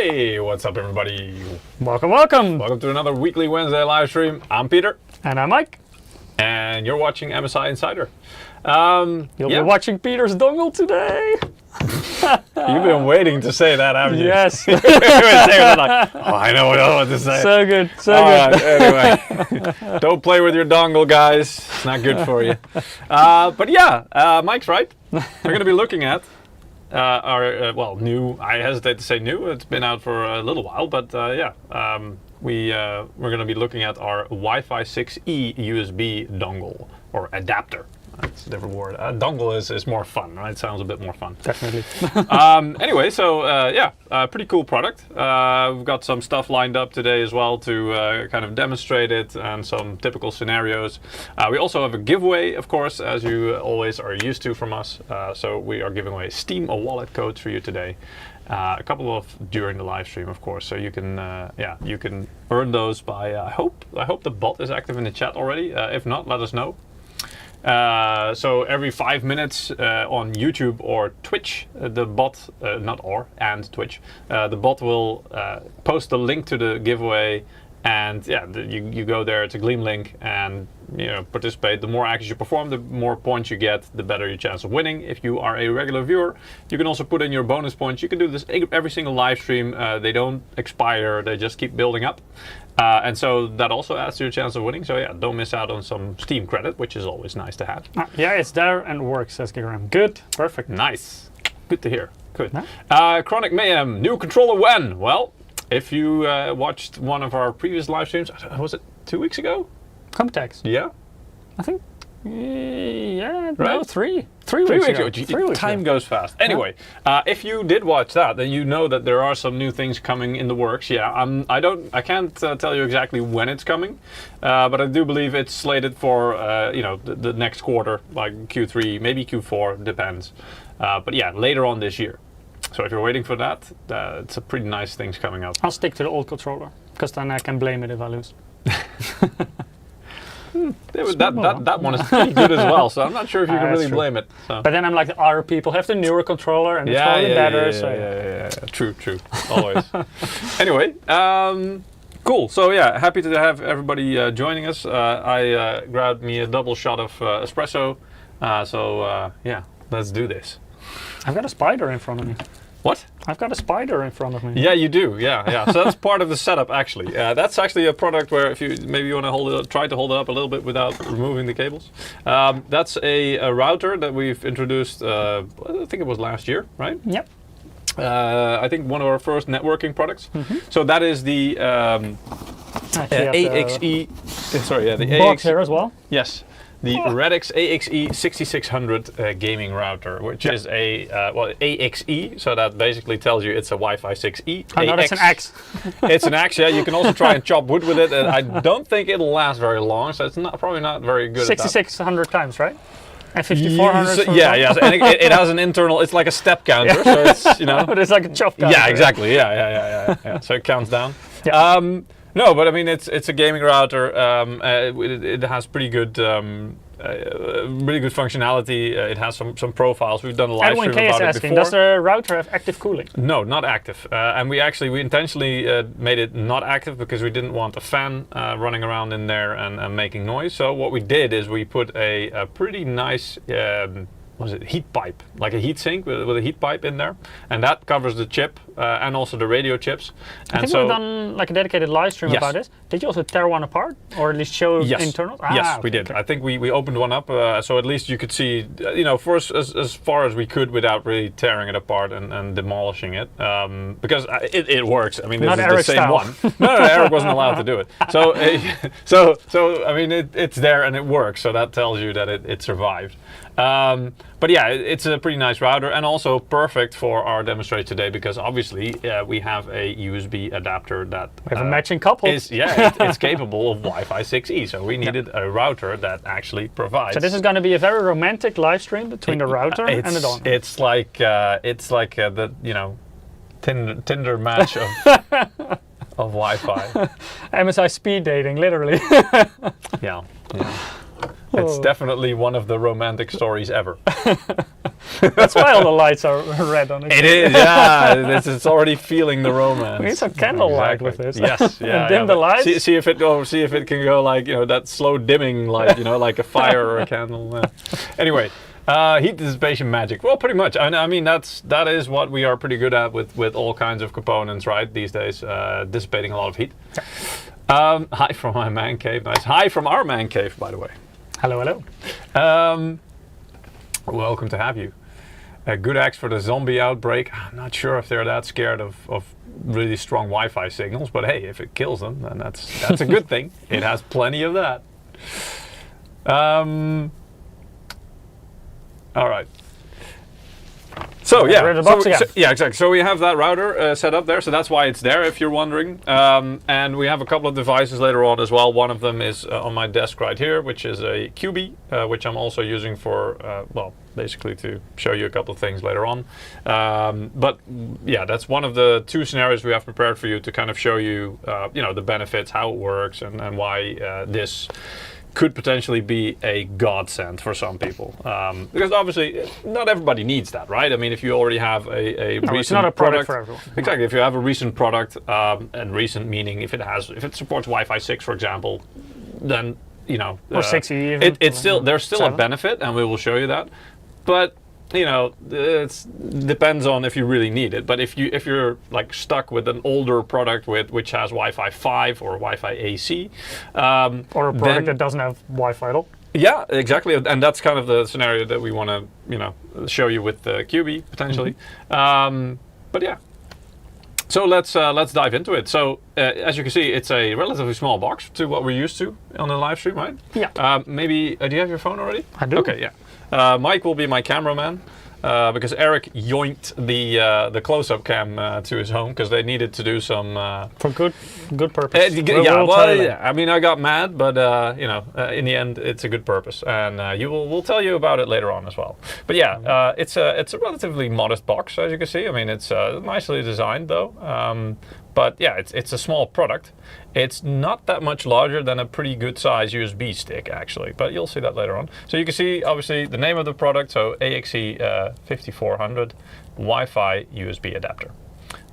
Hey, what's up everybody? Welcome, welcome! Welcome to another weekly Wednesday live stream. I'm Peter. And I'm Mike. And you're watching MSI Insider. You'll be watching Peter's dongle today. You've been waiting to say that, haven't you? Yes. You've been saying like, oh, I know what I want to say. So good, so All good. Right, anyway, don't play with your dongle, guys. It's not good for you. But yeah, Mike's right. We're going to be looking at our, new, I hesitate to say new, it's been out for a little while, but we're going to be looking at our Wi-Fi 6E USB dongle, or adapter. That's a different word. Dongle is more fun, right? Sounds a bit more fun. Definitely. Anyway, so pretty cool product. We've got some stuff lined up today as well to kind of demonstrate it and some typical scenarios. We also have a giveaway, of course, as you always are used to from us. So we are giving away Steam wallet codes for you today. A couple of during the live stream, of course. So you can, you can earn those by. I hope the bot is active in the chat already. If not, let us know. So every 5 minutes on YouTube or Twitch, the bot, Twitch, the bot will post a link to the giveaway, and you go there. It's a Gleam link, and participate. The more actions you perform, the more points you get, the better your chance of winning. If you are a regular viewer, you can also put in your bonus points. You can do this every single live stream. They don't expire; they just keep building up. And so that also adds to your chance of winning. So yeah, don't miss out on some Steam credit, which is always nice to have. Yeah, it's there and works, says Gigram. Good, perfect. Nice. Good to hear. Good. Huh? Chronic Mayhem, new controller when? Well, if you watched one of our previous live streams, was it 2 weeks ago? Comtex. Yeah. I think. Yeah, right? No, 3 weeks ago. 3 weeks Time goes fast. Anyway, if you did watch that, then you know that there are some new things coming in the works. Yeah, I can't tell you exactly when it's coming, but I do believe it's slated for the next quarter, like Q3, maybe Q4, depends. But yeah, later on this year. So if you're waiting for that, it's a pretty nice things coming up. I'll stick to the old controller, because then I can blame it if I lose. That one is pretty good as well, so I'm not sure if you can really blame it. So. But then I'm like, the other people have the newer controller and it's probably better. Yeah. True, always. Anyway, cool. So yeah, happy to have everybody joining us. I grabbed me a double shot of espresso. Let's do this. I've got a spider in front of me. What? I've got a spider in front of me. Yeah, you do. Yeah. So that's part of the setup, actually. That's actually a product where if you maybe you want to try to hold it up a little bit without removing the cables. That's a router that we've introduced. I think it was last year, right? Yep. I think one of our first networking products. So that is the AXE. The box here as well. Yes. The Radix AXE5400 gaming router, which is a AXE, so that basically tells you it's a Wi-Fi 6E. Oh, no, that's an AXE. It's an AXE, yeah. You can also try and chop wood with it. I don't think it'll last very long, so it's probably not very good. 6600 times, right? And 5400. Yeah. And it has an internal. It's like a step counter, so it's But it's like a chop counter. Yeah, exactly. Yeah. So it counts down. Yeah. No, but I mean it's a gaming router. It has pretty good functionality. It has some profiles. We've done a live stream about it before. Does the router have active cooling? No, not active. And we intentionally made it not active because we didn't want a fan running around in there and making noise. So what we did is we put a pretty nice heat pipe, like a heat sink with a heat pipe in there, and that covers the chip and also the radio chips. I think we've done like a dedicated live stream about this. Did you also tear one apart, or at least show internals? Yes, we did. Okay. I think we opened one up, so at least you could see, first as far as we could without really tearing it apart and demolishing it, because it works. I mean, this is the same one. No, Eric wasn't allowed to do it. So I mean, it's there and it works. So that tells you that it survived. But yeah, it's a pretty nice router and also perfect for our demonstration today because obviously we have a USB adapter that we have a matching couple. It's capable of Wi-Fi 6E, so we needed a router that actually provides. So this is going to be a very romantic live stream between the router and the dongle. It's like the Tinder match of Wi-Fi. MSI speed dating, literally. Yeah. It's definitely one of the romantic stories ever. That's why all the lights are red on it. It is, yeah. It's already feeling the romance. We need some candlelight with this. Yes, yeah. Dim the lights. See if it can go like that slow dimming light, like a fire or a candle. Anyway. Heat dissipation magic. Well, pretty much. I mean, that is what we are pretty good at with all kinds of components, right? These days, dissipating a lot of heat. Hi from my man cave. Nice. Hi from our man cave, by the way. Hello, hello. Welcome to have you. A good axe for the zombie outbreak. I'm not sure if they're that scared of really strong Wi-Fi signals, but hey, if it kills them, then that's a good thing. It has plenty of that. All right. So yeah, exactly. So we have that router set up there, so that's why it's there, if you're wondering. And we have a couple of devices later on as well. One of them is on my desk right here, which is a QB, which I'm also using for, basically to show you a couple of things later on. But yeah, that's one of the two scenarios we have prepared for you to kind of show you, the benefits, how it works, and why this could potentially be a godsend for some people, because obviously not everybody needs that, right? I mean, if you already have a recent it's not a product for everyone. Exactly. If you have a recent product, and recent meaning if it supports Wi-Fi 6, for example, then or 6E even. There's still 7. A benefit, and we will show you that. But it depends on if you really need it. But if you're like stuck with an older product which has Wi-Fi 5 or Wi-Fi AC, or a product that doesn't have Wi-Fi at all. Yeah, exactly, and that's kind of the scenario that we want to show you with the QB potentially. But yeah. So let's dive into it. So as you can see, it's a relatively small box to what we're used to on the live stream, right? Yeah. Maybe do you have your phone already? I do. Okay, yeah. Mike will be my cameraman because Eric yoinked the close-up cam to his home because they needed to do some for good purpose. I mean, I got mad, but in the end, it's a good purpose, and we'll tell you about it later on as well. But yeah, it's a relatively modest box, as you can see. I mean, it's nicely designed though. But yeah, it's a small product. It's not that much larger than a pretty good size USB stick, actually, but you'll see that later on. So you can see, obviously, the name of the product, so AXE5400 Wi-Fi USB adapter.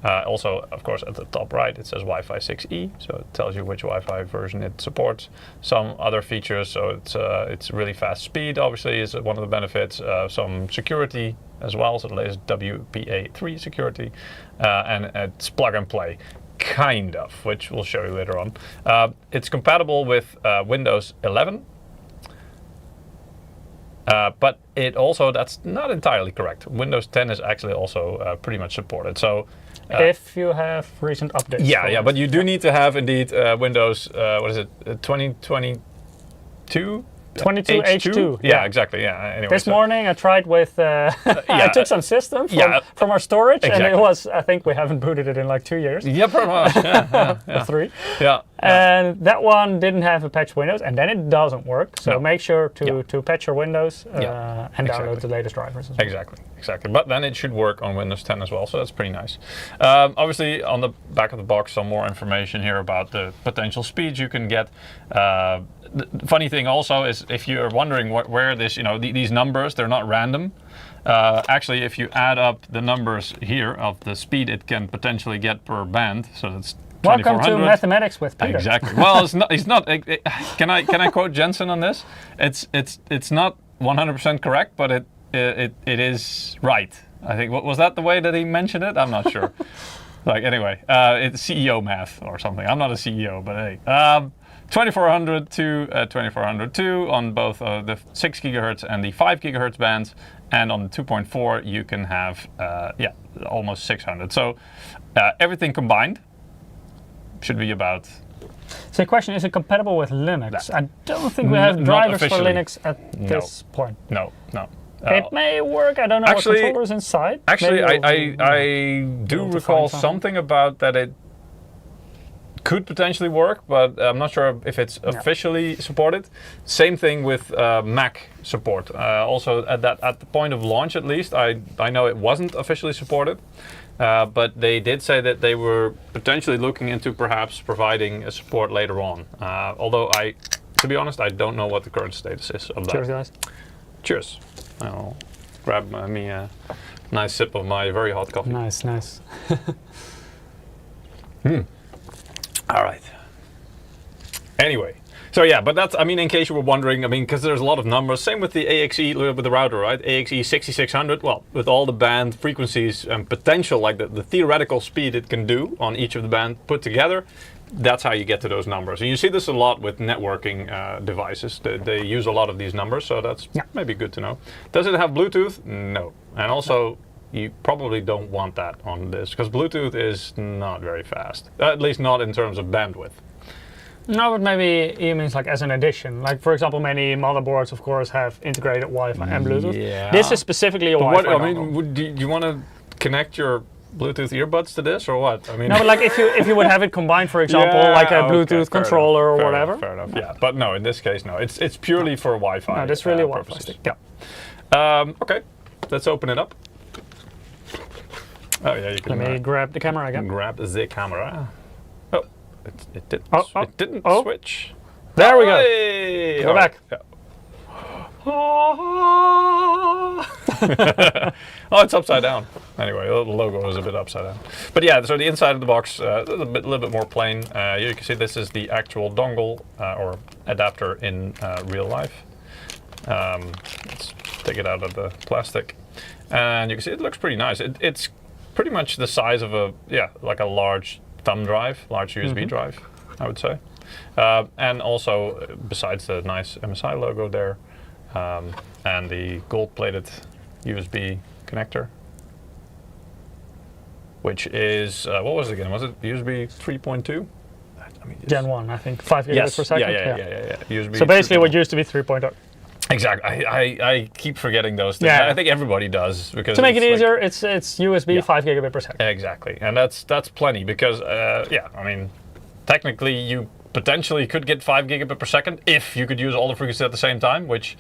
Also, of course, at the top right, it says Wi-Fi 6E, so it tells you which Wi-Fi version it supports. Some other features, so it's really fast speed, obviously, is one of the benefits. Some security as well, so the latest WPA3 security, and it's plug and play. Kind of, which we'll show you later on. It's compatible with Windows 11, but that's not entirely correct. Windows 10 is actually also pretty much supported. So if you have recent updates. Yeah, but you do need to have indeed Windows, 2022? 22H2. Yeah, exactly. Yeah. Anyway, this morning I tried with. I took some system from our storage, and it was. I think we haven't booted it in like 2 years. Yeah, pretty much. Yeah. 3. Yeah. And that one didn't have a patch Windows, and then it doesn't work. So make sure to patch your Windows and download the latest drivers. As well. Exactly. But then it should work on Windows 10 as well, so that's pretty nice. Obviously, on the back of the box, some more information here about the potential speeds you can get. The funny thing also is, if you're wondering where this, these numbers, they're not random. Actually, if you add up the numbers here of the speed it can potentially get per band, so that's welcome to mathematics with Peter. Exactly. Well, it's not. Can I quote Jensen on this? It's not 100% correct, but it is right. I think. Was that the way that he mentioned it? I'm not sure. Anyway, it's CEO math or something. I'm not a CEO, but hey. 2400 to 2402 on both the 6 gigahertz and the 5 gigahertz bands, and on the 2.4 you can have almost 600. So everything combined should be about. So the question, is it compatible with Linux? I don't think we have drivers for Linux at this point. No. It may work. I don't know what controllers inside. Actually, I do recall something about that it could potentially work, but I'm not sure if it's officially supported. Same thing with Mac support. Also, at the point of launch, at least, I know it wasn't officially supported, but they did say that they were potentially looking into perhaps providing a support later on. Although to be honest, I don't know what the current status is of that. Cheers, guys. Cheers. Oh. grab me a nice sip of my very hot coffee. Nice, nice. All right. Anyway, so yeah, but that's, I mean, in case you were wondering, I mean, because there's a lot of numbers. Same with the AXE, with the router, right? AXE5600, well, with all the band frequencies and potential, like the theoretical speed it can do on each of the band put together, that's how you get to those numbers. And you see this a lot with networking devices. They use a lot of these numbers, so that's maybe good to know. Does it have Bluetooth? No. And also, you probably don't want that on this, because Bluetooth is not very fast. At least not in terms of bandwidth. No, but maybe it means like as an addition. Like for example, many motherboards, of course, have integrated Wi-Fi and Bluetooth. Yeah. This is specifically a Wi-Fi. I mean, do you want to connect your Bluetooth earbuds to this, or what? I mean, no, but like if you would have it combined, for example, like a Bluetooth controller or whatever. Fair enough. Yeah, but no, in this case, no. It's purely for Wi-Fi. No, that's really a Wi-Fi stick. Yeah. Okay, let's open it up. Oh yeah, you can. Let me grab the camera again. Grab the camera. Oh, it didn't. It didn't switch. There we go. Hey! We're back. Yeah. Oh, it's upside down. Anyway, the logo is a bit upside down. But yeah, so the inside of the box a little bit more plain. You can see this is the actual dongle or adapter in real life. Let's take it out of the plastic, and you can see it looks pretty nice. It's pretty much the size of like a large thumb drive, large USB drive, I would say. And also, besides the nice MSI logo there, and the gold-plated USB connector, which is, what was it again? Was it USB 3.2? I mean, Gen 1, I think, 5 gigabits per second. Yeah. USB so basically what used to be 3.0. Exactly. I keep forgetting those things. Yeah. I think everybody does, because to make it easier, it's USB 5 gigabit per second. Exactly, and that's plenty, because I mean, technically you potentially could get 5 gigabit per second if you could use all the frequencies at the same time, which,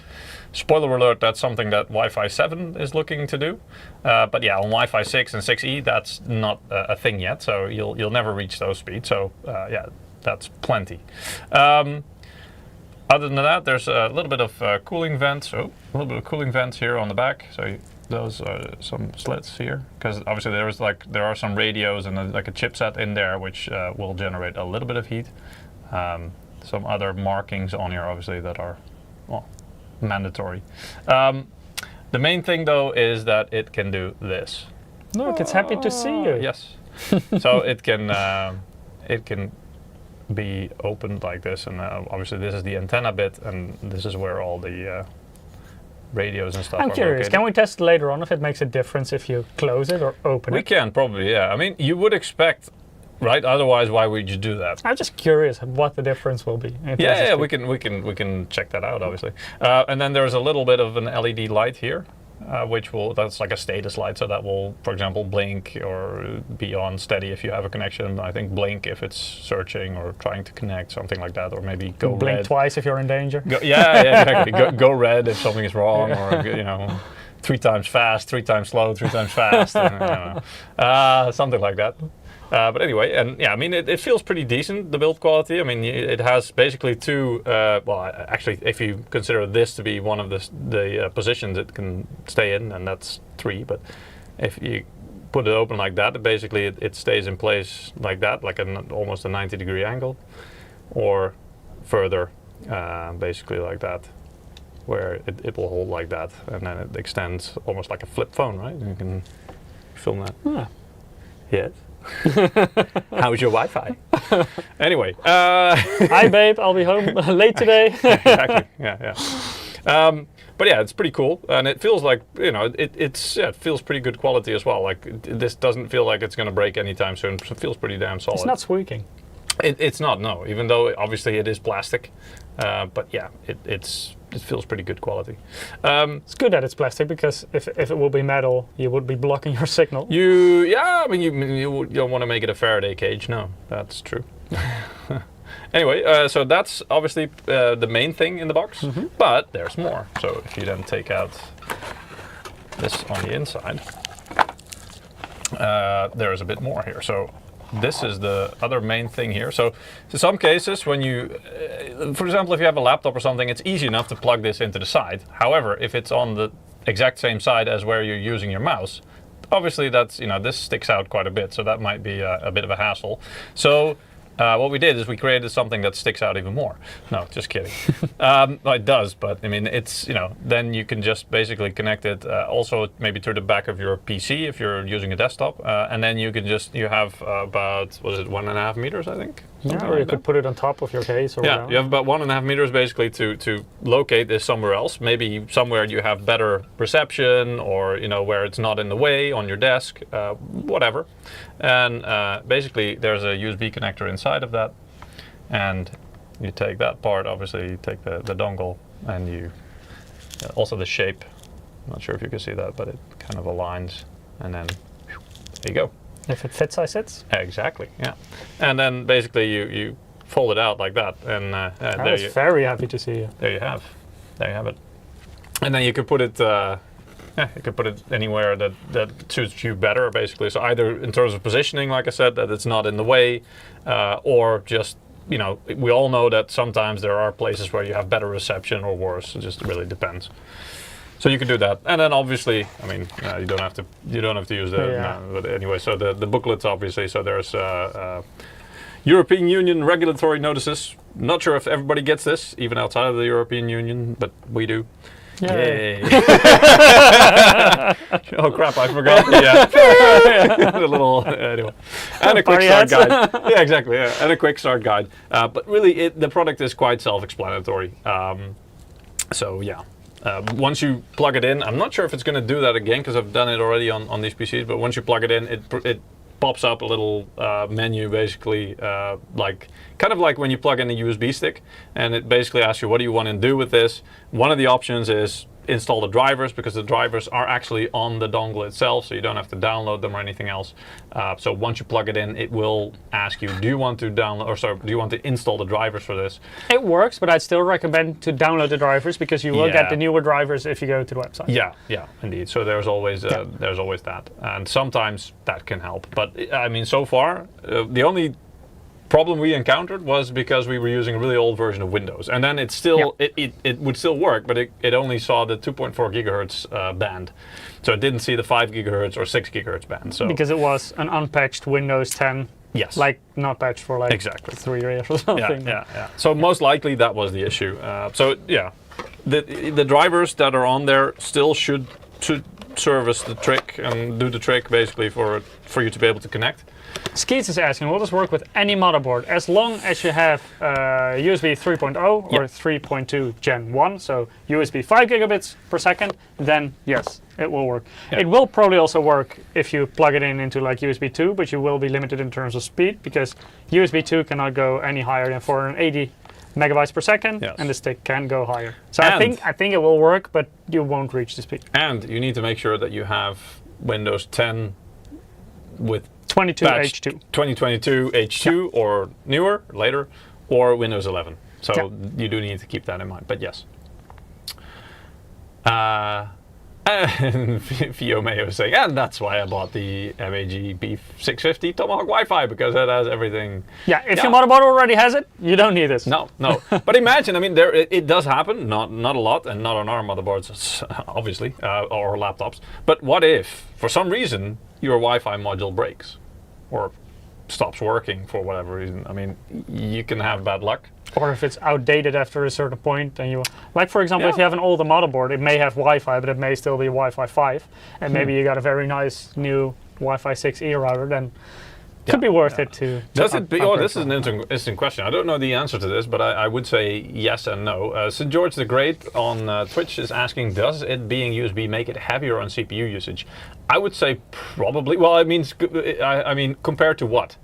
spoiler alert, that's something that Wi-Fi 7 is looking to do. But yeah, on Wi-Fi 6 and 6E, that's not a thing yet, so you'll never reach those speeds. So yeah, that's plenty. Other than that, there's a little bit of cooling vents. Oh, a little bit of cooling vents here on the back. So those are some slits here, because obviously there are some radios and like a chipset in there, which will generate a little bit of heat. Some other markings on here, obviously, that are, well, mandatory. The main thing, though, is that it can do this. Look, it's happy to see you. Yes. So it can be opened like this, and obviously this is the antenna bit, and this is where all the radios and stuff I'm are curious, located. can we test later on if it makes a difference if you close it or open it? We can, probably, yeah. I mean, you would expect, right? Otherwise, why would you do that? I'm just curious what the difference will be. Yeah, we can check that out, obviously. And then there's a little bit of an LED light here, that's like a status light, so that will, for example, blink or be on steady if you have a connection. I think blink if it's searching or trying to connect, something like that, or maybe go blink red. twice if you're in danger. Yeah, exactly. Go red if something is wrong, or 3 times fast, 3 times slow, 3 times fast, something like that. But anyway, and yeah, I mean, it feels pretty decent, the build quality. I mean, it has basically two, well, actually, if you consider this to be one of the positions it can stay in, and that's 3, but if you put it open like that, basically it stays in place like that, like almost a 90-degree angle, or further, basically like that, where it will hold like that, and then it extends almost like a flip phone, right? You can film that. Yeah. Yes. How's your Wi-Fi? Anyway. Hi, babe. I'll be home late today. Exactly. Yeah. But yeah, it's pretty cool, and it feels like it feels pretty good quality as well. Like this doesn't feel like it's going to break anytime soon. It feels pretty damn solid. It's not squeaking. It's not, no. Even though obviously it is plastic, but yeah, it feels pretty good quality. It's good that it's plastic, because if it would be metal, you would be blocking your signal. You don't want to make it a Faraday cage. No, that's true. Anyway, so that's obviously the main thing in the box, but there's more. So if you then take out this on the inside, there is a bit more here. So this is the other main thing here. So in some cases, when you, for example, if you have a laptop or something, it's easy enough to plug this into the side. However, if it's on the exact same side as where you're using your mouse, obviously that's, this sticks out quite a bit, so that might be a bit of a hassle. So what we did is we created something that sticks out even more. No, just kidding. Well, it does, but I mean, it's, then you can just basically connect it also maybe to the back of your PC if you're using a desktop, and then you can you have about, was it 1.5 meters, I think? Yeah, or you could put it on top of your case. Or yeah, you have about 1.5 meters basically to locate this somewhere else. Maybe somewhere you have better reception, or where it's not in the way on your desk, whatever. And basically there's a USB connector inside of that, and you take that part, obviously you take the dongle, and you also the shape. I'm not sure if you can see that, but it kind of aligns, and then there you go. If it fits, I sits. Exactly, yeah. And then basically you fold it out like that, and I was very happy to see you. There you have it. And then you can put it, you can put it anywhere that suits you better, basically. So either in terms of positioning, like I said, that it's not in the way, or just, we all know that sometimes there are places where you have better reception or worse. It just really depends. So you can do that, and then obviously, I mean, you don't have to use the. Yeah. But anyway, so the booklets, obviously. So there's European Union regulatory notices. Not sure if everybody gets this, even outside of the European Union, but we do. Yay. Oh crap! I forgot. Yeah, the little anyway, and a quick start guide. Yeah, exactly. Yeah, and a quick start guide. But really, the product is quite self-explanatory. So yeah. Once you plug it in, I'm not sure if it's going to do that again because I've done it already on these PCs, but once you plug it in, it pops up a little menu, basically, kind of like when you plug in a USB stick, and it basically asks you, what do you want to do with this? One of the options is install the drivers, because the drivers are actually on the dongle itself, so you don't have to download them or anything else. So once you plug it in, it will ask you, do you want to do you want to install the drivers for this? It works, but I'd still recommend to download the drivers, because you will get the newer drivers if you go to the website. Yeah, indeed. So there's always that, and sometimes that can help. But I mean, so far, the only problem we encountered was because we were using a really old version of Windows, and then it would still work, but it only saw the 2.4 gigahertz band, so it didn't see the 5 gigahertz or 6 gigahertz band. So because it was an unpatched Windows 10, yes, like not patched for like exactly 3 years or something. Yeah. So most likely that was the issue. So yeah, the drivers that are on there still should service the trick and do the trick, basically, for you to be able to connect. Skeets is asking, will this work with any motherboard as long as you have USB 3.0 or 3.2 Gen 1, so USB 5 gigabits per second, then yes, it will work. Yeah. It will probably also work if you plug it into like USB 2, but you will be limited in terms of speed, because USB 2 cannot go any higher than 480 megabytes per second, and the stick can go higher. So I think it will work, but you won't reach the speed. And you need to make sure that you have Windows 10 with 2022 H2 or newer, later, or Windows 11. So you do need to keep that in mind, but yes. Fio Mayo is saying, and that's why I bought the MAG B650 Tomahawk Wi-Fi, because it has everything. Yeah, if your motherboard already has it, you don't need this. No. But imagine, I mean, it does happen, not a lot, and not on our motherboards, obviously, or laptops. But what if, for some reason, your Wi-Fi module breaks or stops working for whatever reason? I mean, you can have bad luck. Or if it's outdated after a certain point, and like for example, if you have an older motherboard, it may have Wi-Fi, but it may still be Wi-Fi 5, and maybe you got a very nice new Wi-Fi 6E router, then it could be worth it to. Does it be? Oh, this is an interesting question. I don't know the answer to this, but I would say yes and no. St. George the Great on Twitch is asking, does it being USB make it heavier on CPU usage? I would say probably. Well, I mean, compared to what?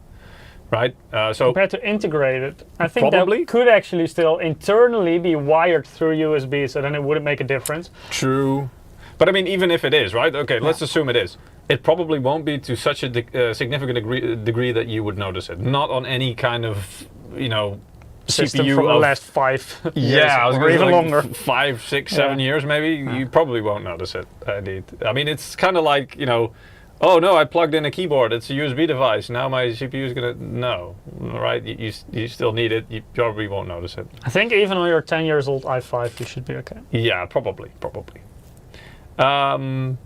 Right. So compared to integrated, I think that could actually still internally be wired through USB, so then it wouldn't make a difference. True, but I mean, even if it is, right? Okay, let's assume it is. It probably won't be to such a significant degree that you would notice it. Not on any kind of, system CPU from the last 5 years, yeah, or even longer. 5, 6, 7 years maybe. You probably won't notice it. Indeed. I mean, it's kind of like, oh no, I plugged in a keyboard, it's a USB device, now my CPU is gonna, no, right? You still need it, you probably won't notice it. I think even on your 10 years old i5, you should be okay. Yeah, probably. NA,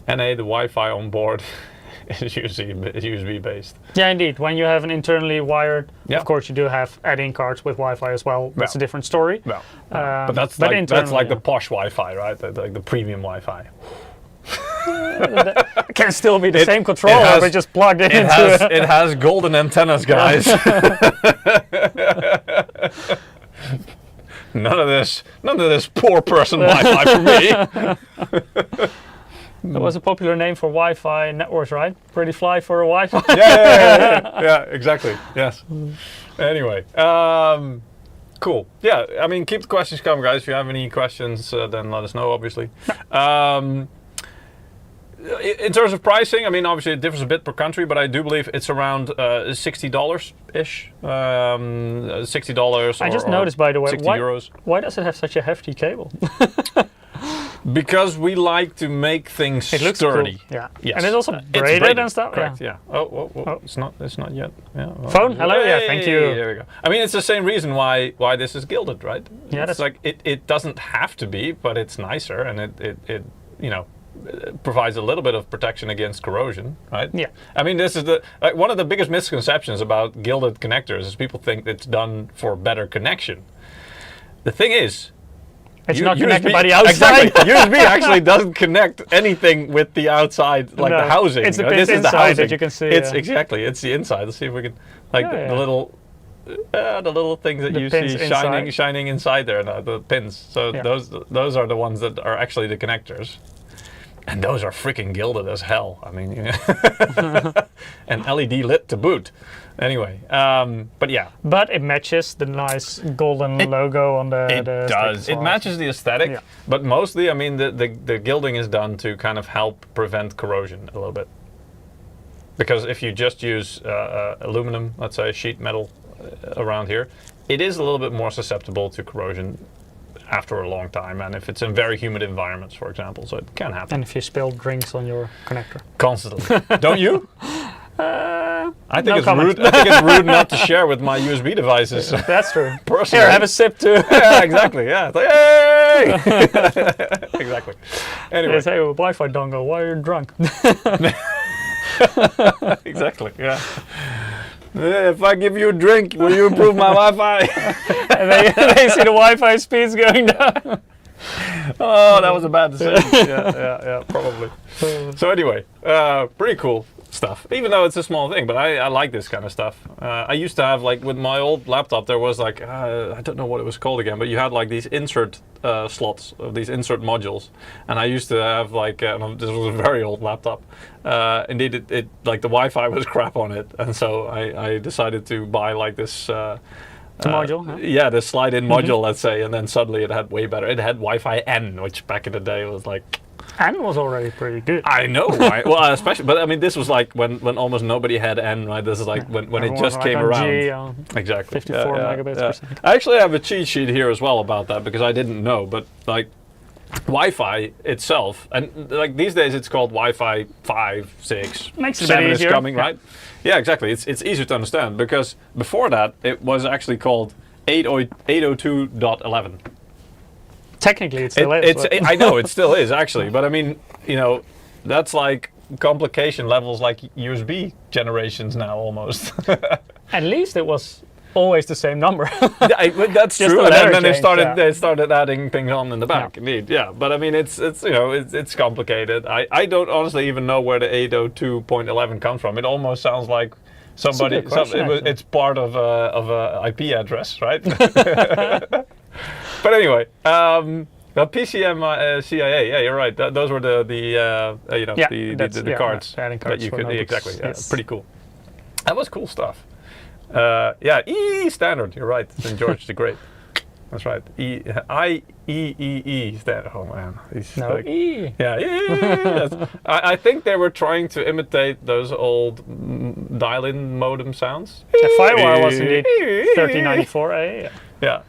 the Wi-Fi on board is usually USB based. Yeah, indeed. When you have an internally wired, Yeah. of course you do have add-in cards with Wi-Fi as well. That's Yeah. a different story. Well, but that's like the posh Wi-Fi, right? Like the premium Wi-Fi. It can still be the same controller, but just plugged in into it has golden antennas, guys. None of this poor person Wi-Fi for me. That was a popular name for Wi-Fi networks, right? Pretty fly for a Wi-Fi. Yeah, exactly. Yes. Anyway, cool. Yeah, I mean, keep the questions coming, guys. If you have any questions, then let us know, obviously. In terms of pricing, I mean, obviously it differs a bit per country, but I do believe it's around $60-ish. $60 I just noticed, by the way, 60 euros. Why does it have such a hefty cable? Because we like to make things It looks sturdy. cool. Yeah. Yes. And it's also It's braided and stuff. Correct. Yeah. Yeah. Oh. It's not yet. Yeah. Well, Phone? Hello? Yeah, thank you. There we go. I mean, it's the same reason why this is gilded, right? Yeah, it's like it doesn't have to be, but it's nicer, and it provides a little bit of protection against corrosion, right? Yeah. I mean, this is one of the biggest misconceptions about gilded connectors is people think it's done for better connection. The thing is, it's not connected by the outside. Exactly. USB actually doesn't connect anything with the outside, like the housing. It's the this pins is the inside housing that you can see. It's exactly. It's the inside. Let's see if we can, like the little things that you see shining inside there, the pins. So those are the ones that are actually the connectors. And those are freaking gilded as hell. I mean, and LED lit to boot. Anyway, but yeah. But it matches the nice golden logo on the. It does. It matches the aesthetic, but mostly, I mean, the gilding is done to kind of help prevent corrosion a little bit. Because if you just use aluminum, let's say sheet metal around here, it is a little bit more susceptible to corrosion after a long time, and if it's in very humid environments, for example, so it can happen. And if you spill drinks on your connector. Constantly. Don't you? I think it's comment. rude. I think it's rude not to share with my USB devices. That's true. Personally. Here, have a sip too. Yeah, exactly. Yeah. It's like, hey! Exactly. Anyway. They say, oh, Wi-Fi dongle, why are you drunk? Exactly. Yeah. If I give you a drink, will you improve my Wi-Fi? And they see the Wi-Fi speeds going down. Oh, that was a bad decision. Yeah, probably. So anyway, pretty cool stuff. Even though it's a small thing, but I like this kind of stuff. I used to have, like, with my old laptop, there was like, I don't know what it was called again, but you had like these insert slots, these insert modules. And I used to have like, this was a very old laptop. Indeed, it like the Wi-Fi was crap on it. And so I decided to buy like this module? Huh? Yeah, the slide-in module, let's say, and then suddenly it had way better. It had Wi-Fi N, which back in the day was like... N was already pretty good. I know, right? Well, especially, but I mean, this was like when almost nobody had N, right? This is like when it just came around. G, exactly. 54 megabits per second. I actually have a cheat sheet here as well about that because I didn't know, but like Wi-Fi itself, and like these days it's called Wi-Fi 5, 6, Makes it a 7 bit is easier. coming, right? Yeah, exactly. It's easier to understand because before that it was actually called 802.11. Technically, it still is. I know it still is actually, but I mean, that's like complication levels like USB generations now almost. At least it was always the same number. That's Just true. the letter And then change, they started adding things on in the back. Indeed, yeah. But I mean, it's complicated. I don't honestly even know where the 802.11 comes from. It almost sounds like somebody. It's part of a IP address, right? But anyway, the PCM CIA. Yeah, you're right. Those were the cards that you could exactly. Yes. Pretty cool. That was cool stuff. E standard. You're right. St. George the Great. That's right. IEEE standard. Oh man. E. Yeah. Yes. I think they were trying to imitate those old dial-in modem sounds. The Firewire was indeed 3094A. Yeah.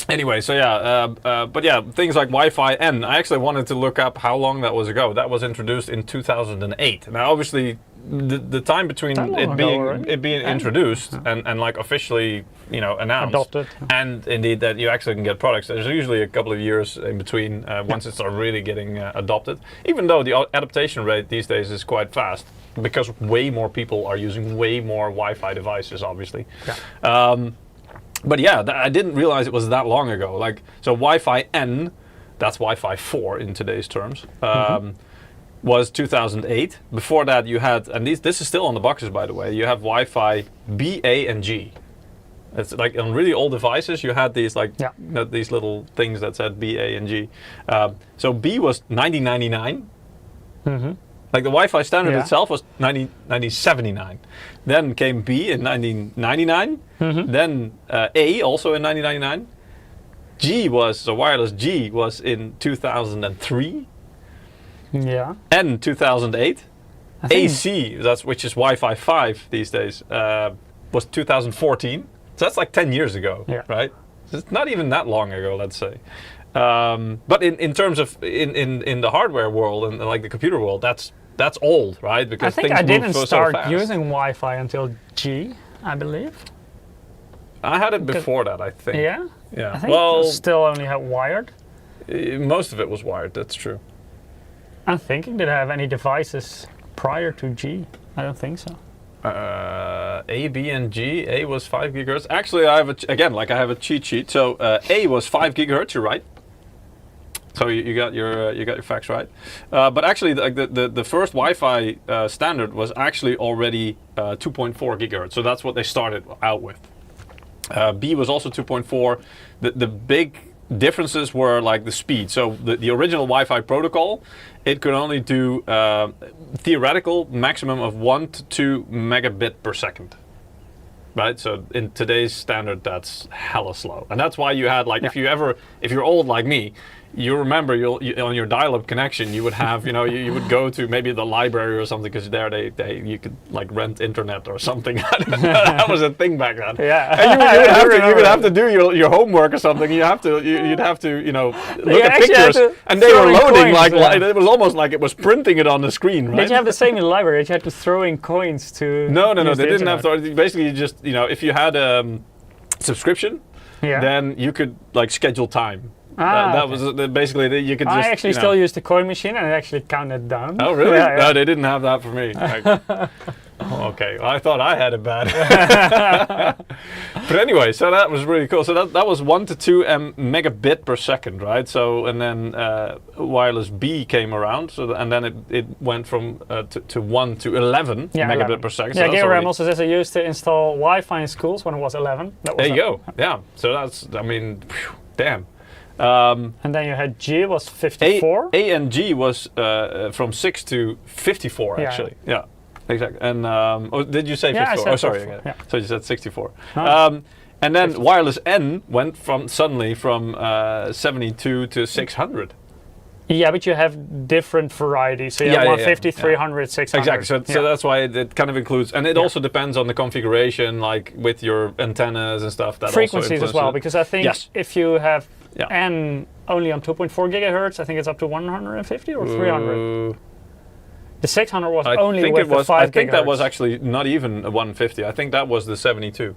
Anyway, so yeah, but yeah, things like Wi-Fi N. I actually wanted to look up how long that was ago. That was introduced in 2008. Now, obviously, the time between it being introduced and like officially, you know, announced, adopted, and indeed that you actually can get products. There's usually a couple of years in between once it starts really getting adopted. Even though the adaptation rate these days is quite fast, because way more people are using way more Wi-Fi devices, obviously. Yeah. But yeah, I didn't realize it was that long ago. Like, so Wi-Fi N, that's Wi-Fi 4 in today's terms, was 2008. Before that, you had, and this is still on the boxes, by the way. You have Wi-Fi B, A, and G. It's like on really old devices, you had these like these little things that said B, A, and G. So B was 1999. Like the Wi-Fi standard itself was 1979. Then came B in 1999. Then A also in 1999. G was, so wireless G was in 2003. Yeah. N 2008. AC, which is Wi-Fi 5 these days, was 2014. So that's like 10 years ago, right? So it's not even that long ago, let's say. But in terms of in the hardware world and like the computer world, that's old, right? Because I think I didn't start using Wi-Fi until G, I believe. I had it before that, I think. Yeah? Yeah. I think it still only had wired. Most of it was wired, that's true. I'm thinking, did I have any devices prior to G? I don't think so. A, B, and G. A was 5 gigahertz. Actually, I have I have a cheat sheet. So A was 5 gigahertz. You're right. So you got your facts right. But actually, the first Wi-Fi standard was actually already 2.4 gigahertz. So that's what they started out with. B was also 2.4. The big differences were like the speed. So the original Wi-Fi protocol, it could only do theoretical maximum of 1 to 2 megabit per second. Right, so in today's standard, that's hella slow, and that's why you had like if you're old like me, you remember on your dial-up connection you would have you would go to maybe the library or something because there you could like rent internet or something. That was a thing back then. Yeah, and you would have to do your homework or something. You'd have to look at pictures, and they were loading coins, it was almost like it was printing it on the screen. Right? Did you have the same in the library? You had to throw in coins to. No, they didn't have to. Basically, you just if you had a subscription, then you could like schedule time. That was basically you could just. I actually still used the coin machine and it actually counted down. Oh really? No, they didn't have that for me. Okay, well, I thought I had it bad. But anyway, so that was really cool. So that was 1 to 2 megabit per second, right? So and then wireless B came around. So and then it went from to 1 to 11 megabit per second. Yeah, Gigaram also says I used to install Wi-Fi in schools when it was 11. There you go. Yeah. So that's damn. And then you had G was 54. A and G was from 6 to 54 actually. Yeah, exactly. And did you say 54? I said sorry. 54, So you said 64. Nice. And then 54. Wireless N went suddenly from 72 to 600. Yeah, but you have different varieties. So you have 150, 300, 600. Exactly. So that's why it kind of includes, and it also depends on the configuration, like with your antennas and stuff. That frequencies also as well, because I think if you have Yeah. And only on 2.4 gigahertz, I think it's up to 150 or 300. The 600 was only with the 5 gigahertz. I think that was actually not even a 150. I think that was the 72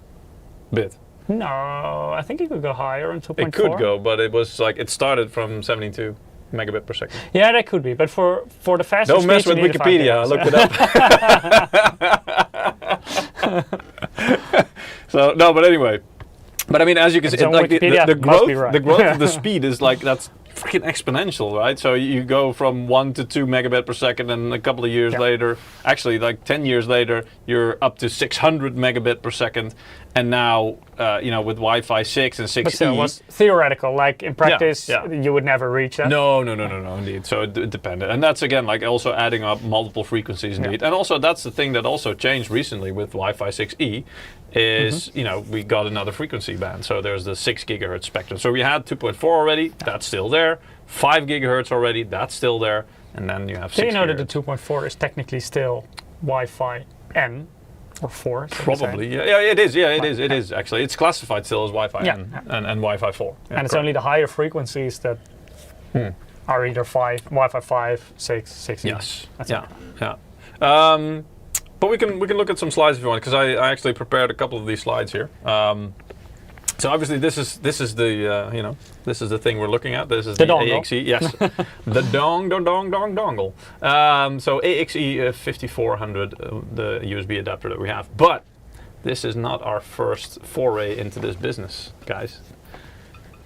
bit. No, I think it could go higher on 2.4. It could go, but it was like it started from 72 megabit per second. Yeah, that could be. But for the fastest don't mess with Wikipedia. I looked it up. So no, but anyway. But I mean, as you can see, like the growth of the speed is like that's freaking exponential, right? So you go from 1 to 2 megabit per second, and a couple of years later, actually like 10 years later, you're up to 600 megabit per second, and now with Wi-Fi 6 and 6E. But still, it was theoretical. Like in practice, you would never reach that. No, indeed. So it depended, and that's again like also adding up multiple frequencies, indeed. And also that's the thing that also changed recently with Wi-Fi 6E. Is we got another frequency band, so there's the 6 gigahertz spectrum. So we had 2.4 already, that's still there. 5 gigahertz already, that's still there, and then you have 6 Do you know gigahertz. that the 2.4 is technically still Wi-Fi N? Or 4. So Probably, yeah, it is. Yeah, it is actually. It's classified still as Wi-Fi and Wi-Fi 4. Yeah, and it's only the higher frequencies that are either Wi-Fi 5, 6, 6E. Yes. Yeah. But we can look at some slides if you want, because I actually prepared a couple of these slides here. So obviously this is the this is the thing we're looking at. This is the AXE, yes, the dongle. So AXE5400, the USB adapter that we have. But this is not our first foray into this business, guys.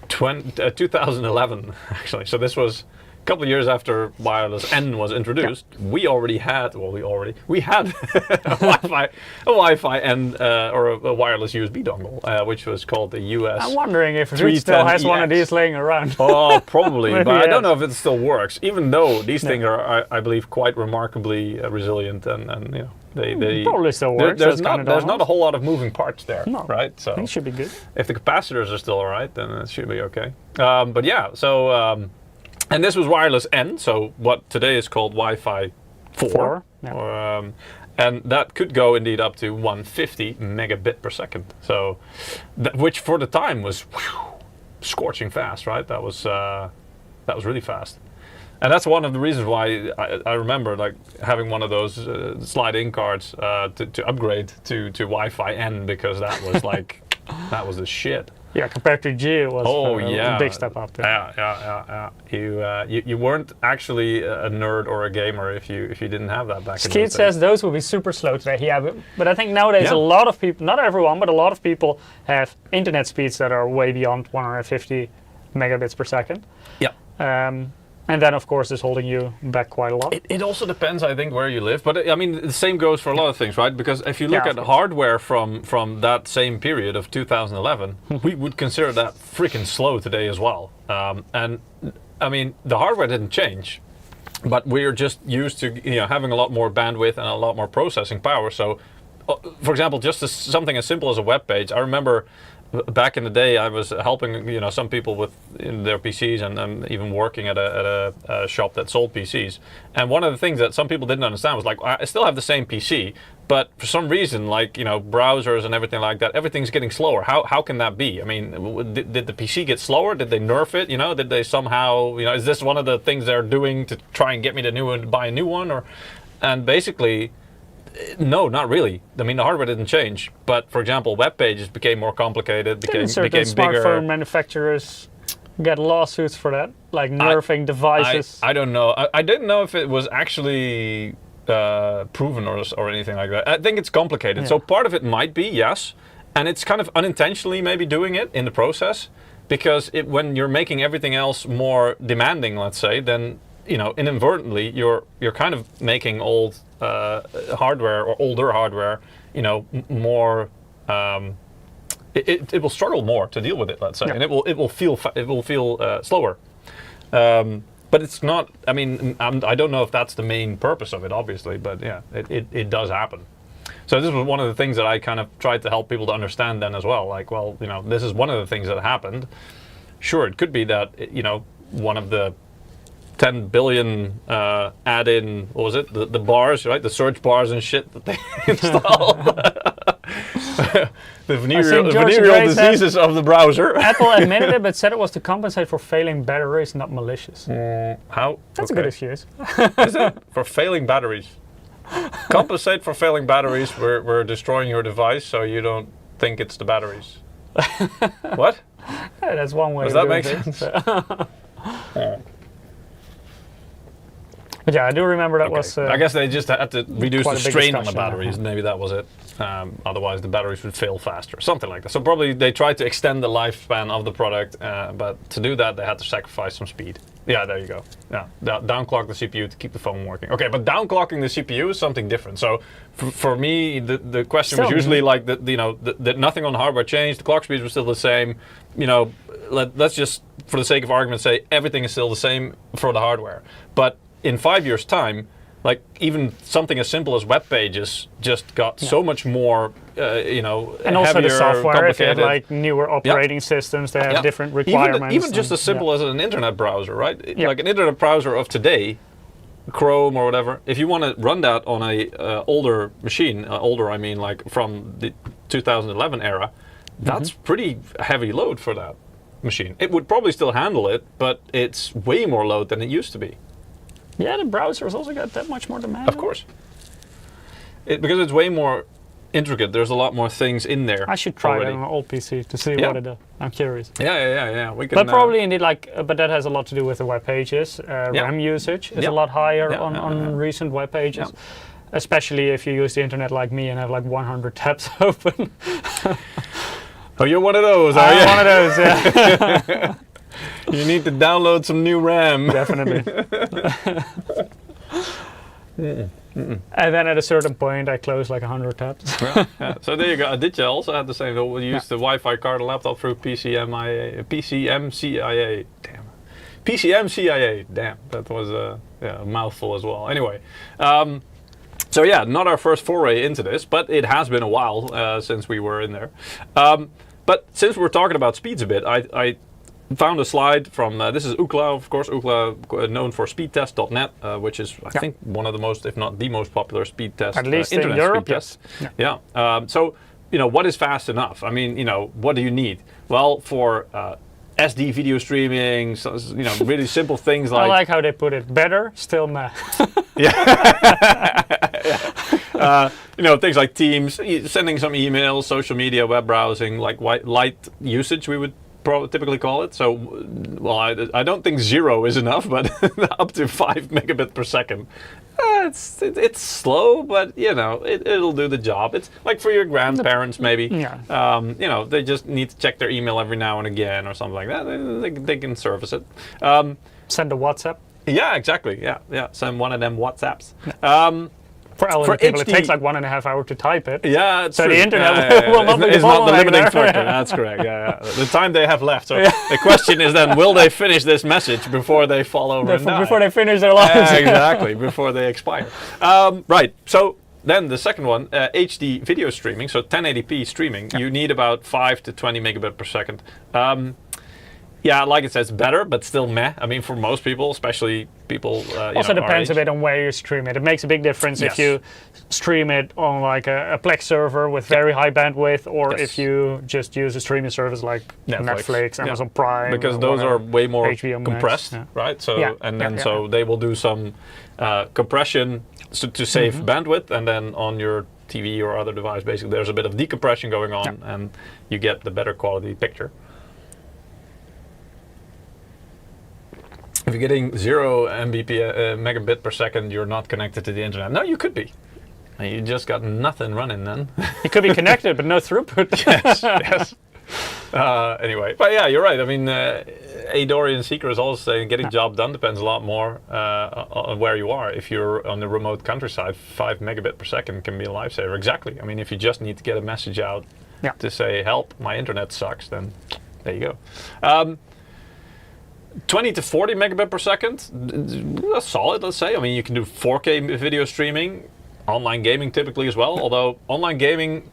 2011 actually. So this was a couple of years after wireless N was introduced. We had a Wi-Fi N or a wireless USB dongle, which was called the US. I'm wondering if Ruud still has one of these laying around. Oh, probably, but I don't know if it still works. Even though these things are, I believe, quite remarkably resilient, and they probably still works. There's not a whole lot of moving parts there, right? So I think it should be good. If the capacitors are still alright, then it should be okay. But yeah, so. And this was wireless N, so what today is called Wi-Fi 4. And that could go indeed up to 150 megabit per second. So, which for the time was scorching fast, right? That was really fast. And that's one of the reasons why I remember like having one of those slide-in cards to upgrade to Wi-Fi N, because that was like that was the shit. Yeah, compared to G, it was a big step up there. Yeah. You weren't actually a nerd or a gamer if you didn't have that back in the day. Skeet says those will be super slow today. Yeah, but I think nowadays a lot of people, not everyone, but a lot of people have internet speeds that are way beyond 150 megabits per second. Yeah. And then, of course, is holding you back quite a lot. It also depends, I think, where you live. But I mean, the same goes for a lot of things, right? Because if you look at hardware from that same period of 2011, we would consider that freaking slow today as well. And I mean, the hardware didn't change, but we're just used to having a lot more bandwidth and a lot more processing power. So, for example, just something as simple as a web page. I remember. Back in the day, I was helping some people with their PCs, and even working at a shop that sold PCs. And one of the things that some people didn't understand was like, I still have the same PC, but for some reason, like browsers and everything like that, everything's getting slower. How can that be? I mean, did the PC get slower? Did they nerf it? Did they somehow is this one of the things they're doing to try and get me to buy a new one? And basically. No, not really. I mean, the hardware didn't change, but for example, web pages became more complicated, became bigger. Smartphone manufacturers get lawsuits for that, like nerfing devices. I don't know. I didn't know if it was actually proven or anything like that. I think it's complicated. Yeah. So part of it might be, yes, and it's kind of unintentionally maybe doing it in the process, because when you're making everything else more demanding, let's say, then inadvertently you're kind of making old hardware or older hardware, more. It will struggle more to deal with it, let's say, and it will feel slower. But it's not. I mean, I don't know if that's the main purpose of it, obviously, but yeah, it does happen. So this was one of the things that I kind of tried to help people to understand then as well. Like, well, this is one of the things that happened. Sure, it could be that one of the 10 billion add-in, what was it? The bars, right? The search bars and shit that they installed. The venereal diseases of the browser. Apple admitted it, but said it was to compensate for failing batteries, not malicious. How? That's a good excuse. Is it? For failing batteries. Compensate for failing batteries. We're destroying your device, so you don't think it's the batteries. What? Yeah, that's one way. Does that make sense? But yeah, I do remember that was. I guess they just had to reduce the strain on the batteries. Maybe that was it. Otherwise, the batteries would fail faster, something like that. So probably they tried to extend the lifespan of the product, but to do that, they had to sacrifice some speed. Yeah, there you go. Yeah, downclock the CPU to keep the phone working. Okay, but downclocking the CPU is something different. So for me, the question was usually like that nothing on the hardware changed. The clock speeds were still the same. Let's just, for the sake of argument, say everything is still the same for the hardware. But in 5 years' time, like even something as simple as web pages just got so much more, and also heavier, the software. If you have like newer operating Yeah. systems, they have different requirements. Even just as simple as an internet browser, right? Like an internet browser of today Chrome or whatever, if you want to run that on a older machine, older I mean like from the 2011 era, that's pretty heavy load for that machine. It would probably still handle it, but it's way more load than it used to be. Yeah, the browser's also got that much more demand. Of course. Because it's way more intricate. There's a lot more things in there. I should try already. it on an old PC to see Yeah. what it does. I'm curious. Yeah. We can, But probably indeed, like, but that has a lot to do with the web pages. Yeah. RAM usage is Yeah. a lot higher Yeah, on recent web pages, Yeah. especially if you use the internet like me and have like 100 tabs open. Oh, you're one of those, are I'm you? one of those, yeah. You need to download some new RAM. Definitely. And then at a certain point, I close like 100 tabs. Yeah. So there you go. Did you also have the same? We used the Wi-Fi card and laptop through PCMCIA. Damn. PCMCIA. Damn. That was a mouthful as well. Anyway. So yeah, not our first foray into this, but it has been a while since we were in there. But since we're talking about speeds a bit, I found a slide from, this is Ookla, of course, Ookla known for speedtest.net, which is, I think, one of the most, if not the most popular speed test. At least internet in Europe, speed yes. test. Yeah. So, what is fast enough? I mean, what do you need? Well, for SD video streaming, so, really simple things like... I like how they put it. Better, still meh. Things like Teams, sending some emails, social media, web browsing, like light usage, we would typically call it. So, well, I don't think 0 is enough, but up to 5 megabits per second. It's slow, but it'll do the job. It's like for your grandparents, maybe. Yeah. They just need to check their email every now and again or something like that. They can service it. Send a WhatsApp. Yeah, exactly. Yeah. Send one of them WhatsApps. For elderly people, it takes like 1.5 hours to type it. Yeah, it's so true. the internet will not be the It's not the bottleneck limiting there. factor. That's correct. Yeah. The time they have left. So the question is then, will they finish this message before they fall over and die? Before they finish their lives. Exactly. Before they expire. Right. So then the second one, HD video streaming. So 1080p streaming. You need about 5 to 20 megabit per second. Yeah, like it says, better, but still meh. I mean, for most people, especially people. Also depends a bit on where you stream it. It makes a big difference if you stream it on like a Plex server with very high bandwidth, or if you just use a streaming service like Netflix, Amazon Prime. Because those are way more HBO compressed, right? So so they will do some compression to save bandwidth, and then on your TV or other device, basically, there's a bit of decompression going on, and you get the better quality picture. If you're getting 0 megabit per second, you're not connected to the internet. No, you could be. You just got nothing running then. You could be connected, but no throughput. Yes. Anyway, but yeah, you're right. I mean, A. Dorian Seeker is also saying getting job done depends a lot more on where you are. If you're on the remote countryside, 5 megabit per second can be a lifesaver. Exactly. I mean, if you just need to get a message out to say, help, my internet sucks, then there you go. 20 to 40 megabit per second, that's solid, let's say. I mean, you can do 4K video streaming, online gaming typically as well, although online gaming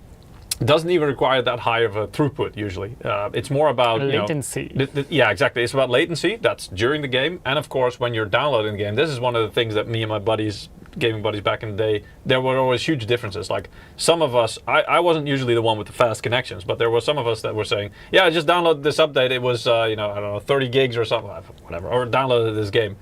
doesn't even require that high of a throughput usually. It's more about latency. Yeah, exactly. It's about latency. That's during the game, and of course when you're downloading the game. This is one of the things that me and my gaming buddies back in the day, there were always huge differences. Like some of us, I wasn't usually the one with the fast connections, but there were some of us that were saying, yeah, I just downloaded this update. It was I don't know, 30 gigs or something, whatever, or downloaded this game.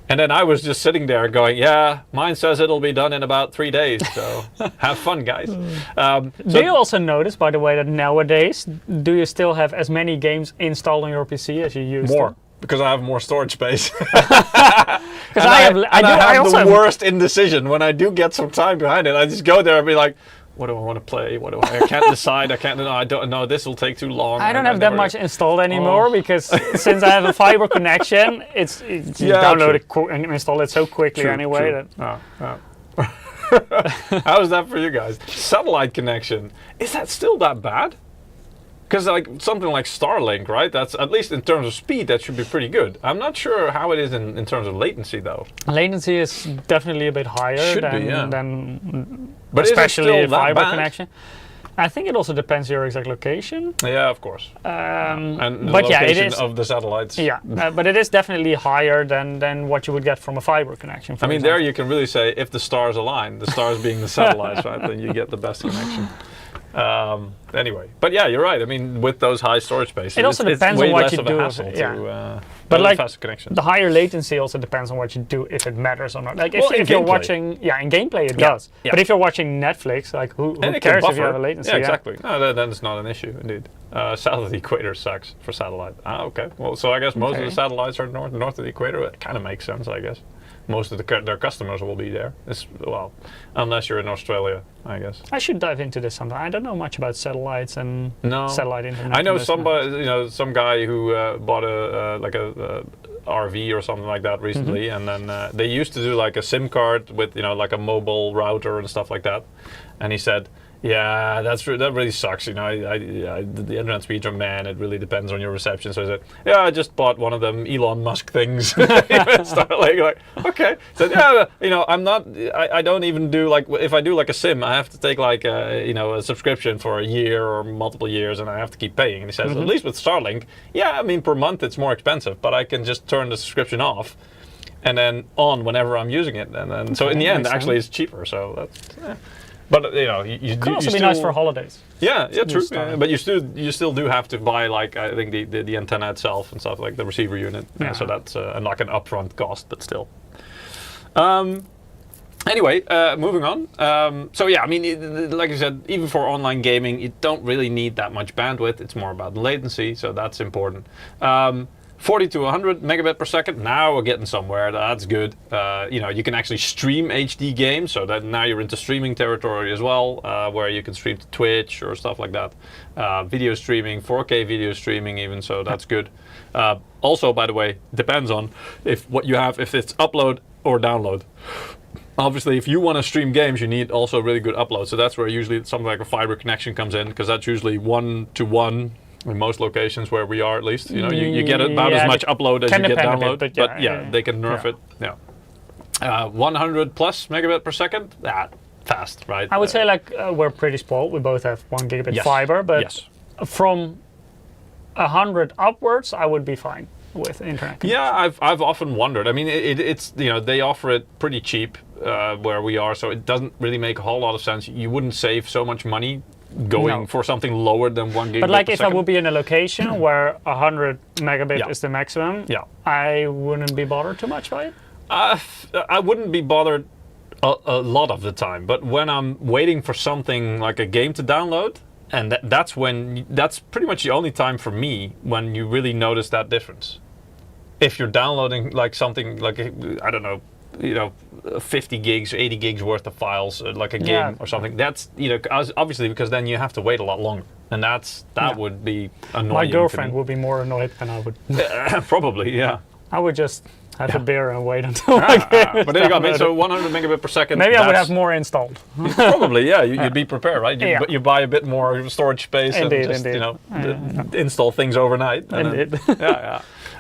And then I was just sitting there going, yeah, mine says it'll be done in about 3 days, so have fun, guys. Do you also notice, by the way, that nowadays, do you still have as many games installed on your PC as you used to? More, because I have more storage space. Because I have the worst indecision. When I do get some time behind it, I just go there and be like, what do I want to play? I can't decide. I don't know. This will take too long. I don't have that much installed anymore because since I have a fiber connection, you download it and install it so quickly anyway. How is that for you guys? Satellite connection, is that still that bad? Because like something like Starlink, right? That's at least in terms of speed, that should be pretty good. I'm not sure how it is in terms of latency, though. Latency is definitely a bit higher than but especially a fiber connection. I think it also depends your exact location. Yeah, of course. And the but yeah, it location is of the satellites. Yeah, but it is definitely higher than what you would get from a fiber connection. I mean, there you can really say if the stars align, the stars being the satellites, right? Then you get the best connection. Anyway, but yeah, you're right. I mean, with those high storage spaces, it also depends on what you do. But like faster connection. The higher latency also depends on what you do, if it matters or not. Like if you're watching, in gameplay it does. Yeah. But if you're watching Netflix, like who cares if you have a latency? Yeah, exactly. No, then it's not an issue, indeed. South of the equator sucks for satellite. Okay. Well, so I guess most of the satellites are north of the equator. It kind of makes sense, I guess. Most of their customers will be there. Well, unless you're in Australia, I guess. I should dive into this sometime. I don't know much about satellites and satellite internet. I know somebody, some guy who bought a RV or something like that recently, and then they used to do like a SIM card with like a mobile router and stuff like that, and he said, yeah, that really sucks. The internet speeds are man. It really depends on your reception. So I said, yeah, I just bought one of them Elon Musk things. Started like, okay. So I'm not. I don't even do like if I do like a SIM, I have to take like a subscription for a year or multiple years, and I have to keep paying. And he says, at least with Starlink, yeah, I mean per month it's more expensive, but I can just turn the subscription off, and then on whenever I'm using it, and then so in the end actually it's cheaper. So that's. Yeah. But it could also be nice for holidays. Yeah, true. Yeah, but you still do have to buy like I think the antenna itself and stuff like the receiver unit. Yeah. So that's like an upfront cost, but still. Anyway, moving on. So yeah, I mean, like I said, even for online gaming, you don't really need that much bandwidth. It's more about latency, so that's important. 40 to 100 megabit per second. Now we're getting somewhere. That's good. You can actually stream HD games, so that now you're into streaming territory as well, where you can stream to Twitch or stuff like that. Video streaming, 4K video streaming even, so that's good. Also, by the way, depends on if it's upload or download. Obviously, if you want to stream games, you need also really good upload. So that's where usually something like a fiber connection comes in, because that's usually 1-to-1. In most locations where we are, at least, you get about as much upload as you get download. But they can nerf it. Yeah. 100 plus megabit per second. Fast, right? I would say like we're pretty spoiled. We both have 1 gigabit fiber, but from 100 upwards, I would be fine with internet connection. Yeah, I've often wondered. I mean, it's they offer it pretty cheap where we are, so it doesn't really make a whole lot of sense. You wouldn't save so much money going for something lower than 1 gigabit But like per if second. I would be in a location where 100 megabit is the maximum, I wouldn't be bothered too much by it. I wouldn't be bothered a lot of the time, but when I'm waiting for something like a game to download, and that's pretty much the only time for me when you really notice that difference. If you're downloading like something like, I don't know, 50 gigs, 80 gigs worth of files, like a game or something. That's obviously because then you have to wait a lot longer, and that would be annoying. My girlfriend would be more annoyed than I would. Probably, yeah. I would just have a beer and wait until I get But there you go. So 100 megabit per second. Maybe I would have more installed. Probably, yeah. You'd be prepared, right? You buy a bit more storage space indeed, and just install things overnight. Indeed.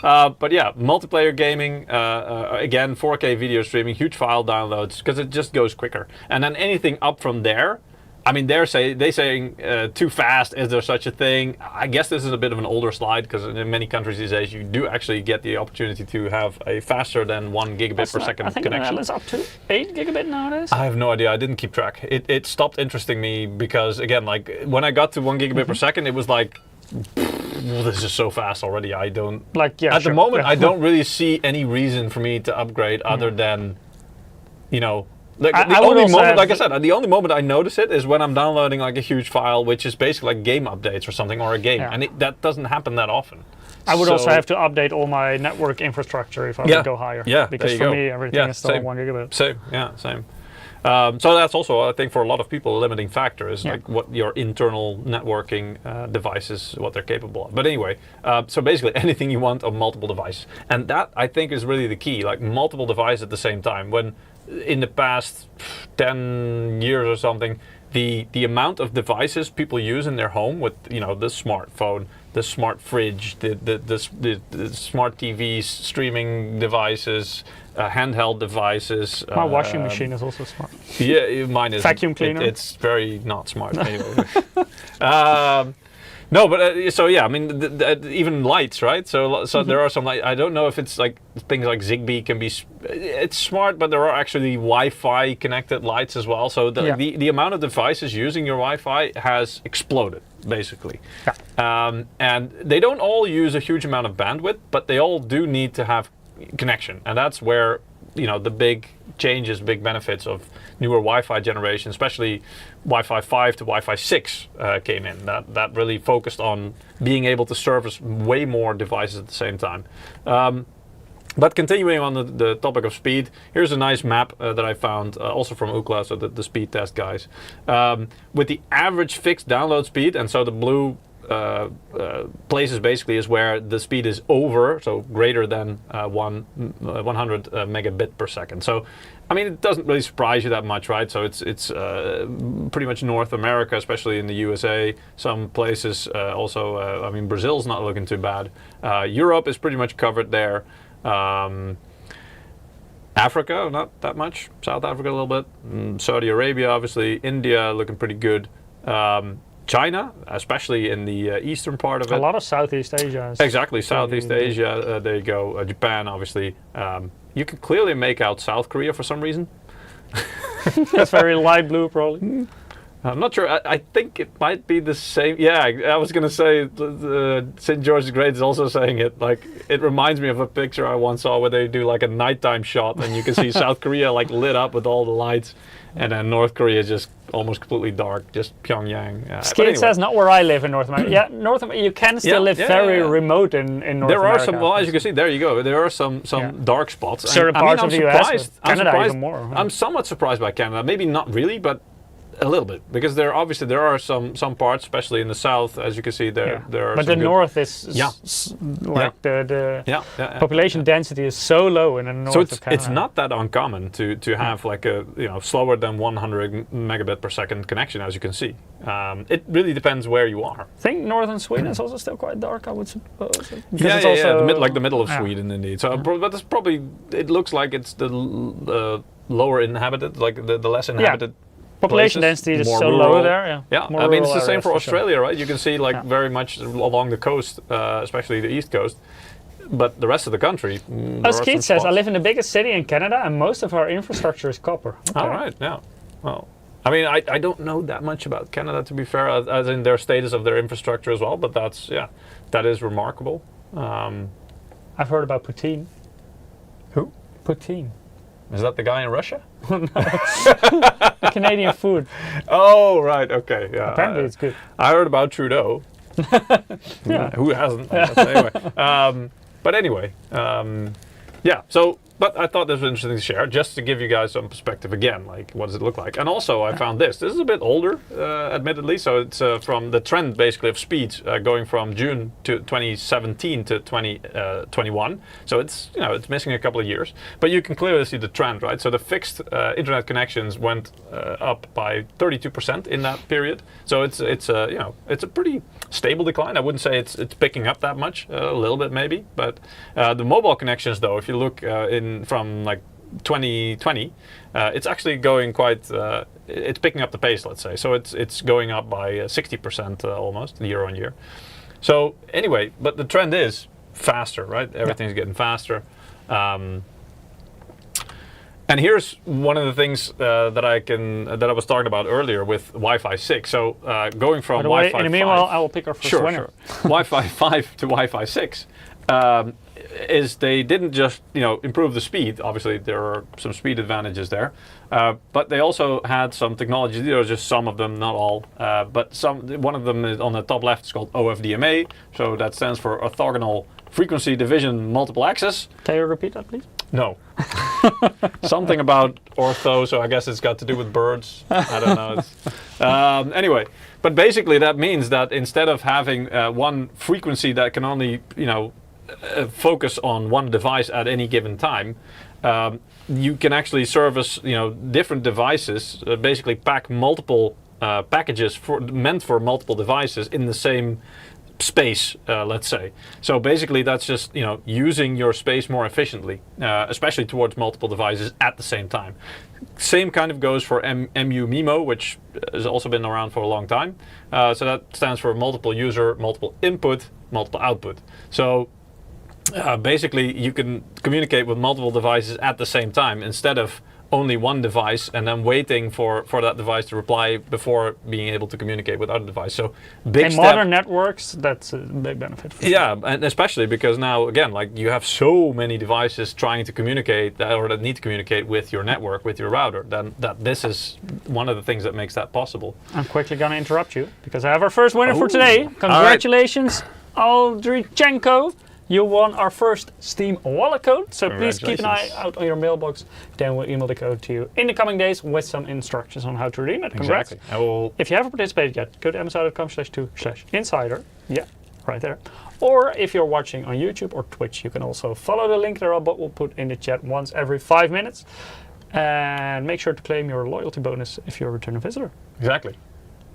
But yeah, multiplayer gaming, again, 4K video streaming, huge file downloads, because it just goes quicker. And then anything up from there, I mean, they're saying too fast. Is there such a thing? I guess this is a bit of an older slide, because in many countries these days you do actually get the opportunity to have a faster than 1 gigabit per second connection. It's up to 8 gigabit nowadays. I have no idea. I didn't keep track. It stopped interesting me because, again, like when I got to 1 gigabit per second, it was like, well, this is so fast already. I don't at the moment. I don't really see any reason for me to upgrade other than, like the only moment, like I said, the only moment I notice it is when I'm downloading like a huge file, which is basically like game updates or something, or a game, and that doesn't happen that often. I would also have to update all my network infrastructure if I would go higher. Yeah, because for me everything is still 1 gigabit. Same. So that's also, I think, for a lot of people, a limiting factor is like what your internal networking devices, what they're capable of. But anyway, so basically anything you want on multiple devices. And that, I think, is really the key, like multiple devices at the same time. When in the past 10 years or something, the amount of devices people use in their home with, the smartphone, the smart fridge, the smart TVs, streaming devices, handheld devices. My washing machine is also smart. Yeah, mine is. Vacuum cleaner. It's very not smart anyway. No, but so yeah, I mean, even lights, right? So there are some light. I don't know if it's like things like Zigbee can be. It's smart, but there are actually Wi-Fi connected lights as well. So the amount of devices using your Wi-Fi has exploded, basically. Yeah. And they don't all use a huge amount of bandwidth, but they all do need to have connection, and that's where the big changes, big benefits of newer Wi-Fi generation, especially Wi-Fi 5 to Wi-Fi 6 came in. That really focused on being able to service way more devices at the same time. But continuing on the topic of speed, here's a nice map that I found also from Ookla, so the speed test guys, with the average fixed download speed, and so the blue places basically is where the speed is over, so greater than 100 megabit per second. So, I mean, it doesn't really surprise you that much, right? So it's pretty much North America, especially in the USA. Some places also, I mean, Brazil's not looking too bad. Europe is pretty much covered there. Africa, not that much. South Africa a little bit. Saudi Arabia, obviously. India looking pretty good. China, especially in the eastern part of it. A lot of Southeast Asia. Exactly, Southeast Asia. There you go. Japan, obviously. You can clearly make out South Korea for some reason. That's very light blue, probably. I'm not sure. I think it might be the same. Yeah, I was going to say St. George the Great is also saying it. Like, it reminds me of a picture I once saw where they do like a nighttime shot and you can see South Korea like lit up with all the lights, and then North Korea is just almost completely dark, just Pyongyang. Skid says not where I live in North America. Yeah, North America, you can still live very remote in North America. There are some, well, as you can see, there you go. There are some dark spots. Certain parts of the US, Canada even more. I'm somewhat surprised by Canada. Maybe not really, but a little bit, because there are some parts, especially in the south, as you can see there. There are. But the north is like the population density is so low in the north. So of Canada. It's not that uncommon to have like a slower than 100 megabit per second connection, as you can see. It really depends where you are. I think northern Sweden is also still quite dark, I would suppose. Like the middle of Sweden, indeed. So, but it's probably, it looks like it's the lower inhabited, like the less inhabited. Population density is so low there. I mean, it's the same for Australia, right? You can see like very much along the coast, especially the east coast. But the rest of the country, as Keith says, I live in the biggest city in Canada, and most of our infrastructure is copper. Okay. All right, yeah. Well, I mean, I don't know that much about Canada, to be fair, as in their status of their infrastructure as well. But that is remarkable. I've heard about Putin. Who? Putin. Is that the guy in Russia? The Canadian food. Oh, right, okay. Yeah. Apparently it's good. I heard about Trudeau. Who hasn't? But anyway, so, but I thought this was interesting to share, just to give you guys some perspective again, like what does it look like? And also I found this is a bit older, admittedly, so it's from the trend basically of speeds going from June to 2017 to 2021. So it's, it's missing a couple of years, but you can clearly see the trend, right? So the fixed internet connections went up by 32% in that period. So it's a pretty stable decline. I wouldn't say it's picking up that much, a little bit maybe, but the mobile connections though, if you look from like 2020, it's actually going quite. It's picking up the pace, let's say. So it's going up by 60% almost year on year. So anyway, but the trend is faster, right? Everything's getting faster. And here's one of the things that I was talking about earlier with Wi-Fi 6. So going from Wi-Fi 5. In the meanwhile, I will pick our first winner. Sure. Wi-Fi 5 to Wi-Fi 6. Is they didn't just improve the speed. Obviously there are some speed advantages there, but they also had some technology. There are just some of them, not all, but one of them is on the top left. It's called OFDMA, so that stands for orthogonal frequency division multiple access. Can you repeat that, please? No. Something about ortho, so I guess it's got to do with birds. I don't know. Anyway, but basically that means that instead of having one frequency that can only focus on one device at any given time, you can actually service different devices, basically pack multiple packages meant for multiple devices in the same space, let's say. So basically that's just, you know, using your space more efficiently, especially towards multiple devices at the same time. Same kind of goes for MU MIMO, which has also been around for a long time. So that stands for multiple user, multiple input, multiple output. So basically you can communicate with multiple devices at the same time instead of only one device and then waiting for that device to reply before being able to communicate with other devices. So big in modern networks, that's a big benefit. Yeah, and especially because now, again, like you have so many devices trying to communicate or that need to communicate with your network, with your router, then that this is one of the things that makes that possible. I'm quickly going to interrupt you because I have our first winner for today. Congratulations, Aldrichenko. You won our first Steam wallet code, so please keep an eye out on your mailbox. Then we'll email the code to you in the coming days with some instructions on how to redeem it. Congrats. Exactly. If you haven't participated yet, go to amazon.com/2/insider. Yeah, right there. Or if you're watching on YouTube or Twitch, you can also follow the link there, but we'll put in the chat once every 5 minutes. And make sure to claim your loyalty bonus if you're a returning visitor. Exactly.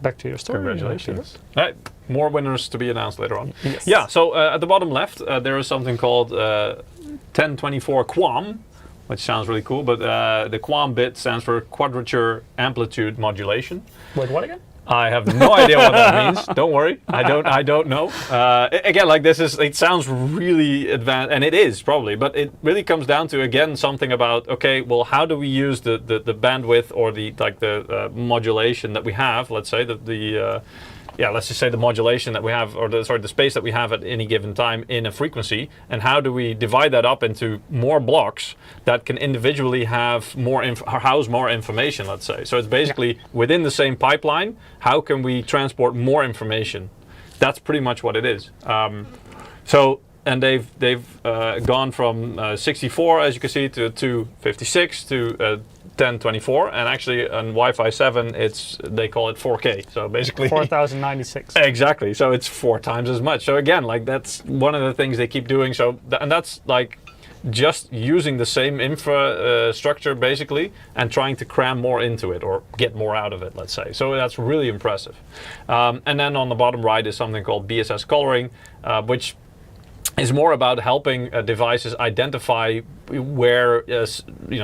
Back to your story. Congratulations. Right. More winners to be announced later on. Yes. Yeah, so at the bottom left, there is something called 1024 QAM, which sounds really cool, but the QAM bit stands for Quadrature Amplitude Modulation. Wait, what again? I have no idea what that means. Don't worry, I don't know. Again, like it sounds really advanced, and it is probably, but it really comes down to again something about okay, well, how do we use the bandwidth or the modulation that we have? Let's say let's just say the modulation that we have, or the space that we have at any given time in a frequency, and how do we divide that up into more blocks that can individually have house more information, let's say. So it's basically within the same pipeline, how can we transport more information? That's pretty much what it is. And they've gone from 64, as you can see, to 256 to 1024, and actually on Wi-Fi 7 they call it 4K, so basically 4096. Exactly, so it's 4 times as much. So again, like that's one of the things they keep doing. So and that's like just using the same infrastructure basically and trying to cram more into it or get more out of it, let's say. So that's really impressive. And then on the bottom right is something called BSS coloring, which is more about helping devices identify where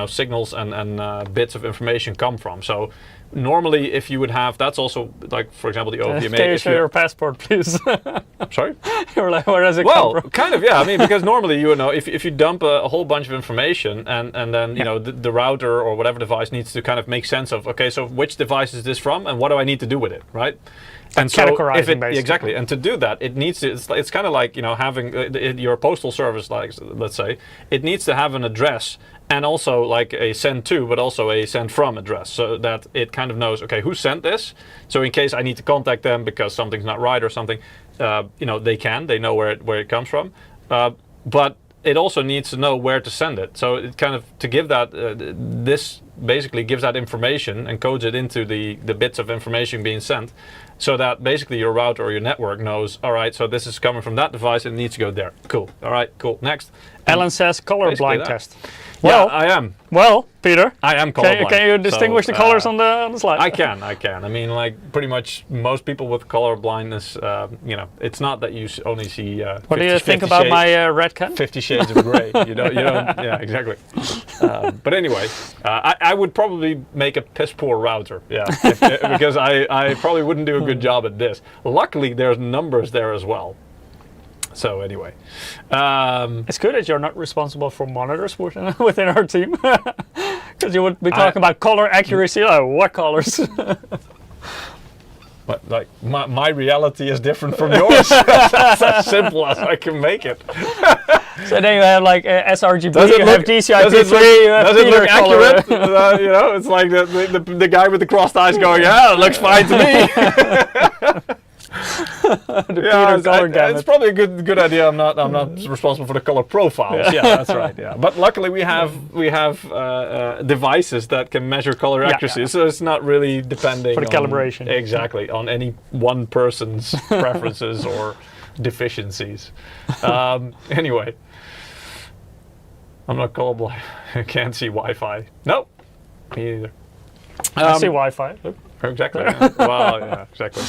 signals and bits of information come from. So normally if you would have, that's also like, for example, the OVMA. Can you show your passport, please? Sorry? You're like, where does it come from? Kind of, yeah. I mean, because normally, you know, if you dump a whole bunch of information and then, you know, the router or whatever device needs to kind of make sense of, okay, so which device is this from and what do I need to do with it, right? And so exactly, and to do that, it needs to. It's kind of like, you know, having your postal service, like let's say, it needs to have an address and also like a send to, but also a send from address, so that it kind of knows, okay, who sent this. So in case I need to contact them because something's not right or something, you know, they know where it comes from, but it also needs to know where to send it. So it kind of to give that this basically gives that information and codes it into the bits of information being sent, so that basically your router or your network knows, all right, so this is coming from that device and it needs to go there. Cool. All right, cool. Next. Alan says colorblind test. Well, yeah, I am. Well, Peter, I am colorblind. Can you distinguish the colors on the slide? I can. I mean, like pretty much most people with color blindness, you know, it's not that you only see. What do you think about my red can? 50 Shades of Grey. You don't. Yeah, exactly. But anyway, I would probably make a piss poor router. Yeah, because I probably wouldn't do a good job at this. Luckily, there's numbers there as well. So anyway, it's good that you're not responsible for monitors within our team, because you would be talking about color accuracy. Like, what colors? But like my reality is different from yours. That's as simple as I can make it. So then you have like sRGB, you have DCI-P3, you have does it look accurate? You know, it's like the guy with the crossed eyes going, yeah, it looks fine to me. It's probably a good idea. I'm not responsible for the color profiles. Yeah, that's right. Yeah, but luckily we have devices that can measure color accuracy, so it's not really depending for the calibration. Exactly, on any one person's preferences or deficiencies. Anyway, I'm not colorblind. I can't see Wi-Fi. Nope, me either. I see Wi-Fi. Exactly. Yeah. Well, yeah, exactly.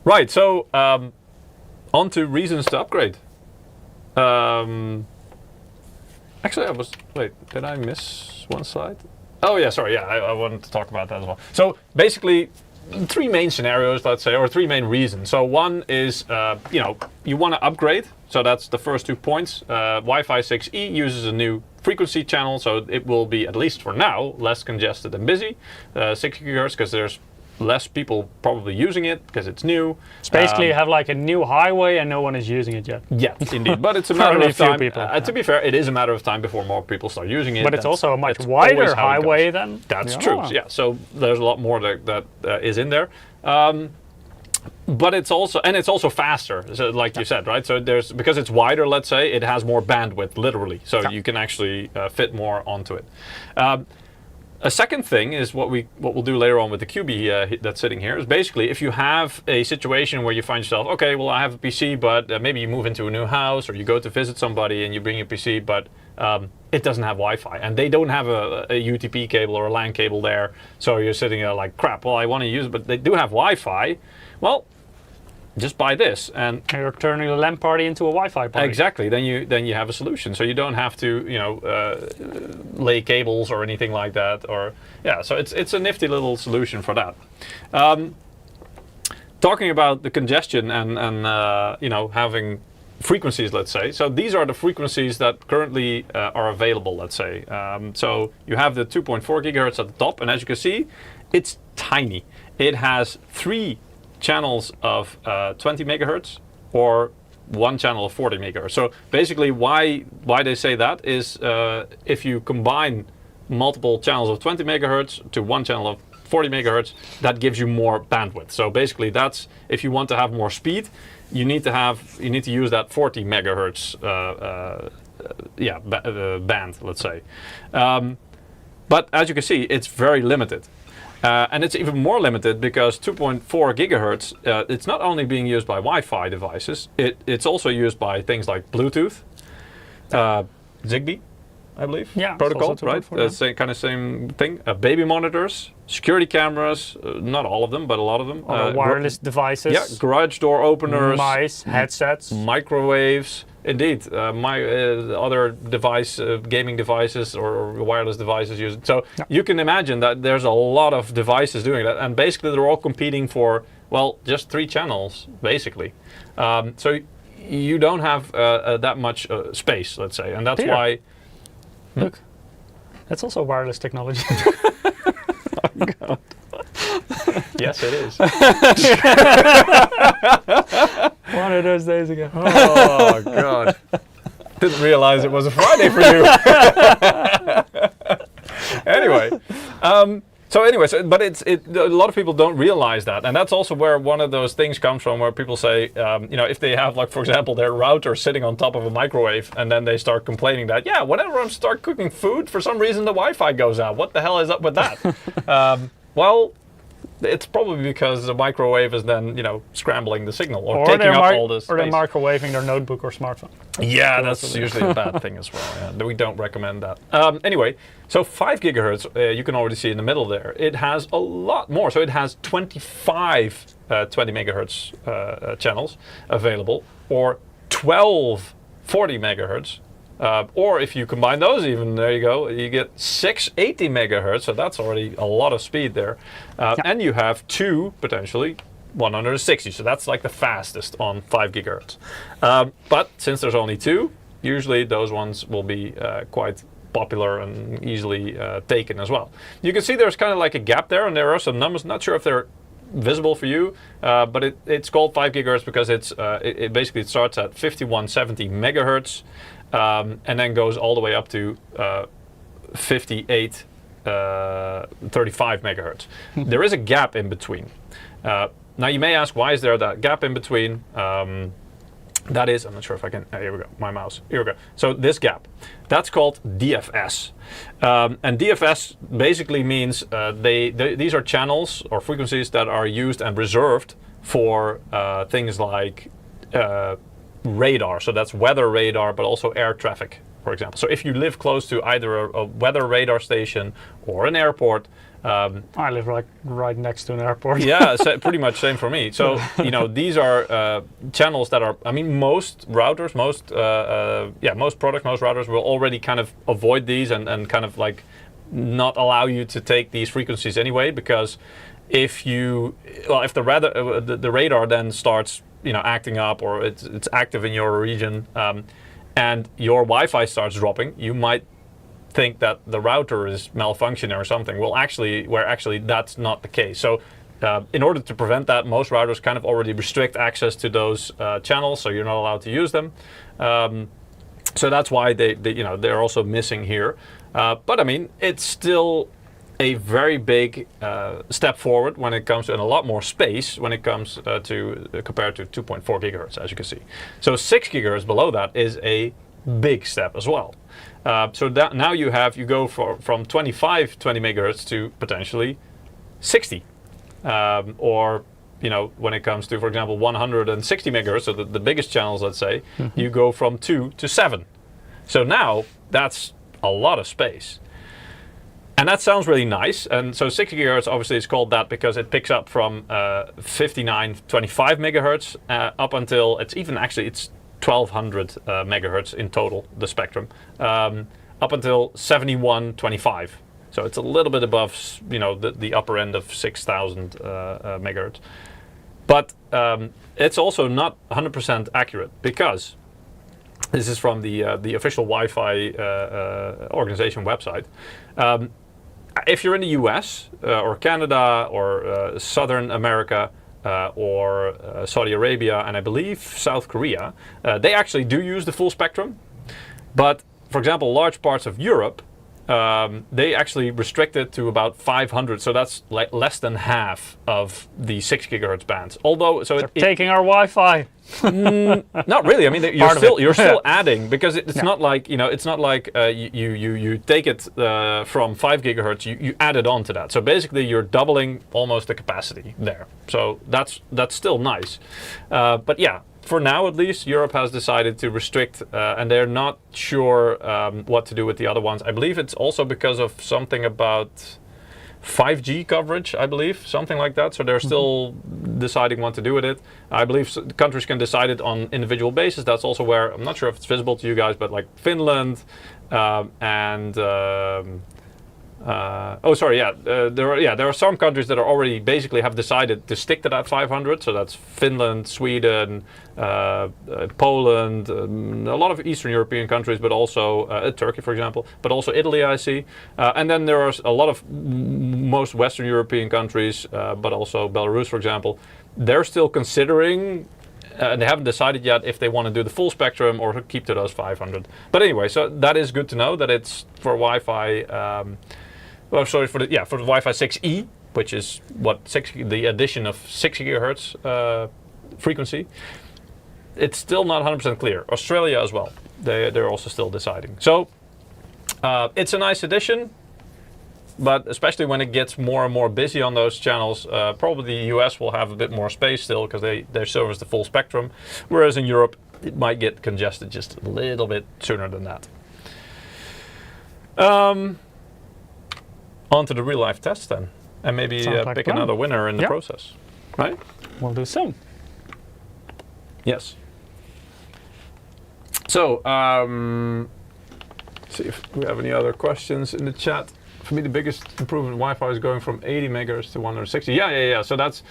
Right. So on to reasons to upgrade. Actually, wait, did I miss one slide? Oh yeah, sorry. Yeah, I wanted to talk about that as well. So basically, 3 main scenarios, let's say, or 3 main reasons. So one is, you want to upgrade. So that's the first 2 points. Wi-Fi 6E uses a new frequency channel, so it will be, at least for now, less congested and busy. 6 gigahertz, because there's less people probably using it because it's new. It's basically you have like a new highway and no one is using it yet. Yeah, indeed. But it's a matter of time. People. To be fair, it is a matter of time before more people start using it. But it's also a much wider highway than. That's true. Yeah. So there's a lot more that is in there. But it's also faster, so like you said, right? So because it's wider, let's say, it has more bandwidth, literally. So you can actually fit more onto it. A second thing is what we'll do later on with the QB that's sitting here is basically if you have a situation where you find yourself, okay, well I have a PC, but maybe you move into a new house or you go to visit somebody and you bring your PC, but it doesn't have Wi-Fi and they don't have a UTP cable or a LAN cable there. So you're sitting there like, crap, well I want to use it, but they do have Wi-Fi. Well, just buy this, and you're turning a LAN party into a Wi-Fi party. Exactly. Then you have a solution. So you don't have to lay cables or anything like that. Or so it's a nifty little solution for that. Talking about the congestion and having frequencies, let's say. So these are the frequencies that currently are available. Let's say. So you have the 2.4 gigahertz at the top, and as you can see, it's tiny. It has 3 channels of 20 megahertz or 1 channel of 40 megahertz. So basically why they say that is if you combine multiple channels of 20 megahertz to 1 channel of 40 megahertz, that gives you more bandwidth. So basically that's, if you want to have more speed, you need to use that 40 megahertz band, let's say. But as you can see, it's very limited. And it's even more limited because 2.4 gigahertz, it's not only being used by Wi-Fi devices, it's also used by things like Bluetooth, Zigbee, I believe, protocol, right? Same thing. Baby monitors, security cameras, not all of them, but a lot of them. Wireless devices. Yeah, garage door openers. Mice, headsets. Microwaves. Indeed, other gaming devices or wireless devices use it. So you can imagine that there's a lot of devices doing that, and basically they're all competing for, well, just 3 channels, basically. So you don't have that much space, let's say, and that's why. Look, that's also wireless technology. Oh God. Yes, it is. One of those days ago. Oh God! Didn't realize it was a Friday for you. Anyway, but a lot of people don't realize that, and that's also where one of those things comes from, where people say, if they have, like, for example, their router sitting on top of a microwave, and then they start complaining that, whenever I start cooking food, for some reason the Wi-Fi goes out. What the hell is up with that? Well, it's probably because the microwave is then, scrambling the signal or taking up all this space. Or they're microwaving their notebook or smartphone. Yeah, that's usually a bad thing as well. Yeah. We don't recommend that. Anyway, so 5 gigahertz, you can already see in the middle there. It has a lot more. So it has 25 20 megahertz channels available, or 12 40 megahertz. Or if you combine those even, there you go, you get 680 megahertz, so that's already a lot of speed there. And you have 2, potentially, 160, so that's like the fastest on 5 gigahertz. But since there's only 2, usually those ones will be quite popular and easily taken as well. You can see there's kind of like a gap there, and there are some numbers, not sure if they're visible for you, but it's called 5 gigahertz because it basically starts at 5170 megahertz. And then goes all the way up to 35 megahertz. There is a gap in between. Now you may ask, why is there that gap in between? That is, I'm not sure if I can, here we go, my mouse, here we go. So this gap, that's called DFS. And DFS basically means these are channels or frequencies that are used and reserved for things like radar, so that's weather radar, but also air traffic for example. So if you live close to either a weather radar station or an airport, I live like right next to an airport. yeah, so pretty much same for me. So these are channels that are. I mean, most routers, most products, most routers will already kind of avoid these and kind of like not allow you to take these frequencies anyway, because if the radar then starts acting up, or it's active in your region, and your Wi-Fi starts dropping, you might think that the router is malfunctioning or something. Well, actually that's not the case. So in order to prevent that, most routers kind of already restrict access to those channels, so you're not allowed to use them. So that's why they're also missing here. But I mean, it's still a very big step forward when it comes to, and a lot more space when it comes to compared to 2.4 gigahertz, as you can see. So 6 gigahertz below that is a big step as well. So that now you go from 20 megahertz to potentially 60, or when it comes to, for example, 160 megahertz, so the biggest channels, let's say, you go from 2 to 7. So now that's a lot of space. And that sounds really nice. And so 6 gigahertz obviously is called that because it picks up from 5925 megahertz up until it's 1200 megahertz in total, the spectrum, up until 7125. So it's a little bit above the upper end of 6000 megahertz. But it's also not 100% accurate, because this is from the official Wi-Fi organization website. If you're in the US or Canada or Southern America or Saudi Arabia, and I believe South Korea, they actually do use the full spectrum. But for example, large parts of Europe, they actually restrict it to about 500, so that's like less than half of the 6 gigahertz bands. Although, so they're taking our Wi-Fi. Not really. I mean, you're still adding, because it's not like you take it from 5 gigahertz, you add it on to that. So basically, you're doubling almost the capacity there. So that's still nice. But yeah. For now, at least, Europe has decided to restrict, and they're not sure what to do with the other ones. I believe it's also because of something about 5G coverage, I believe, something like that. So they're still deciding what to do with it. I believe countries can decide it on individual basis. That's also where, I'm not sure if it's visible to you guys, but like Finland and... there are some countries that are already basically have decided to stick to that 500. So that's Finland, Sweden, Poland, a lot of Eastern European countries, but also Turkey, for example, but also Italy, I see. And then there are a lot of most Western European countries, but also Belarus, for example. They're still considering. They haven't decided yet if they want to do the full spectrum or keep to those 500. But anyway, so that is good to know that it's for Wi-Fi. For the Wi-Fi 6E, which is the addition of 6 gigahertz frequency. It's still not 100% clear. Australia as well. They're also still deciding. So it's a nice addition, but especially when it gets more and more busy on those channels, probably the US will have a bit more space still, because they service the full spectrum, whereas in Europe it might get congested just a little bit sooner than that. On to the real life test then, and maybe pick another winner in the process, right? We'll do so. Yes. So, see if we have any other questions in the chat. For me, the biggest improvement in Wi-Fi is going from 80 megahertz to 160. Yeah. So that's,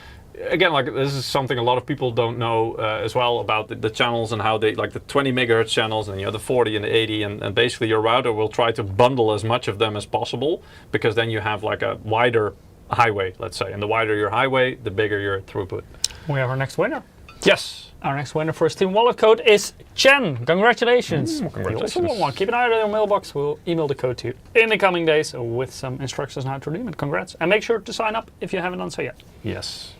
again, like this is something a lot of people don't know as well about the channels, and how they, like the 20 megahertz channels, and the 40 and the 80, and basically your router will try to bundle as much of them as possible, because then you have like a wider highway, let's say, and the wider your highway, the bigger your throughput. We have our next winner. Yes. Our next winner for Steam Wallet code is Chen. Congratulations. Congratulations. You also won one. Keep an eye on your mailbox. We'll email the code to you in the coming days with some instructions on how to redeem it. Congrats. And make sure to sign up if you haven't done so yet. Yes.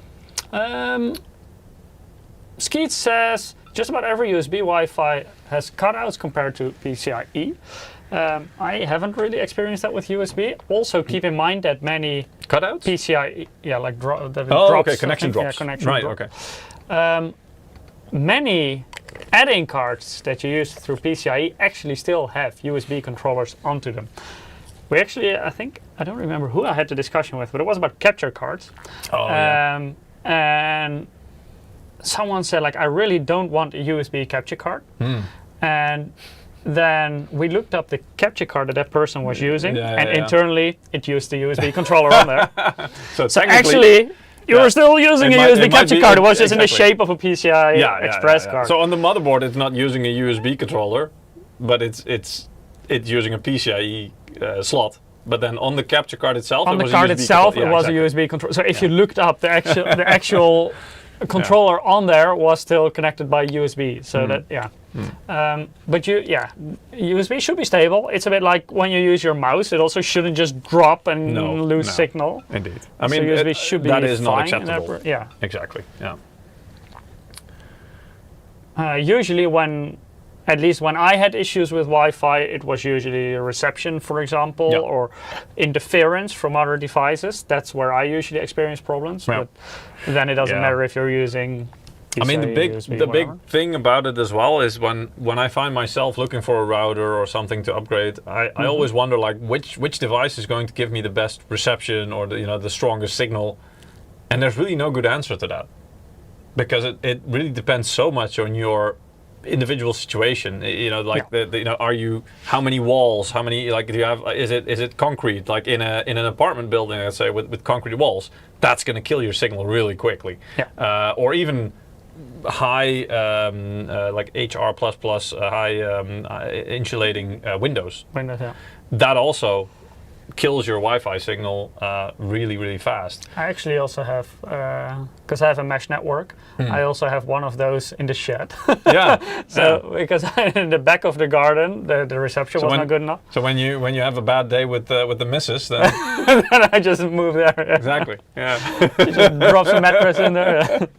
Skeet says, just about every USB Wi-Fi has cutouts compared to PCIe. I haven't really experienced that with USB. Also, keep in mind that many cutouts? PCIe, that it drops. drops. Okay, connection drops. Yeah, connection right, drops. okay. Many add-in cards that you use through PCIe actually still have USB controllers onto them. We actually, I don't remember who I had the discussion with, but it was about capture cards. Oh, yeah. And someone said, like, I really don't want a USB capture card. And then we looked up the capture card that that person was using, and internally it used the USB controller on there. So actually, you were still using a USB capture card. It was just in the shape of a PCI Express card. So on the motherboard, it's not using a USB controller, but it's using a PCIe slot. But then on the capture card itself, it was a USB controller. So if you looked up the actual controller on there was still connected by USB. So that but USB should be stable. It's a bit like when you use your mouse. It also shouldn't just drop and lose signal. Indeed. I mean, USB should be that is fine not acceptable. Yeah. Exactly. Yeah. Usually at least when I had issues with Wi-Fi, it was usually a reception, for example, or interference from other devices. That's where I usually experience problems. But then it doesn't matter if you're using PCIe, I mean, the big thing about it as well is when I find myself looking for a router or something to upgrade, I always wonder, like, which device is going to give me the best reception or the strongest signal, and there's really no good answer to that, because it really depends so much on your individual situation. Are you, how many walls, how many, like, do you have, is it concrete, like in an apartment building, let's say, with concrete walls? That's going to kill your signal really quickly. Or even high like HR++, high insulating windows. That also kills your Wi-Fi signal really, really fast. I actually also have, because I have a mesh network, I also have one of those in the shed. Because in the back of the garden, the reception was not good enough. So when you have a bad day with the missus, then then I just move there. Exactly. Yeah. You just drop some mattress in there.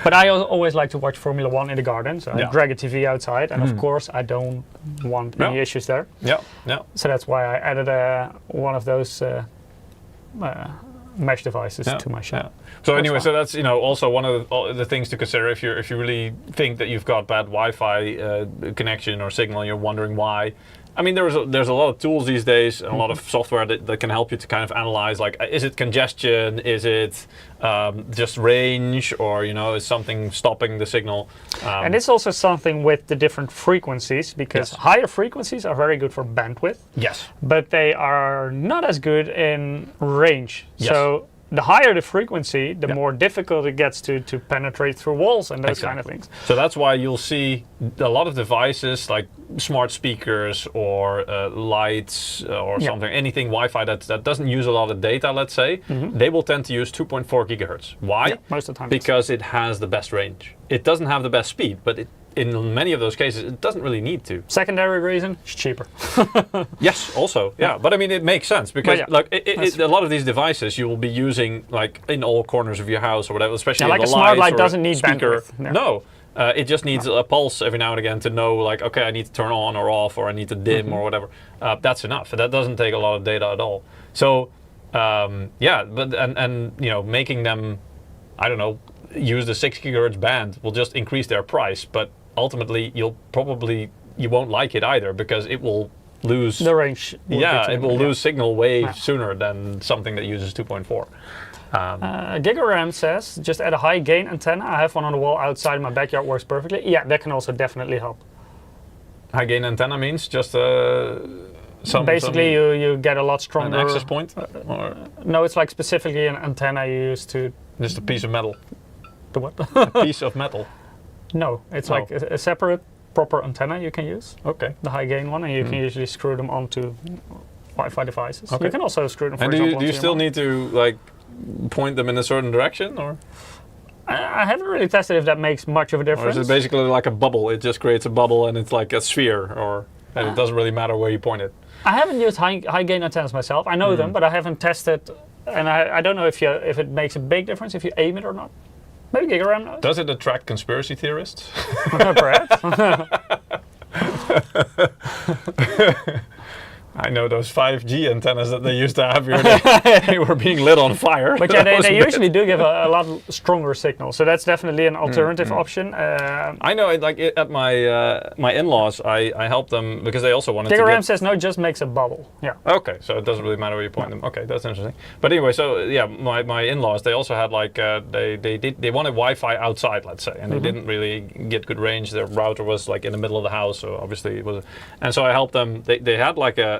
But I always like to watch Formula 1 in the garden, so I drag a TV outside, and of course I don't want any issues there. So that's why I added one of those mesh devices to my shed. So anyway, so that's also one of the things to consider if you really think that you've got bad Wi-Fi connection or signal, you're wondering why. I mean, there's a lot of tools these days and a lot of software that can help you to kind of analyze, like, is it congestion, is it just range, or is something stopping the signal? And it's also something with the different frequencies, because higher frequencies are very good for bandwidth. But they are not as good in range. So the higher the frequency, the more difficult it gets to penetrate through walls and those kind of things. So that's why you'll see a lot of devices like smart speakers or lights or something, anything Wi-Fi that doesn't use a lot of data, let's say, they will tend to use 2.4 gigahertz. Why? Most of the time. Because it has the best range. It doesn't have the best speed, but in many of those cases, it doesn't really need to. Secondary reason, it's cheaper. Yes, also, but I mean, it makes sense because a lot of these devices you will be using like in all corners of your house or whatever, especially like the a smart light or doesn't need speaker. bandwidth. No, it just needs a pulse every now and again to know, like, okay, I need to turn on or off, or I need to dim or whatever. That's enough. That doesn't take a lot of data at all. So, but making them, I don't know, use the 6 gigahertz band will just increase their price, but ultimately you won't like it either, because it will lose the range. It will lose signal way sooner than something that uses 2.4. GigaRam says, just add a high gain antenna. I have one on the wall outside my backyard, works perfectly. Yeah, that can also definitely help. High gain antenna means just basically you get a lot stronger. An access point? Or? No, it's like specifically an antenna you use to... Just a piece of metal. The what? A piece of metal. No, it's like a separate proper antenna you can use. Okay. The high gain one, and you can usually screw them onto Wi-Fi devices. Okay. You can also screw them, for and example, do you still need to, like, point them in a certain direction, or? I haven't really tested if that makes much of a difference. Or is it basically like a bubble? It just creates a bubble and it's like a sphere, and it doesn't really matter where you point it. I haven't used high gain antennas myself. I know them, but I haven't tested, and I don't know if it makes a big difference if you aim it or not. Maybe GigaRam knows. Does it attract conspiracy theorists? Perhaps. I know those 5G antennas that they used to have here. They were being lit on fire. But yeah, they usually do give a lot stronger signal. So that's definitely an alternative option. I know, at my in-laws, I helped them because they also wanted Gigaram says no, just makes a bubble. Yeah. Okay, so it doesn't really matter where you point them. Okay, that's interesting. But anyway, so yeah, my in-laws, they also had like they wanted Wi-Fi outside, let's say, and they didn't really get good range. Their router was like in the middle of the house, so obviously it was. And so I helped them. They had like a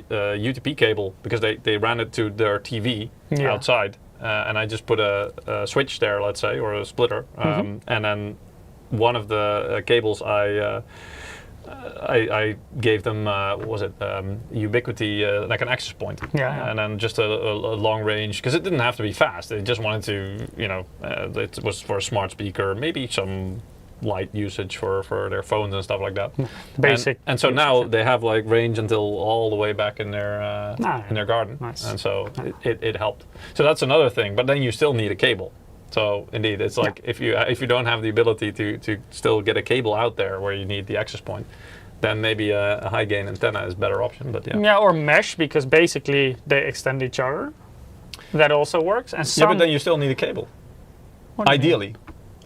UTP cable because they ran it to their TV outside, and I just put a switch there, let's say, or a splitter, and then one of the cables I gave them Ubiquity, like an access point, and then just a long range, because it didn't have to be fast. They just wanted to, it was for a smart speaker, maybe some light usage for their phones and stuff like that. Basic. And so now they have like range until all the way back in their garden. Nice. And so it helped. So that's another thing. But then you still need a cable. So indeed, it's like if you don't have the ability to still get a cable out there where you need the access point, then maybe a high gain antenna is a better option. But yeah, or mesh, because basically they extend each other. That also works. And but then you still need a cable. Ideally.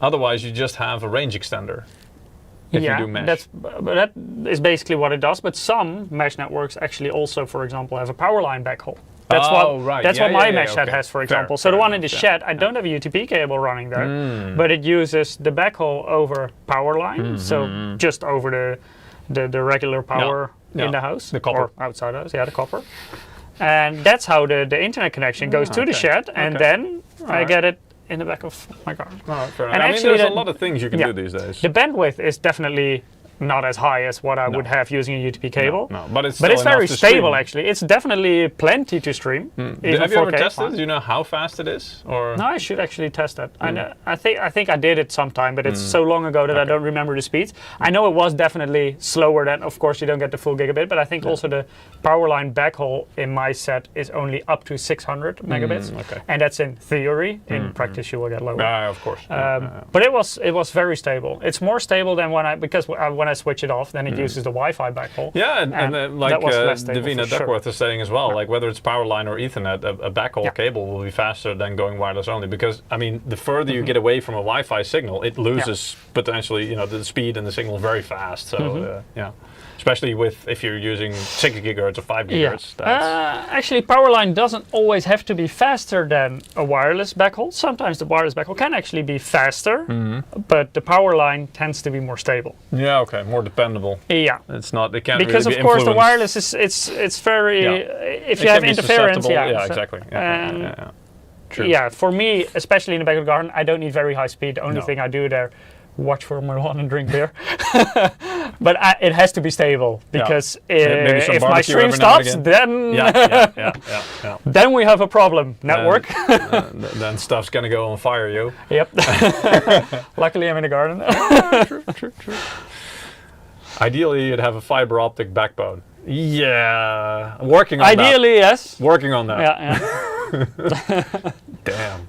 Otherwise, you just have a range extender if you do mesh. That is basically what it does. But some mesh networks actually also, for example, have a power line backhaul. That's what my mesh set has, for example. So the one in the shed, I don't have a UTP cable running there, but it uses the backhaul over power line, so just over the regular power in the house, the copper. Or outside the house, the copper. And that's how the internet connection goes to the shed, and then I get it in the back of my car. And actually, there's a lot of things you can do these days. The bandwidth is definitely not as high as what I would have using a UTP cable. No, but it's very stable actually. It's definitely plenty to stream. Have you ever tested? Do you know how fast it is? Or no, I should actually test that. I think I did it sometime, but it's so long ago that I don't remember the speeds. I know it was definitely slower than, of course, you don't get the full gigabit, but I think also the power line backhaul in my set is only up to 600 megabits, and that's in theory. In practice, you will get lower. Of course. But it was very stable. It's more stable than when I switch it off, then it uses the Wi-Fi backhaul. Yeah, and like Davina Duckworth is saying as well, like whether it's power line or Ethernet, a backhaul cable will be faster than going wireless only, because I mean, the further you get away from a Wi-Fi signal, it loses potentially, the speed and the signal very fast. So especially if you're using 6 gigahertz or 5 gigahertz. Actually, power line doesn't always have to be faster than a wireless backhaul. Sometimes the wireless backhaul can actually be faster, but the power line tends to be more stable. Yeah, okay, more dependable. Yeah, it's not. It can't because really be of course influenced. the wireless is it's very if you have interference. Exactly. True. Yeah, for me, especially in the back of the garden, I don't need very high speed. The only thing I do there, watch for my lawn and drink beer. But it has to be stable, because if my stream stops, then then we have a problem. Network. Then stuff's gonna go on fire, yo. Yep. Luckily, I'm in the garden. True. Ideally, you'd have a fiber optic backbone. Yeah, working on Ideally, that. yes. Working on that. Yeah. Damn,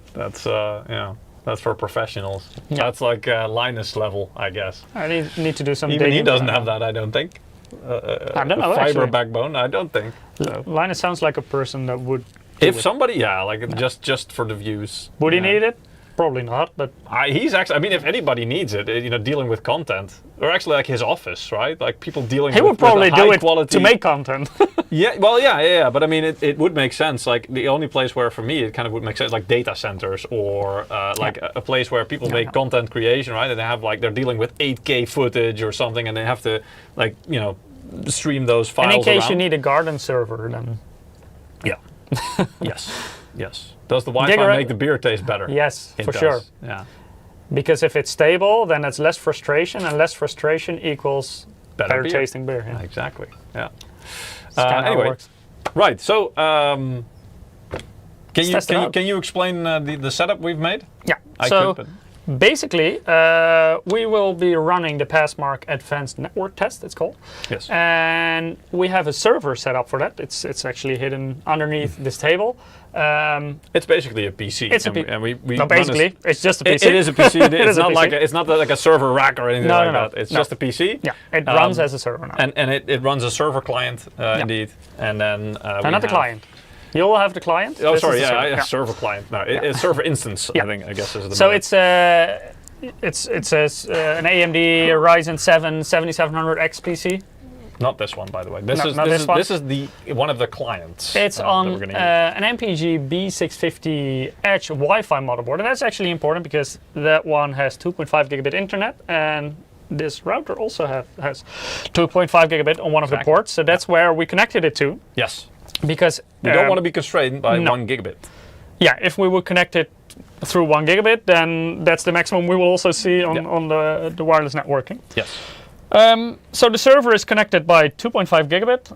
that's for professionals. Yeah. That's like Linus level, I guess. I need to do some Even digging. he doesn't have that, I don't think. I don't know, fiber actually. backbone, I don't think. So. Linus sounds like a person that would. If somebody, just for the views. Would he need it? Probably not, but he's actually. I mean, if anybody needs it, dealing with content, or actually like his office, right? Like people dealing. He would probably with do it quality to make content. Yeah. But I mean, it would make sense. Like the only place where, for me, it kind of would make sense, like data centers, or like a place where people make content creation, right? And they have they're dealing with 8K footage or something, and they have to stream those files. And in case around. you need a garden server, then. Yeah. Yes. Does the Wi-Fi make the beer taste better? Yes, for sure. Yeah. Because if it's stable, then it's less frustration, and less frustration equals better tasting beer. Yeah. Exactly. Yeah. Anyway, right. So, can you explain the setup we've made? Yeah. basically, we will be running the Passmark Advanced Network Test, it's called. Yes. And we have a server set up for that. It's actually hidden underneath this table. It's basically a PC. It's basically, it's just a PC. It is a PC. It's not PC. like it's not like a server rack or anything like that. It's just a PC. Yeah, it runs as a server now. And it runs a server client, indeed. And then not the client. You will have the client. Oh, This sorry, is a server client. No, it's server instance. I guess is the. So it's an AMD Ryzen 7 7700X PC. Not this one, by the way. This is the one of the clients. It's on an MPG B650 Edge Wi-Fi motherboard, and that's actually important because that one has 2.5 gigabit internet, and this router also has 2.5 gigabit on one of the ports. So that's where we connected it to. Yes. Because you don't want to be constrained by 1 gigabit. Yeah, if we would connect it through 1 gigabit, then that's the maximum we will also see on the wireless networking. Yes. So the server is connected by 2.5 gigabit,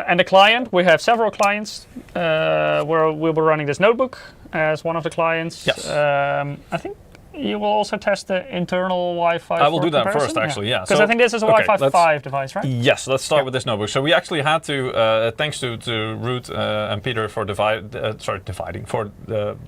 and the client, we have several clients where we'll be running this notebook as one of the clients. Yes. I think you will also test the internal Wi-Fi. I will do that first, actually, yeah. Because I think this is a Wi-Fi 5 device, right? Yes, let's start with this notebook. So we actually had to, thanks to Ruud and Peter for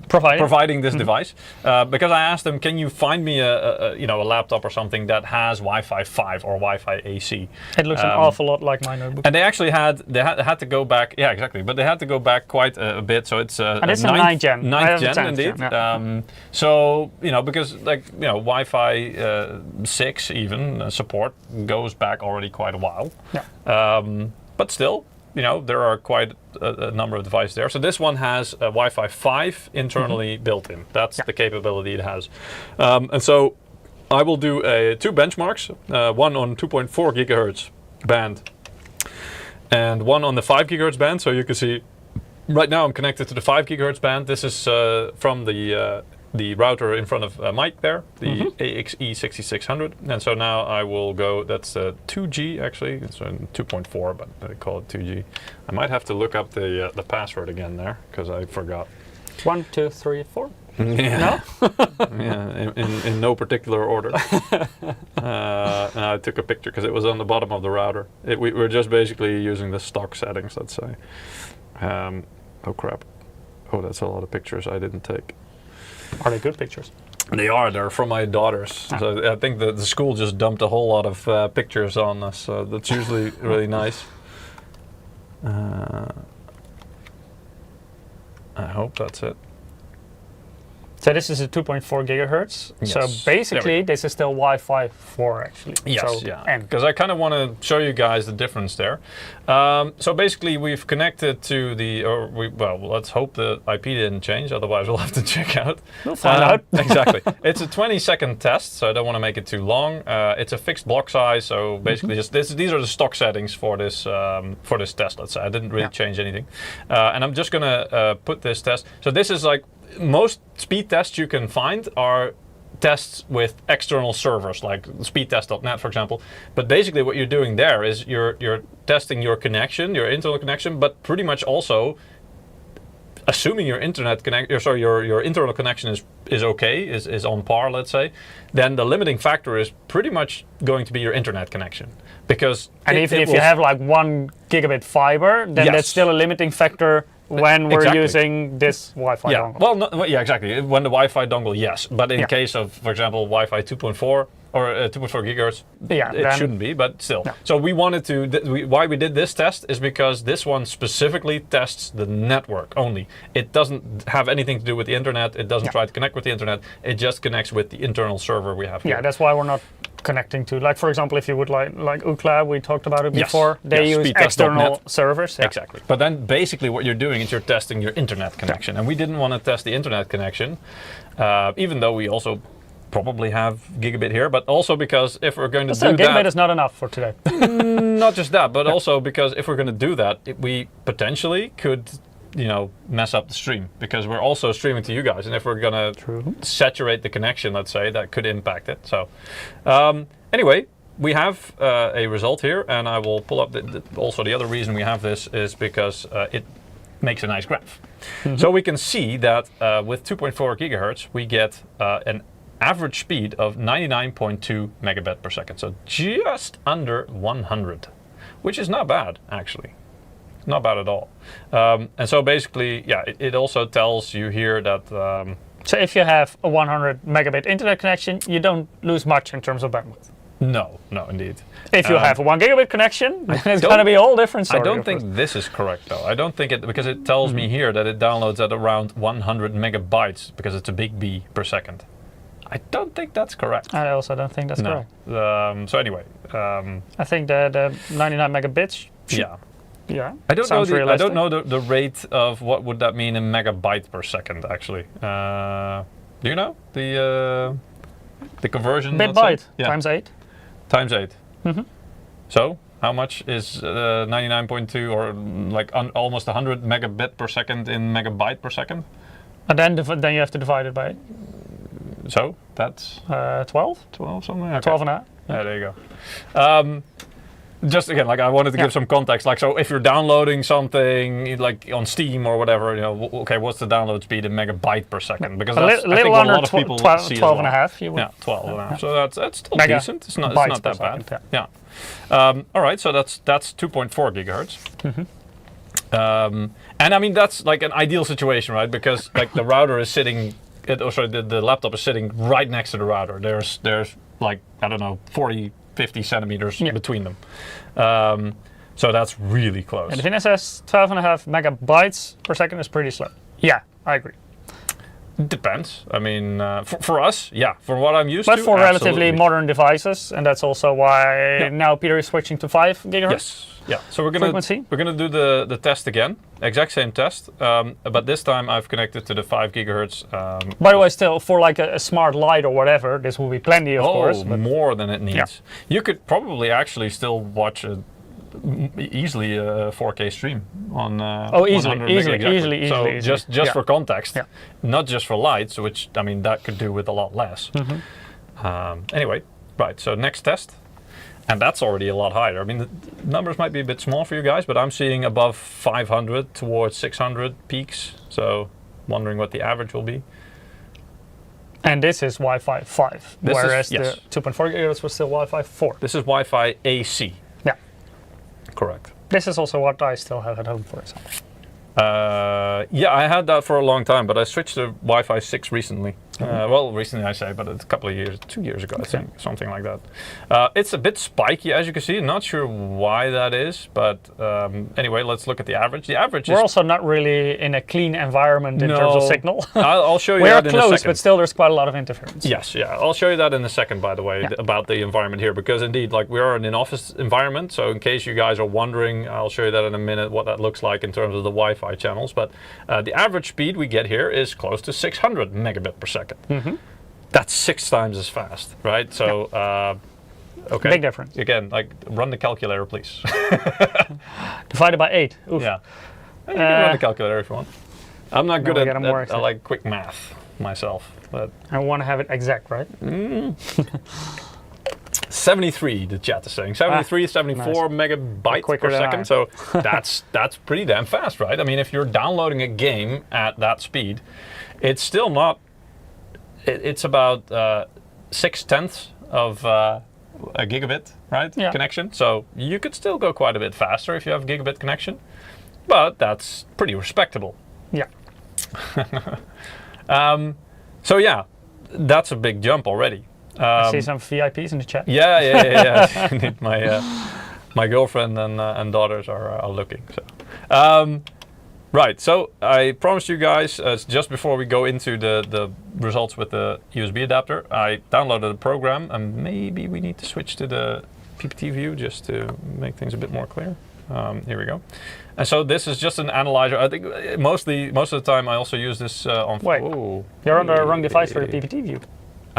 providing this device, because I asked them, can you find me a laptop or something that has Wi-Fi 5 or Wi-Fi AC? It looks an awful lot like my notebook. And they actually had to go back, yeah, exactly, but they had to go back quite a bit. So it's and it's a 9th gen. 9th gen, indeed. Yeah. So, because Wi-Fi 6 even support goes back already quite a while. Yeah. But still, there are quite a number of devices there. So this one has a Wi-Fi 5 internally built in. That's the capability it has. And so I will do two benchmarks, one on 2.4 gigahertz band and one on the 5 gigahertz band. So you can see right now I'm connected to the 5 gigahertz band. This is from the router in front of Mike there, the AXE5600. And so now I will go, that's 2G actually, it's 2.4, but I call it 2G. I might have to look up the password again there, because I forgot. 1, 2, 3, 4? Yeah. No? Yeah, in no particular order. And I took a picture because it was on the bottom of the router. We're just basically using the stock settings, let's say. Oh crap. Oh, that's a lot of pictures I didn't take. Are they good pictures? They are. They're from my daughters. Ah. So I think the school just dumped a whole lot of pictures on us. So that's usually really nice. I hope that's it. So this is a 2.4 gigahertz. Yes. So basically, this is still Wi-Fi 4 actually. Yes, so, yeah. Because I kind of want to show you guys the difference there. So basically, we've connected to let's hope the IP didn't change. Otherwise, we'll have to check out. We'll find out. Exactly. It's a 20-second test, so I don't want to make it too long. It's a fixed block size, so basically, these are the stock settings for this test. Let's say I didn't really change anything, and I'm just gonna put this test. So this is like. Most speed tests you can find are tests with external servers, like speedtest.net, for example. But basically, what you're doing there is you're testing your connection, your internal connection, but pretty much also assuming your internet your internal connection is okay, is on par, let's say. Then the limiting factor is pretty much going to be your internet connection, because even if you have like 1 gigabit fiber, then that's still a limiting factor. When we're using this Wi-Fi dongle. Well, exactly. When the Wi-Fi dongle, yes. But in case of, for example, Wi-Fi 2.4 or 2.4 gigahertz, it shouldn't be, but still. No. So we wanted to, why we did this test is because this one specifically tests the network only. It doesn't have anything to do with the internet. It doesn't try to connect with the internet. It just connects with the internal server we have here. Yeah, that's why we're not connecting to, like, for example, if you would like Ookla, we talked about it before, they use external servers. Exactly. But then basically what you're doing is you're testing your internet connection. And we didn't want to test the internet connection, even though we also probably have gigabit here, but also because if we're going to do that... Gigabit is not enough for today. Not just that, but also because if we're going to do that, we potentially could mess up the stream, because we're also streaming to you guys, and if we're gonna saturate the connection, let's say, that could impact it. So anyway, we have a result here, and I will pull up also the other reason we have this is because it makes a nice graph. So we can see that with 2.4 gigahertz we get an average speed of 99.2 megabit per second. So just under 100, which is not bad, actually. Not bad at all. And so basically, yeah, it also tells you here that... so if you have a 100 megabit internet connection, you don't lose much in terms of bandwidth. No, indeed. If you have a 1 gigabit connection, then it's going to be a whole different story. I don't think this is correct, though. I don't think it, because it tells me here that it downloads at around 100 megabytes, because it's a big B per second. I don't think that's correct. I also don't think that's correct. So anyway. I think the 99 megabits. Yeah. I don't know the rate of what would that mean in megabyte per second, actually. Do you know the conversion? Bit byte times 8. Times 8. So how much is 99.2 or like almost 100 megabit per second in megabyte per second? And then you have to divide it by 8. So that's 12? 12 something? Okay. 12 and a half. Yeah, there you go. Just again, like I wanted to give some context. Like, so if you're downloading something like on Steam or whatever, you know, okay, what's the download speed in megabyte per second? Because that's, I think what a lot of people see 12 and a half. You would. Yeah, 12 and a half. So that's still decent. It's not that bad. Yeah. All right. So that's 2.4 gigahertz. And I mean that's like an ideal situation, right? Because like the router is sitting. The laptop is sitting right next to the router. There's like, I don't know, 40-50 centimeters between them. So that's really close. And the Vina says 12.5 megabytes per second is pretty slow. Yeah, I agree. Depends. I mean, for us, yeah, for what I'm used to. But for relatively modern devices, and that's also why now Peter is switching to 5 gigahertz. Yes. Yeah. So we're gonna do the test again, exact same test, but this time I've connected to the 5 gigahertz. By the way, still for like a smart light or whatever, this will be plenty, of course. Oh, more than it needs. You could probably actually still watch easily a 4K stream on easily. So just for context, not just for lights, which I mean that could do with a lot less. Anyway, right. So next test, and that's already a lot higher. I mean the numbers might be a bit small for you guys, but I'm seeing above 500 towards 600 peaks. So wondering what the average will be. And this is Wi-Fi 5, whereas the 2.4 gigahertz was still Wi-Fi 4. This is Wi-Fi AC. Correct. This is also what I still have at home, for example. Yeah, I had that for a long time, but I switched to Wi-Fi 6 recently. Well, recently I say, but it's a couple of years, 2 years ago, I think, something like that. It's a bit spiky, as you can see. Not sure why that is, but anyway, let's look at the average. The average We're also not really in a clean environment in terms of signal. I'll show you that in a second. We are close, but still there's quite a lot of interference. Yes, yeah. I'll show you that in a second, by the way, about the environment here, because indeed, like we are in an office environment, so in case you guys are wondering, I'll show you that in a minute, what that looks like in terms of the Wi-Fi channels. But the average speed we get here is close to 600 megabit per second. That's 6 times as fast, right? So, okay. Big difference. Again, like run the calculator, please. Divided by 8. Oof. Yeah. You can run the calculator if you want. I'm not good at I like quick math myself, but I want to have it exact, right? 73, the chat is saying. 73, 74 megabytes per second. So that's pretty damn fast, right? I mean, if you're downloading a game at that speed, it's still not. It's about 6/10 of a gigabit, right? Connection. So you could still go quite a bit faster if you have a gigabit connection, but that's pretty respectable. Yeah. So yeah, that's a big jump already. I see some VIPs in the chat. Yeah. Indeed, my girlfriend and daughters are looking. So, right. So I promised you guys just before we go into the results with the USB adapter, I downloaded a program, and maybe we need to switch to the PPT view just to make things a bit more clear. Here we go. And so this is just an analyzer. I think most of the time I also use this on. Wait, you're on the wrong device for the PPT view.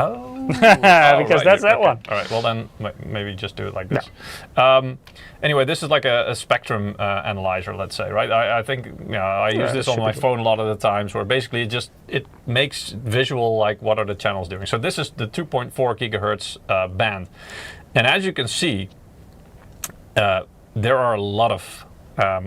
Oh, because that's that one. All right, well then maybe just do it like this. No. Anyway, this is like a spectrum analyzer, let's say, right? I think I use this on my phone a lot of the times, where basically it makes visual like what are the channels doing. So this is the 2.4 gigahertz band, and as you can see, there are a lot of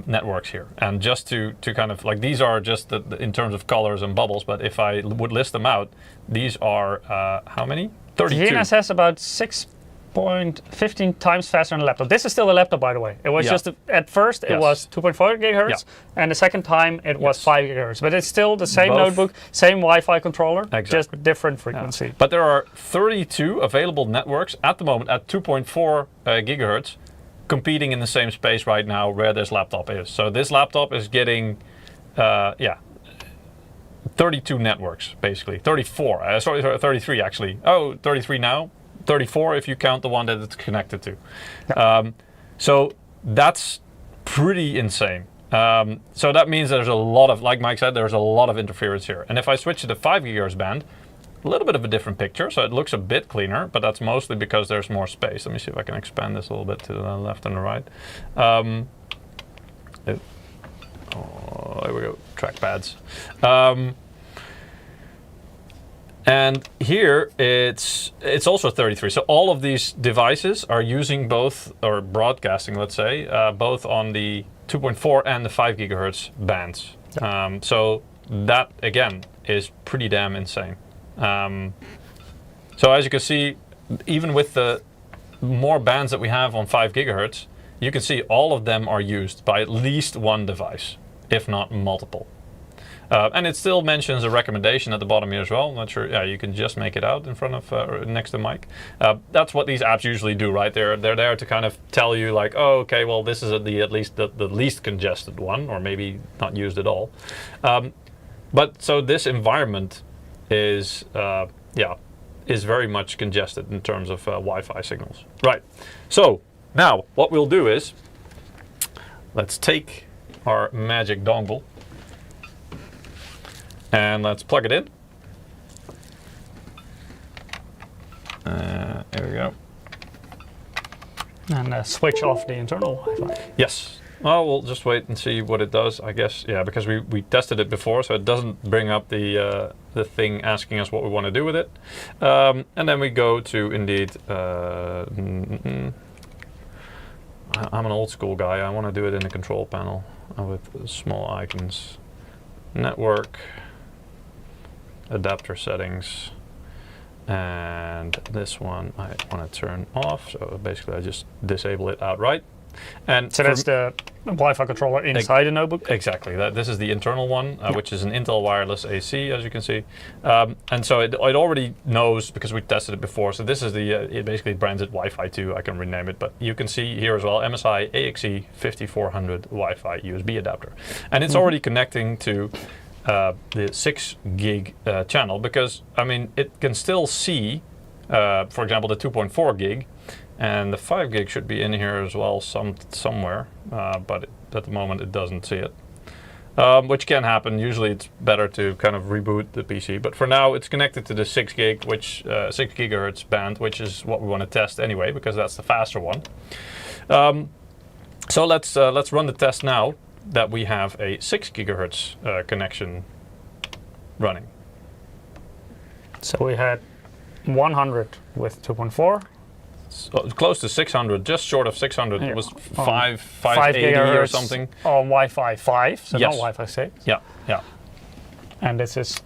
networks here. And just to kind of, like, these are just in terms of colors and bubbles, but if I would list them out, these are, how many? 32. The DNS has about 6.15 times faster than a laptop. This is still a laptop, by the way. It was just, at first, it was 2.4 gigahertz, and the second time it was 5 gigahertz. But it's still the same notebook, same Wi-Fi controller, just different frequency. Yeah. But there are 32 available networks at the moment at 2.4 gigahertz, competing in the same space right now where this laptop is. So this laptop is getting, 32 networks, basically. 34, sorry, 33 actually. Oh, 33 now. 34 if you count the one that it's connected to. So that's pretty insane. So that means there's a lot of, like Mike said, there's a lot of interference here. And if I switch to the 5 gigahertz band, a little bit of a different picture, so it looks a bit cleaner, but that's mostly because there's more space. Let me see if I can expand this a little bit to the left and the right. There we go, trackpads. And here it's also 33. So all of these devices are using both, or broadcasting, let's say, both on the 2.4 and the 5 gigahertz bands. So that, again, is pretty damn insane. So as you can see, even with the more bands that we have on 5 gigahertz, you can see all of them are used by at least one device, if not multiple. And it still mentions a recommendation at the bottom here as well. I'm not sure. Yeah, you can just make it out in front of next to Mike. That's what these apps usually do, right? They're there to kind of tell you, like, oh, okay, well, this is at least the least congested one, or maybe not used at all. But so this environment is very much congested in terms of Wi-Fi signals. Right. So now what we'll do is let's take our magic dongle and let's plug it in. There we go. And switch off the internal Wi-Fi. Yes. Well, we'll just wait and see what it does, I guess. Yeah, because we tested it before, so it doesn't bring up the thing asking us what we want to do with it. And then we go to, indeed, I'm an old school guy. I want to do it in the control panel with small icons. Network, adapter settings, and this one I want to turn off. So basically I just disable it outright. And so that's the Wi-Fi controller inside the notebook? Exactly. This is the internal one, which is an Intel wireless AC, as you can see. And so it already knows, because we tested it before. So this is it basically brands it Wi-Fi 2. I can rename it. But you can see here as well, MSI AXE5400 Wi-Fi USB adapter. And it's already connecting to the 6 gig channel, because, I mean, it can still see, for example, the 2.4 gig. And the 5 gig should be in here as well somewhere, but at the moment it doesn't see it. Which can happen. Usually it's better to kind of reboot the PC. But for now it's connected to the 6 gig, 6 gigahertz band, which is what we want to test anyway, because that's the faster one. So let's run the test now that we have a 6 gigahertz connection running. So we had 100 with 2.4. So close to 600, just short of 600. It was 580 or something. On Wi-Fi 5, so yes. not Wi-Fi 6. Yeah. And this is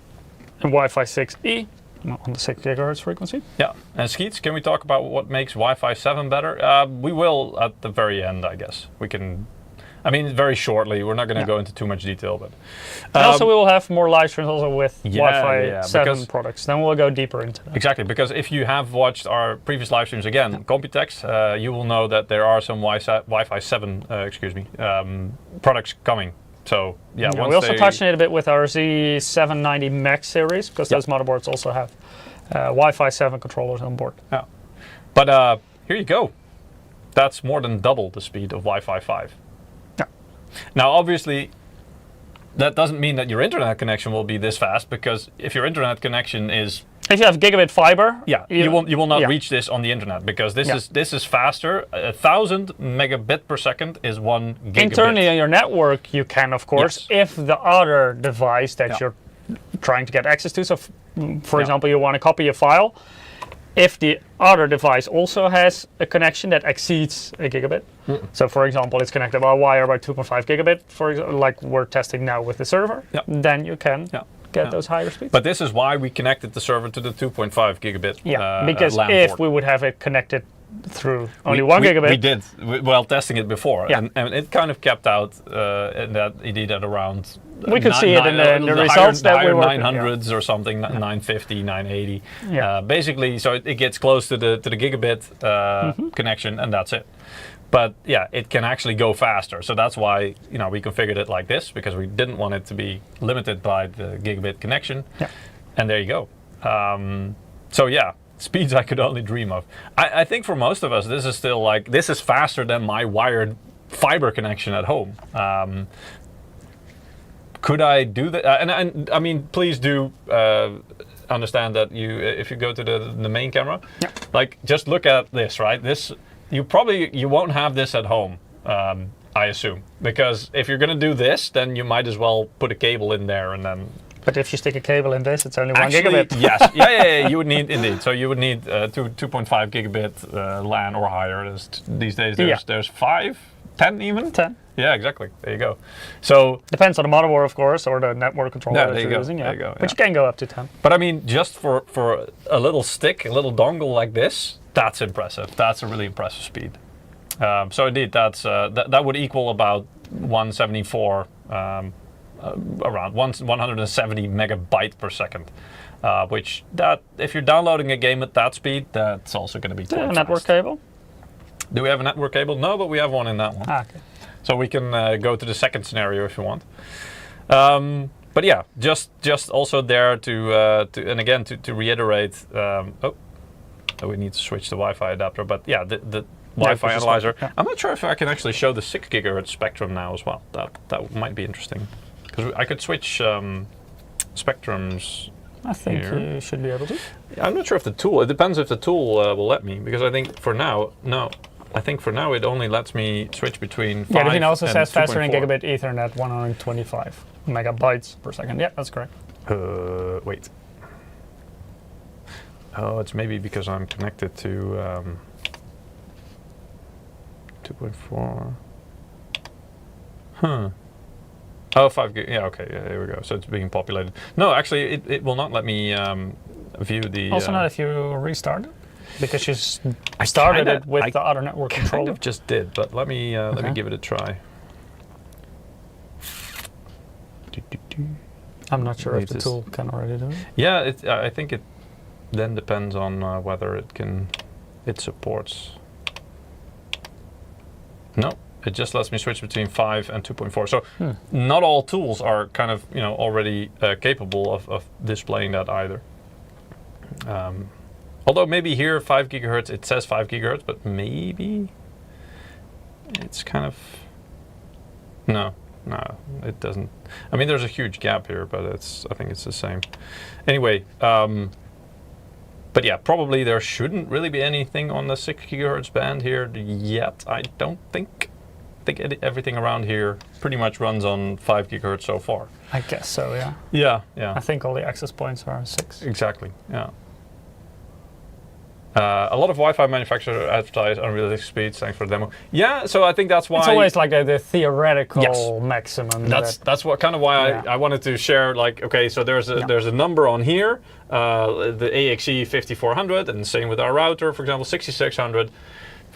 Wi-Fi 6E on the 6 gigahertz frequency. Yeah. And Skeets, can we talk about what makes Wi-Fi 7 better? We will at the very end, I guess. We can. I mean, very shortly. We're not going to go into too much detail, but and also we will have more live streams also with Wi-Fi 7 products. Then we'll go deeper into that. Exactly, because if you have watched our previous live streams again, Computex, you will know that there are some Wi-Fi 7, products coming. So yeah, we also touched on it a bit with our Z790 Max series, because those motherboards also have Wi-Fi 7 controllers on board. Yeah, but here you go. That's more than double the speed of Wi-Fi 5. Now, obviously, that doesn't mean that your internet connection will be this fast, because if your internet connection is, if you have gigabit fiber, you will not reach this on the internet, because this is faster. 1,000 megabit per second is 1 gigabit. Internally on your network, you can, of course, if the other device that you're trying to get access to. So, for example, you want to copy a file. if the other device also has a connection that exceeds a gigabit, so for example, it's connected by wire by 2.5 gigabit, for example, like we're testing now with the server, then you can get those higher speeds. But this is why we connected the server to the 2.5 gigabit because LAN if port. we would have it connected through only 1 gigabit. We did, while testing it before, and it kind of capped out indeed at around. We could see it in the results that we were 900s or something, 950, 980. Basically, so it gets close to the gigabit connection, and that's it. But yeah, it can actually go faster. So that's why we configured it like this, because we didn't want it to be limited by the gigabit connection. And there you go. So yeah. Speeds I could only dream of. I think for most of us, this is still like, this is faster than my wired fiber connection at home. Could I do that? And I mean, please do understand that if you go to the main camera, like just look at this, right? This, you won't have this at home, I assume. Because if you're gonna do this, then you might as well put a cable in there and then. But if you stick a cable in this, it's only 1 gigabit. Yes, yeah, you would need, indeed. So you would need 2.5 gigabit LAN or higher. These days there's 5, 10 even? 10. Yeah, exactly. There you go. So depends on the motherboard, of course, or the network controller that you're using. There you go. But you can go up to 10. But I mean, just for a little stick, a little dongle like this, that's impressive. That's a really impressive speed. So indeed, that would equal about 174. Around 170 megabyte per second, which if you're downloading a game at that speed, that's also going to be quite network fast. cable. Do we have a network cable? No, but we have one in that one. Okay. So we can go to the second scenario if you want. But yeah, just also there to and again to reiterate. We need to switch the Wi-Fi adapter, but yeah, the Wi-Fi analyzer. I'm not sure if I can actually show the 6 gigahertz spectrum now as well. That might be interesting. Because I could switch spectrums. I think you should be able to. I'm not sure if the tool. It depends if the tool will let me. Because I think for now, no. I think for now it only lets me switch between 5 and 2.4. Yeah, it also says faster in gigabit Ethernet, 125 megabytes per second. Yeah, that's correct. Wait. Oh, it's maybe because I'm connected to 2.4. Huh. Oh, 5 gig. Yeah, okay. Yeah, here we go. So it's being populated. No, actually, it will not let me view the. Also, not if you restart it, because you started it with the other network controller. I kind of just did, but let me give it a try. I'm not sure if the tool can already do it. Yeah, I think it then depends on whether it supports. No. It just lets me switch between 5 and 2.4. So not all tools are kind of already capable of displaying that either. Although maybe here 5 gigahertz, it says 5 gigahertz, but maybe it's kind of no, it doesn't. I mean, there's a huge gap here, but I think it's the same. Anyway, but yeah, probably there shouldn't really be anything on the 6 gigahertz band here yet. I don't think. I think everything around here pretty much runs on 5 gigahertz so far. I guess so, yeah. Yeah. I think all the access points are 6. Exactly, yeah. A lot of Wi-Fi manufacturers advertise unrealistic speeds. Thanks for the demo. Yeah, so I think that's why... It's always like the theoretical maximum. That's what kind of why I wanted to share, like, okay, so there's a number on here, the AXE5400, and same with our router, for example, 6600.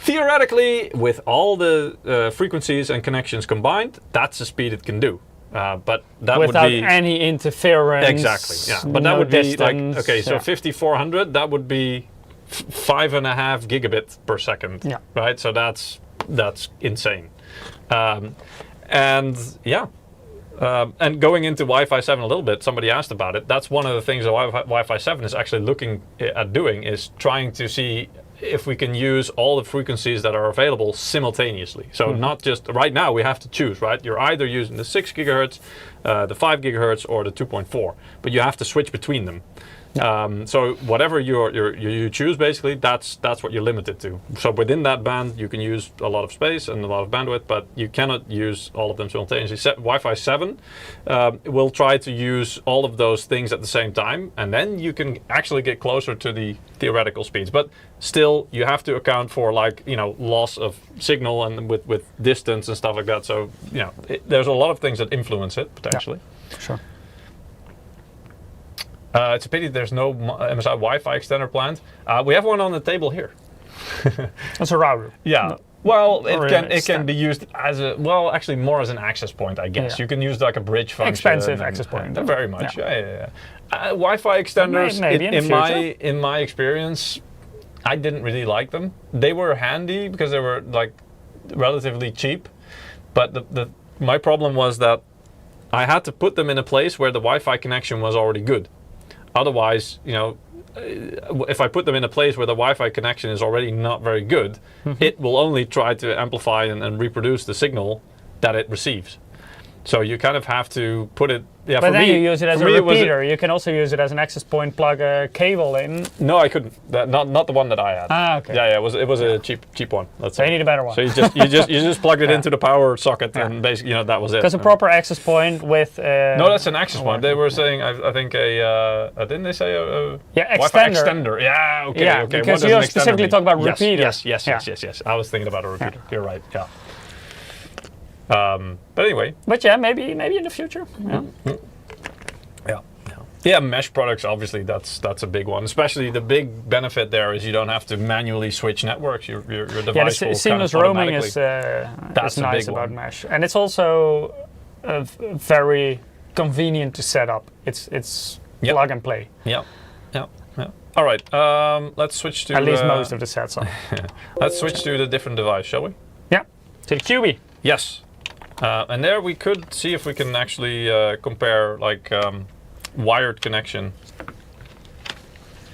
Theoretically, with all the frequencies and connections combined, that's the speed it can do. But that without would be any interference. Exactly. Yeah. But that would be like, okay, so 5400, that would be 5.5 gigabit per second. Yeah. Right. So that's insane. And yeah. And going into Wi-Fi 7 a little bit, somebody asked about it. That's one of the things that Wi-Fi 7 is actually looking at doing, is trying to see if we can use all the frequencies that are available simultaneously. So not just, right now we have to choose, right? You're either using the 6 gigahertz the 5 gigahertz or the 2.4, but you have to switch between them. So whatever you choose, basically, that's what you're limited to. So within that band, you can use a lot of space and a lot of bandwidth, but you cannot use all of them simultaneously. Wi-Fi 7 will try to use all of those things at the same time, and then you can actually get closer to the theoretical speeds. But still, you have to account for, like, loss of signal and with distance and stuff like that. So there's a lot of things that influence it potentially. Yeah, sure. It's a pity there's no MSI Wi-Fi extender planned. We have one on the table here. That's a router. Yeah. No. Well, it can be used as actually more as an access point, I guess. Yeah. You can use like a bridge function. Expensive access point. Very much. Yeah. Yeah. Wi-Fi extenders, Maybe in my experience, I didn't really like them. They were handy because they were like relatively cheap, but my problem was that I had to put them in a place where the Wi-Fi connection was already good. Otherwise, if I put them in a place where the Wi-Fi connection is already not very good, it will only try to amplify and reproduce the signal that it receives. So you kind of have to put it. Yeah, but then you use it as a repeater. You can also use it as an access point, plug a cable in. No, I couldn't. Not the one that I had. Ah, okay. Yeah, it was a cheap one. So you need a better one. So you just plugged it into the power socket, and basically that was it. Because a proper access point with. No, that's an access point. They were saying I think didn't they say a Wi-Fi extender? Yeah, okay. Yeah, okay. because you specifically talk about repeaters. Yes. I was thinking about a repeater. Yeah. You're right. Yeah. But anyway. But yeah, maybe in the future. Yeah, mesh products, obviously, that's a big one. Especially the big benefit there is you don't have to manually switch networks. Your device will seamless kind of roaming is nice about mesh, and it's also very convenient to set up. It's plug and play. Yeah. All right, let's switch to at least most of the sets are. Let's switch to the different device, shall we? Yeah, to the QB. Yes, and there we could see if we can actually compare like. Wired connection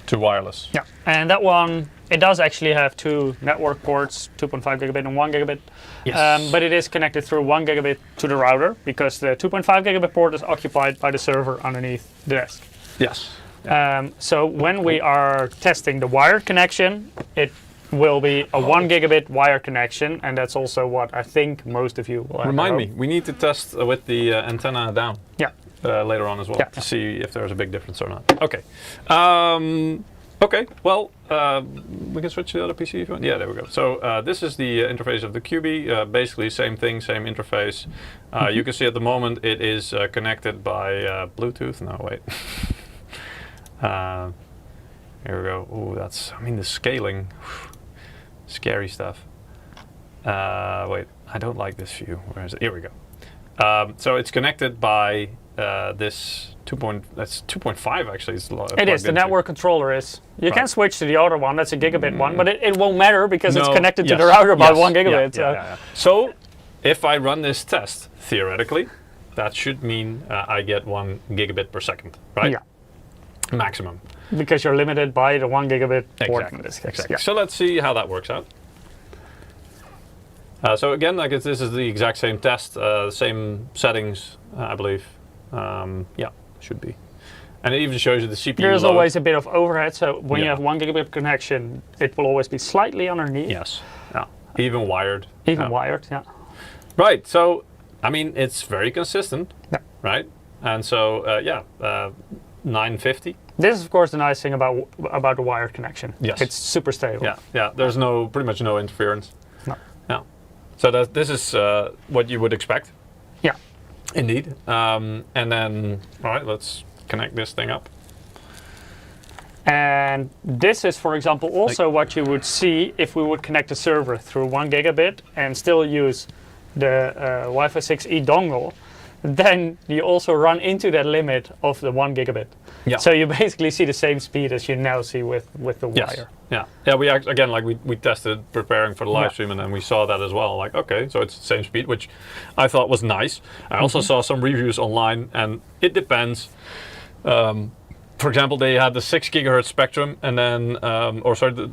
to wireless. Yeah, and that one, it does actually have two network ports, 2.5 gigabit and 1 gigabit. Yes. But it is connected through 1 gigabit to the router because the 2.5 gigabit port is occupied by the server underneath the desk. Yes. So when we are testing the wired connection, it will be a 1 gigabit wire connection, and that's also what I think most of you will have. Remind me, we need to test with the antenna down. Yeah. Later on as well to see if there's a big difference or not. Okay. Okay. Well, we can switch to the other PC if you want. Yeah, there we go. So this is the interface of the QB. Basically, same thing, same interface. You can see at the moment it is connected by Bluetooth. No, wait. Here we go. Oh, that's. I mean, the scaling. Scary stuff. Wait, I don't like this view. Where is it? Here we go. So it's connected by this 2.5 actually. It is. The network controller is. You can switch to the other one. That's a gigabit one, but it won't matter because it's connected to the router by 1 gigabit. Yeah. So if I run this test, theoretically, that should mean I get 1 gigabit per second, right? Yeah. Maximum. Because you're limited by the 1 gigabit port in this case. Exactly. Yeah. So let's see how that works out. So again, I guess this is the exact same test, same settings, I believe. Yeah, should be. And it even shows you the CPU There's load. always a bit of overhead, so when you have 1 gigabit connection, it will always be slightly underneath. Yes, yeah. Even wired. Even wired, yeah. Right, so, I mean, it's very consistent, right? And so, 950. This is, of course, the nice thing about the wired connection. Yes. It's super stable. Yeah. There's pretty much no interference. No. Yeah. So this is what you would expect. Yeah. Indeed. And then, all right, let's connect this thing up. And this is, for example, also what you would see if we would connect the server through 1 gigabit and still use the Wi-Fi 6E dongle. Then you also run into that limit of the 1 gigabit. Yeah. So you basically see the same speed as you now see with the wire. Yeah. We again, like we tested preparing for the live stream, and then we saw that as well. Like, okay, so it's the same speed, which I thought was nice. I also saw some reviews online, and it depends. For example, they had the 6 gigahertz spectrum, and then,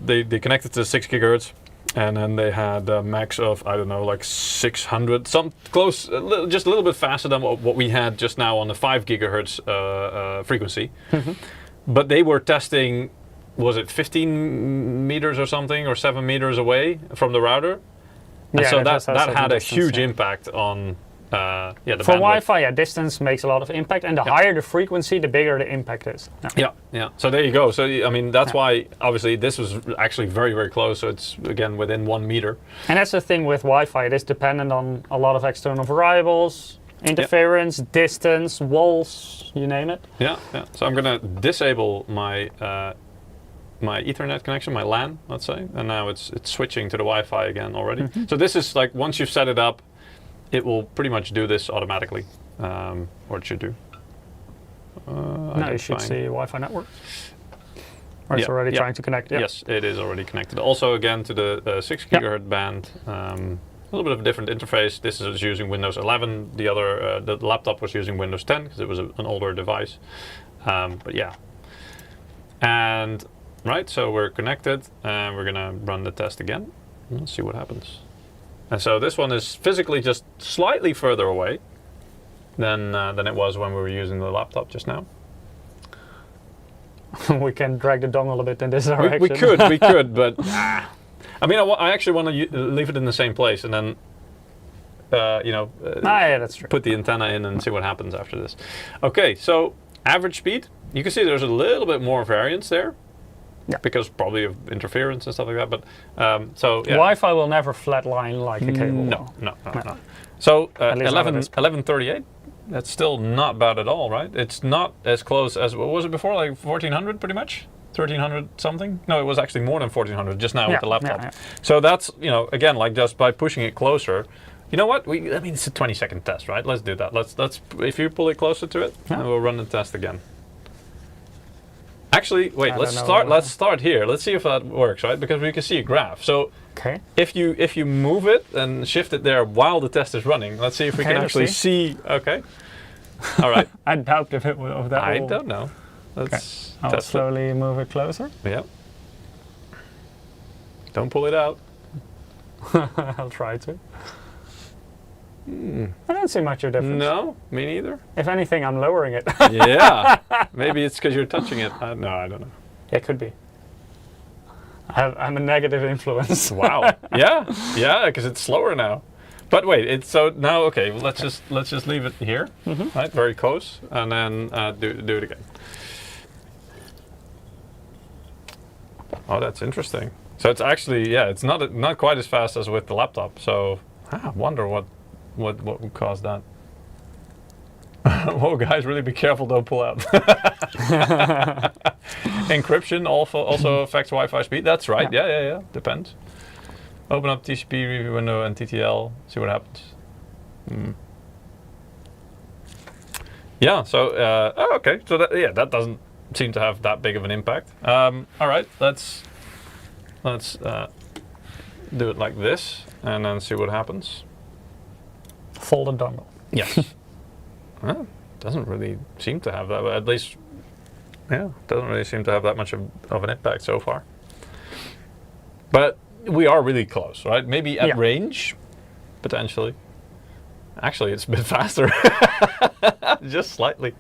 they connected to 6 gigahertz, And then they had a max of, I don't know, like 600, some close, just a little bit faster than what we had just now on the 5 gigahertz frequency. But they were testing, was it 15 meters or something, or 7 meters away from the router? And so that had a huge impact on the For bandwidth. Wi-Fi, distance makes a lot of impact, and the higher the frequency, the bigger the impact is. Yeah. So there you go. So I mean, that's why obviously this was actually very, very close. So it's again within 1 meter. And that's the thing with Wi-Fi; it is dependent on a lot of external variables, interference, distance, walls, you name it. Yeah. So I'm gonna disable my my Ethernet connection, my LAN, let's say, and now it's switching to the Wi-Fi again already. So this is like once you've set it up, it will pretty much do this automatically, or it should do. Now you should see Wi-Fi network. Or it's already trying to connect. Yes, it is already connected. Also, again, to the 6 gigahertz band. A little bit of a different interface. This is using Windows 11. The other, the laptop was using Windows 10 because it was an older device. But yeah. And right, so we're connected, and we're gonna run the test again. Let's see what happens. And so this one is physically just slightly further away than it was when we were using the laptop just now. We can drag the dongle a bit in this direction. We could, but I mean, I actually want to leave it in the same place and then, that's true. put the antenna in and see what happens after this. Okay, so average speed. You can see there's a little bit more variance there. Yeah. Because probably of interference and stuff like that. But so yeah. Wi-Fi will never flatline like a cable. No. So 1138. That's still not bad at all, right? It's not as close as what was it before, like 1400, pretty much. 1300 something. No, it was actually more than 1400 just now with the laptop. Yeah. So that's again, like just by pushing it closer. You know what? I mean, it's a 20-second test, right? Let's do that. Let's if you pull it closer to it, and we'll run the test again. Actually, wait. Let's start here. Let's see if that works, right? Because we can see a graph. So if you move it and shift it there while the test is running, let's see if we can actually see. Okay. All right. I doubt if it will. I don't know. Let's I'll slowly move it closer. Yeah. Don't pull it out. I'll try to. I don't see much of a difference. No, me neither. If anything, I'm lowering it. Yeah. Maybe it's because you're touching it. No, I don't know. Yeah, it could be. I'm a negative influence. Wow. Yeah, because it's slower now. But wait, it's so now. Okay, let's just leave it here, right? Very close, and then do it again. Oh, that's interesting. So it's actually it's not quite as fast as with the laptop. So I wonder what would cause that. Whoa, guys, really be careful, don't pull out. Encryption also affects Wi-Fi speed. That's right. Yeah. Depends. Open up TCP review window and TTL. See what happens. Yeah. So okay. So that doesn't seem to have that big of an impact. All right. Let's do it like this and then see what happens. Folded dongle. Yes. Well, doesn't really seem to have that, at least, doesn't really seem to have that much of an impact so far. But we are really close, right? Maybe at range, potentially. Actually, it's a bit faster, just slightly.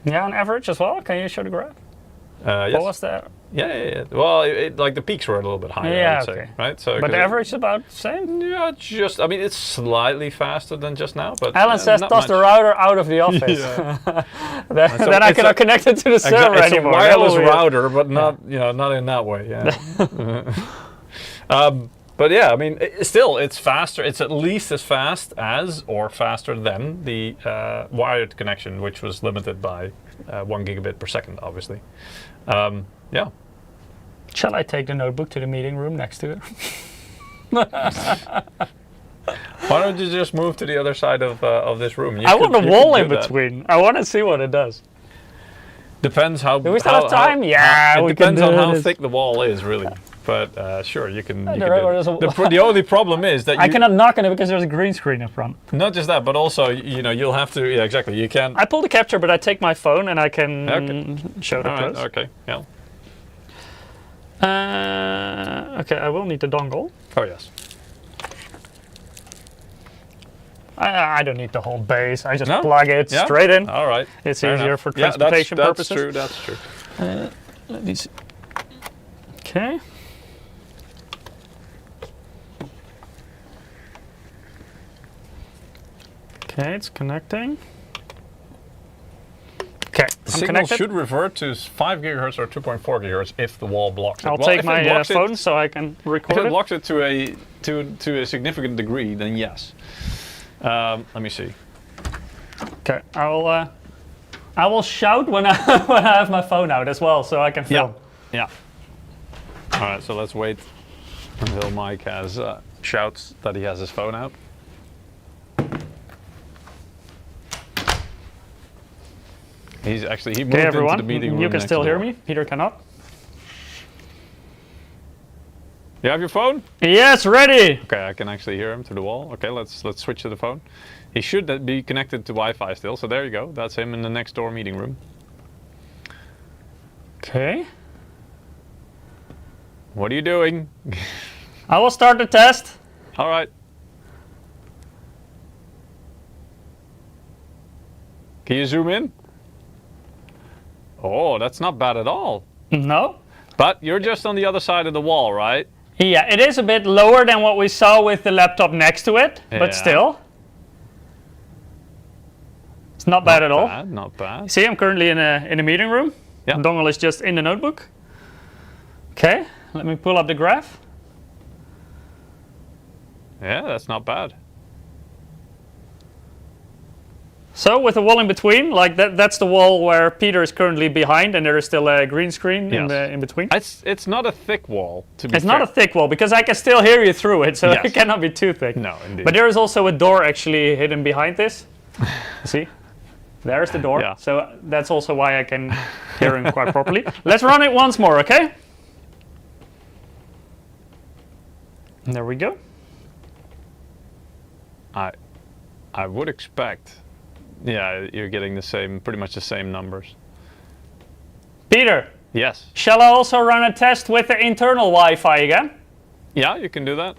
Yeah, on average as well. Can you show the graph? Yes. What was that? Yeah. Well, like the peaks were a little bit higher, I would say, right? So, but the average is about the same? Yeah, I mean, it's slightly faster than just now, but Alan says toss the router out of the office. then I cannot connect it to the server anymore. It's a wireless router, but not not in that way. Yeah. But yeah, I mean, it's faster. It's at least as fast as, or faster than, the wired connection, which was limited by 1 gigabit per second, obviously. Yeah. Shall I take the notebook to the meeting room next to it? Why don't you just move to the other side of this room? I want a wall in between. I want to see what it does. Depends how. Do we still have time? It depends on how thick the wall is, really. But sure, you can. The only problem is that I cannot knock on it because there's a green screen in front. Not just that, but also you'll have to. Yeah, exactly. You can't. I pull the capture, but I take my phone and I can show the close. Okay. Yeah. Okay, I will need the dongle. Oh yes. I don't need the whole base. I just No? plug it Yeah? straight in. All right. It's Fair easier enough. for Yeah, transportation purposes. That's true. That's true. Let me see. Okay. Okay, it's connecting. Okay, The I'm signal connected. should revert to 5 gigahertz or 2.4 gigahertz if the wall blocks it. I'll Well, take if it my blocks it- phone so I can If record it it. blocks it to a significant degree, then yes. Let me see. Okay, I will shout when I when I have my phone out as well, so I can film. Yeah. All right, so let's wait until Mike has shouts that he has his phone out. He moved Okay, into everyone, the meeting room. you can next still hear door. me. Peter cannot. You have your phone? Yes, ready. Okay, I can actually hear him through the wall. Okay, let's switch to the phone. He should be connected to Wi-Fi still. So there you go. That's him in the next door meeting room. Okay. What are you doing? I will start the test. All right. Can you zoom in? Oh, that's not bad at all. No. But you're just on the other side of the wall, right? Yeah, it is a bit lower than what we saw with the laptop next to it, Yeah. but still. It's not bad at all. Not bad. See, I'm currently in a meeting room. Yeah. The dongle is just in the notebook. Okay, let me pull up the graph. Yeah, that's not bad. So with the wall in between, like that's the wall where Peter is currently behind, and there is still a green screen in between. It's not a thick wall, to be It's fair. not a thick wall because I can still hear you through it, so Yes. it cannot be too thick. No, indeed. But there is also a door actually hidden behind this. See? There's the door. Yeah. So that's also why I can hear him quite properly. Let's run it once more, okay? And there we go. I would expect. Yeah, you're getting the same, pretty much the same numbers. Peter, Yes. shall I also run a test with the internal Wi-Fi again? Yeah, you can do that.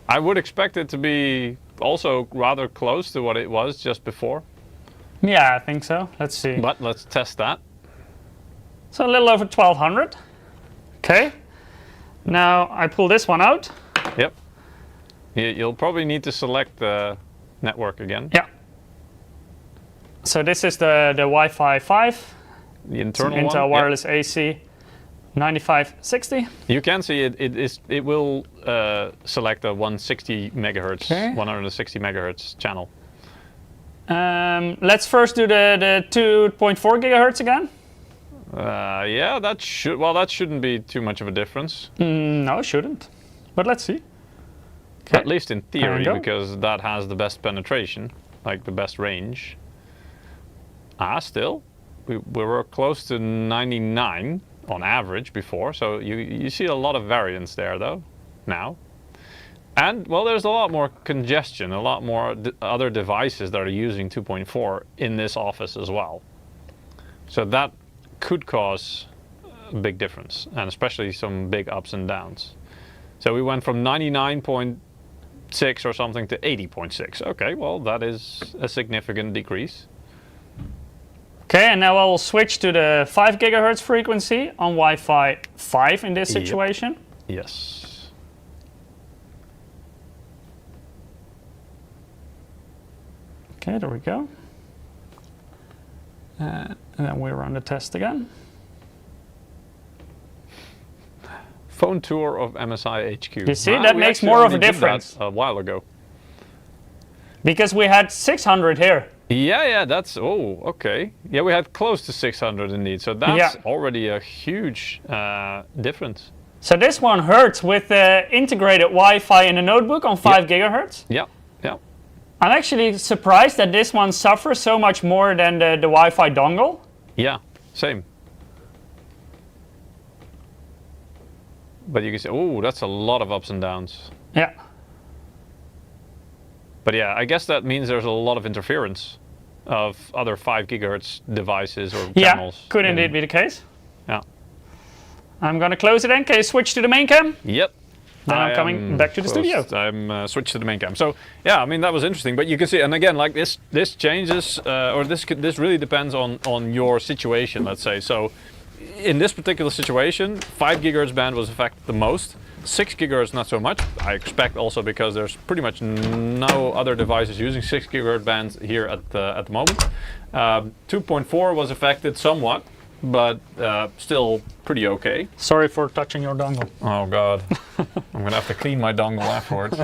I would expect it to be also rather close to what it was just before. Yeah, I think so. Let's see. But let's test that. So a little over 1200. Okay. Now I pull this one out. Yep. You'll probably need to select the network again. Yeah. So this is the Wi-Fi 5. The It's an internal one. Intel Yep. wireless AC 9560. You can see it will select a 160 megahertz, Okay. 160 megahertz channel. Let's first do the 2.4 gigahertz again. Yeah, that shouldn't be too much of a difference. No, it shouldn't. But let's see. At least in theory, go. because that has the best penetration, like the best range. Still, we were close to 99 on average before, so you see a lot of variance there though, now. And, well, there's a lot more congestion, a lot more other devices that are using 2.4 in this office as well. So that could cause a big difference, and especially some big ups and downs. So we went from 99.6 or something to 80.6. Okay, well, that is a significant decrease. Okay, and now I will switch to the 5 gigahertz frequency on Wi-Fi 5 in this Yep. situation. Yes. Okay, there we go. And then we run the test again. Phone tour of MSI HQ. You see, that we makes actually more of only a did that difference. a while ago. Because we had 600 here. Yeah, that's, okay. Yeah, we had close to 600 indeed, so that's Yeah. already a huge difference. So this one hurts with the integrated Wi-Fi in the notebook on 5 gigahertz. Yeah. I'm actually surprised that this one suffers so much more than the Wi-Fi dongle. Yeah, same. But you can say, that's a lot of ups and downs. Yeah. But yeah, I guess that means there's a lot of interference of other 5 gigahertz devices or Yeah, channels. could indeed be the case. Yeah. I'm gonna close it in. Can you switch to the main cam? Yep. Then I'm coming back to the studio. I'm switched to the main cam. So yeah, I mean that was interesting. But you can see, and again, like this changes, or this really depends on your situation. Let's say so. In this particular situation, 5 gigahertz band was affected the most. 6 gigahertz not so much. I expect also because there's pretty much no other devices using 6 gigahertz bands here at the moment. 2.4 was affected somewhat, but still pretty okay. Sorry for touching your dongle. Oh god, I'm gonna have to clean my dongle afterwards.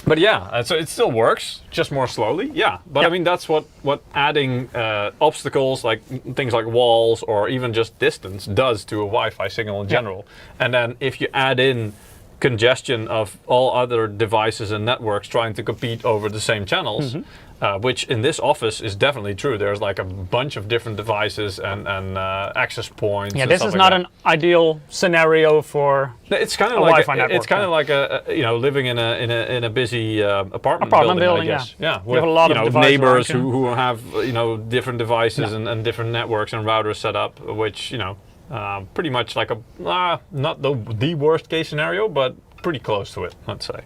But yeah, so it still works, just more slowly. Yeah, but I mean that's what adding obstacles like things like walls or even just distance does to a Wi-Fi signal in general. And then if you add in congestion of all other devices and networks trying to compete over the same channels, which in this office is definitely true. There's like a bunch of different devices and access points. Yeah, this is not an ideal scenario for it's kind of a like Wi-Fi network. It's kind of like a living in a busy apartment building, I guess. Yeah, with a lot of neighbors who have different devices and different networks and routers set up, which pretty much like a not the worst case scenario, but pretty close to it, let's say.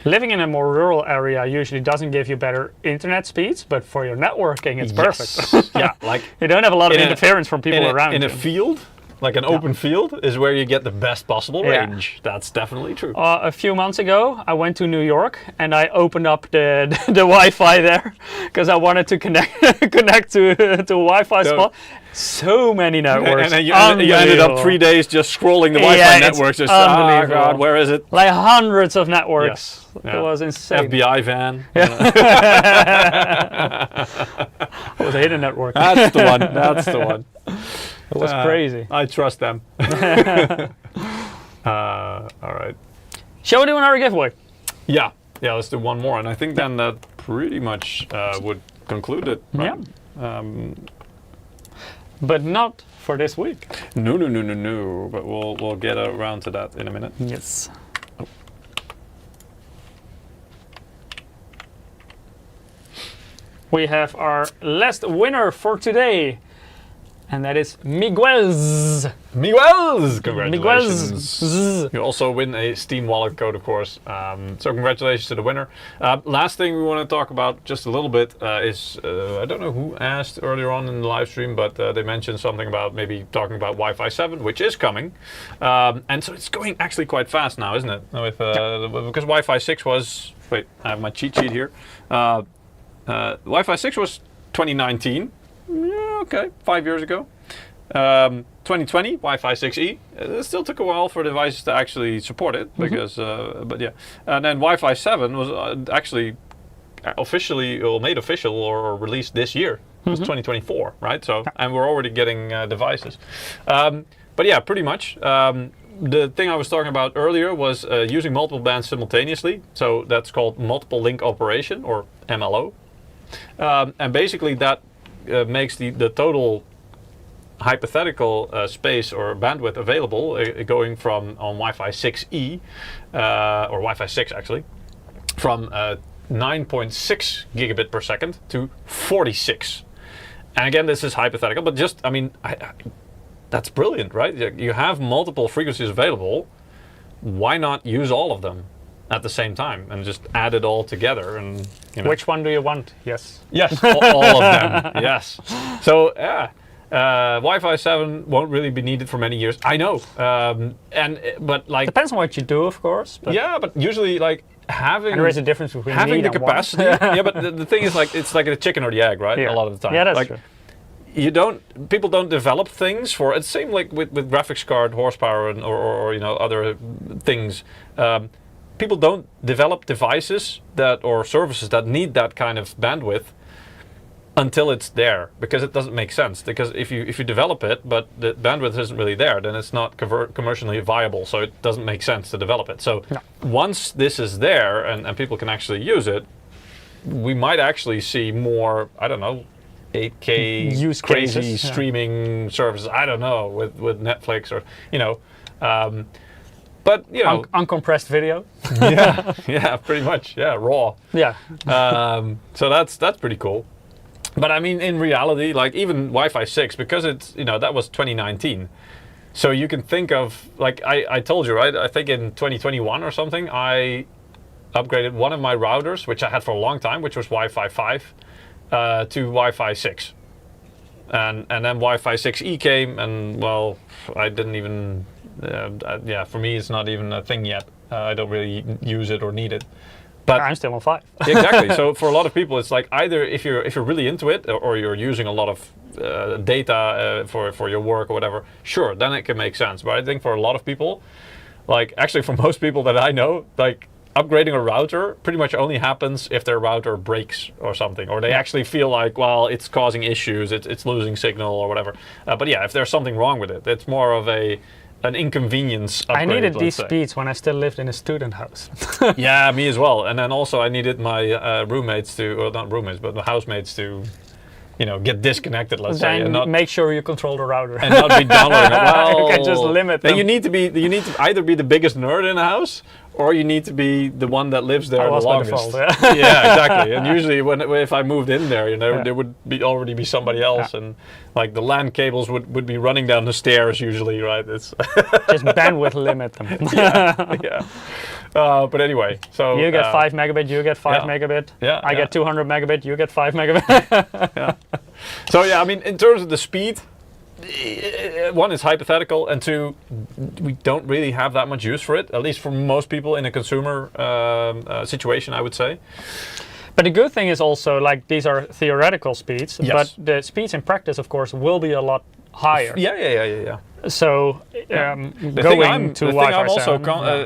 Living in a more rural area usually doesn't give you better internet speeds, but for your networking, it's perfect. Yeah, like you don't have a lot of interference from people around in you. a field, like an open field, is where you get the best possible range. That's definitely true. A few months ago, I went to New York and I opened up the Wi-Fi there because I wanted to connect to a Wi-Fi spot. So many networks. And then you ended up 3 days just scrolling the Wi-Fi networks. Just, oh god, where is it? Like hundreds of networks. Yeah. It was insane. FBI van. It was a hidden network. That's the one. That's the one. It was crazy. I trust them. All right. Shall we do another giveaway? Yeah. Let's do one more, and I think then that pretty much would conclude it. Right? Yeah. But not for this week. No. But we'll get around to that in a minute. Yes. Oh. We have our last winner for today. And that is Miguel's. Congratulations. You also win a Steam wallet code, of course. So congratulations to the winner. Last thing we want to talk about just a little bit is, I don't know who asked earlier on in the live stream, but they mentioned something about maybe talking about Wi-Fi 7, which is coming. And so it's going actually quite fast now, isn't it? With, because Wi-Fi 6 was, wait, I have my cheat sheet here. Wi-Fi 6 was 2019. Yeah, okay, 5 years ago. 2020, Wi-Fi 6E. It still took a while for devices to actually support it, because, but yeah. And then Wi-Fi 7 was actually officially, or made official or released this year. It was 2024, right? So, and we're already getting devices. But yeah, pretty much. The thing I was talking about earlier was using multiple bands simultaneously. So that's called multiple link operation, or MLO. And basically that makes the total hypothetical space or bandwidth available going from on Wi-Fi 6E, or Wi-Fi 6 actually, from 9.6 gigabit per second to 46. And again, this is hypothetical, but just, I mean, that's brilliant, right? You have multiple frequencies available. Why not use all of them at the same time and just add it all together? And which one do you want? Yes, all of them. Yes. So yeah, Wi-Fi 7 won't really be needed for many years. I know, but like depends on what you do, of course. But yeah, but usually like having, and there is a difference between having the capacity. Yeah, but the thing is, like, it's like the chicken or the egg, right? Yeah. A lot of the time. Yeah, that's like, true. People don't develop things for it's same like with graphics card horsepower and or other things. People don't develop devices or services that need that kind of bandwidth until it's there, because it doesn't make sense. Because if you develop it but the bandwidth isn't really there, then it's not commercially viable. So it doesn't make sense to develop it. So once this is there and people can actually use it, we might actually see more, I don't know, 8K use crazy cases, streaming services. I don't know, with Netflix or but uncompressed video. yeah, pretty much. Yeah, raw. Yeah. So that's pretty cool. But I mean, in reality, like even Wi-Fi 6, because it's, that was 2019. So you can think of, like I told you, right? I think in 2021 or something, I upgraded one of my routers, which I had for a long time, which was Wi-Fi 5, to Wi-Fi 6. And then Wi-Fi 6E came, and well, I didn't even, for me, it's not even a thing yet. I don't really use it or need it. But I'm still on 5. Exactly. So for a lot of people, it's like either if you're really into it, or you're using a lot of data for your work or whatever, sure, then it can make sense. But I think for a lot of people, like actually for most people that I know, like upgrading a router pretty much only happens if their router breaks or something, or they actually feel like, well, it's causing issues, it's losing signal or whatever. But yeah, if there's something wrong with it, it's more of an inconvenience upgrade. I needed these speeds when I still lived in a student house. Yeah, me as well. And then also I needed my roommates to, or not roommates, but the housemates to, get disconnected, let's say, and not make sure you control the router and not be downloading it. Well, you can just limit them. You need to either be the biggest nerd in the house, or you need to be the one that lives there the longest. By default, yeah. Yeah, exactly. And usually, if I moved in there, there would already be somebody else, and like the LAN cables would be running down the stairs usually, right? It's just bandwidth limit them. Yeah. But anyway, so you get 5 megabit, you get 5 megabit. Yeah, I get 200 megabit, you get 5 megabit. Yeah. So yeah, I mean, in terms of the speed, one is hypothetical, and two, we don't really have that much use for it, at least for most people in a consumer situation, I would say. But the good thing is also, like, these are theoretical speeds, yes. but the speeds in practice, of course, will be a lot higher. Yeah. So the going to thing I'm Wi-Fi also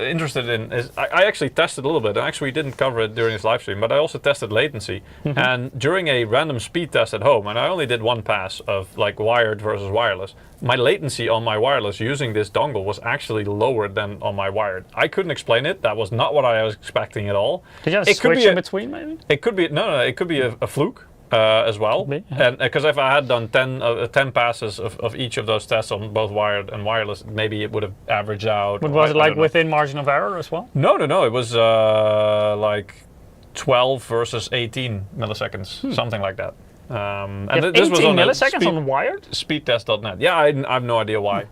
interested in is I actually tested a little bit. Actually, we didn't cover it during this live stream, but I also tested latency. And during a random speed test at home, and I only did one pass of like wired versus wireless, my latency on my wireless using this dongle was actually lower than on my wired. I couldn't explain it. That was not what I was expecting at all. Did you have a switch in between, maybe? It could be it could be a fluke. As well, and because if I had done 10 passes of each of those tests on both wired and wireless, maybe it would have averaged out. But was it like within margin of error as well? No. It was like 12 versus 18 milliseconds, something like that. And this was on milliseconds on wired? Speedtest.net. Yeah, I have no idea why.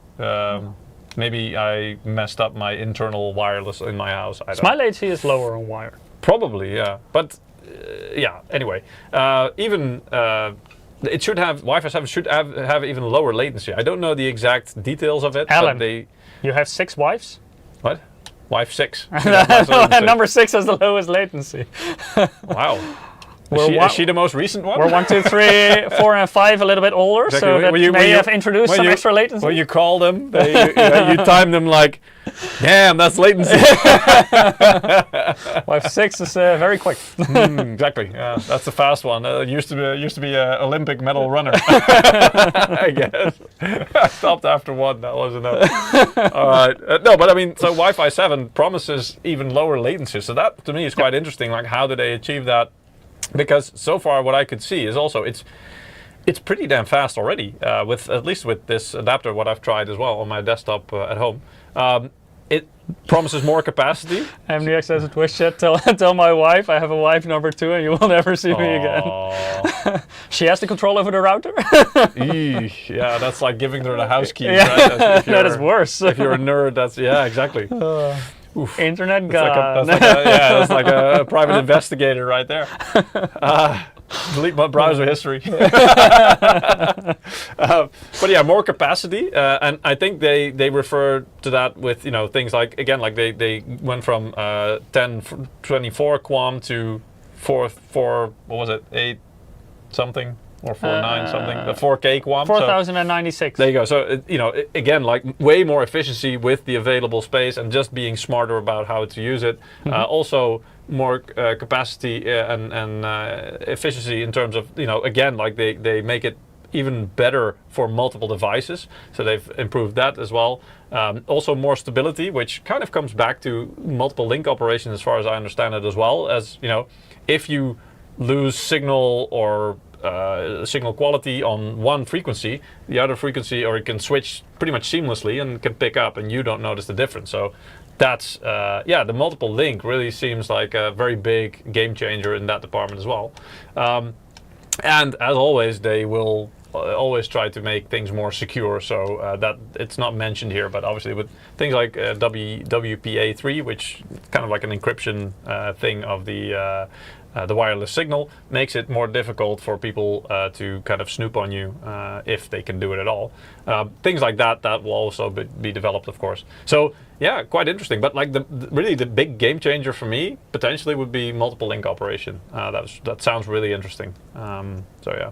Maybe I messed up my internal wireless in my house. My latency is lower on wired. Probably, yeah, but. Yeah. Anyway, even it should have Wi-Fi 7 should have even lower latency. I don't know the exact details of it. Alan, but you have 6 wives? What? Wife 6. Number 6 has the lowest latency. Wow. Is she the most recent one? We're 1, 2, 3, 4, and 5 a little bit older, exactly. So that may have introduced some extra latency. When you call them, you time them like, damn, that's latency. Wife 6 is very quick. Exactly. Yeah, that's the fast one. Used to be an Olympic medal runner. I guess. I stopped after 1. That was enough. All right. No, but I mean, so Wi-Fi 7 promises even lower latency. So that to me is quite interesting. Like, how do they achieve that? Because so far what I could see is also it's pretty damn fast already, with at least with this adapter, what I've tried as well on my desktop at home. It promises more capacity. I have the access to Twitch chat. Tell my wife I have a wife number 2 and you will never see me again. She has the control over the router. Yeah, that's like giving her the house key. Yeah. Right? That is worse. If you're a nerd, that's, yeah, exactly. Oof. Internet god. That's like a private investigator right there. Delete my browser history. But yeah, more capacity, and I think they refer to that with things like, again, like they went from 1024 QAM to 4 what was it, 8 something. Or 4.9 something, the 4K QAM. 4096. So, there you go. So, again, like way more efficiency with the available space and just being smarter about how to use it. Also, more capacity and efficiency in terms of, again, like they make it even better for multiple devices. So they've improved that as well. Also more stability, which kind of comes back to multiple link operations as far as I understand it as well. As, if you lose signal or signal quality on one frequency, the other frequency, or it can switch pretty much seamlessly and can pick up and you don't notice the difference. So that's, the multiple link really seems like a very big game changer in that department as well. And as always, they will always try to make things more secure. So that it's not mentioned here, but obviously with things like WPA3, which kind of like an encryption thing of the wireless signal, makes it more difficult for people to kind of snoop on you if they can do it at all. Things like that will also be developed, of course. So yeah, quite interesting. But like really the big game changer for me potentially would be multiple link operation. That sounds really interesting. So yeah,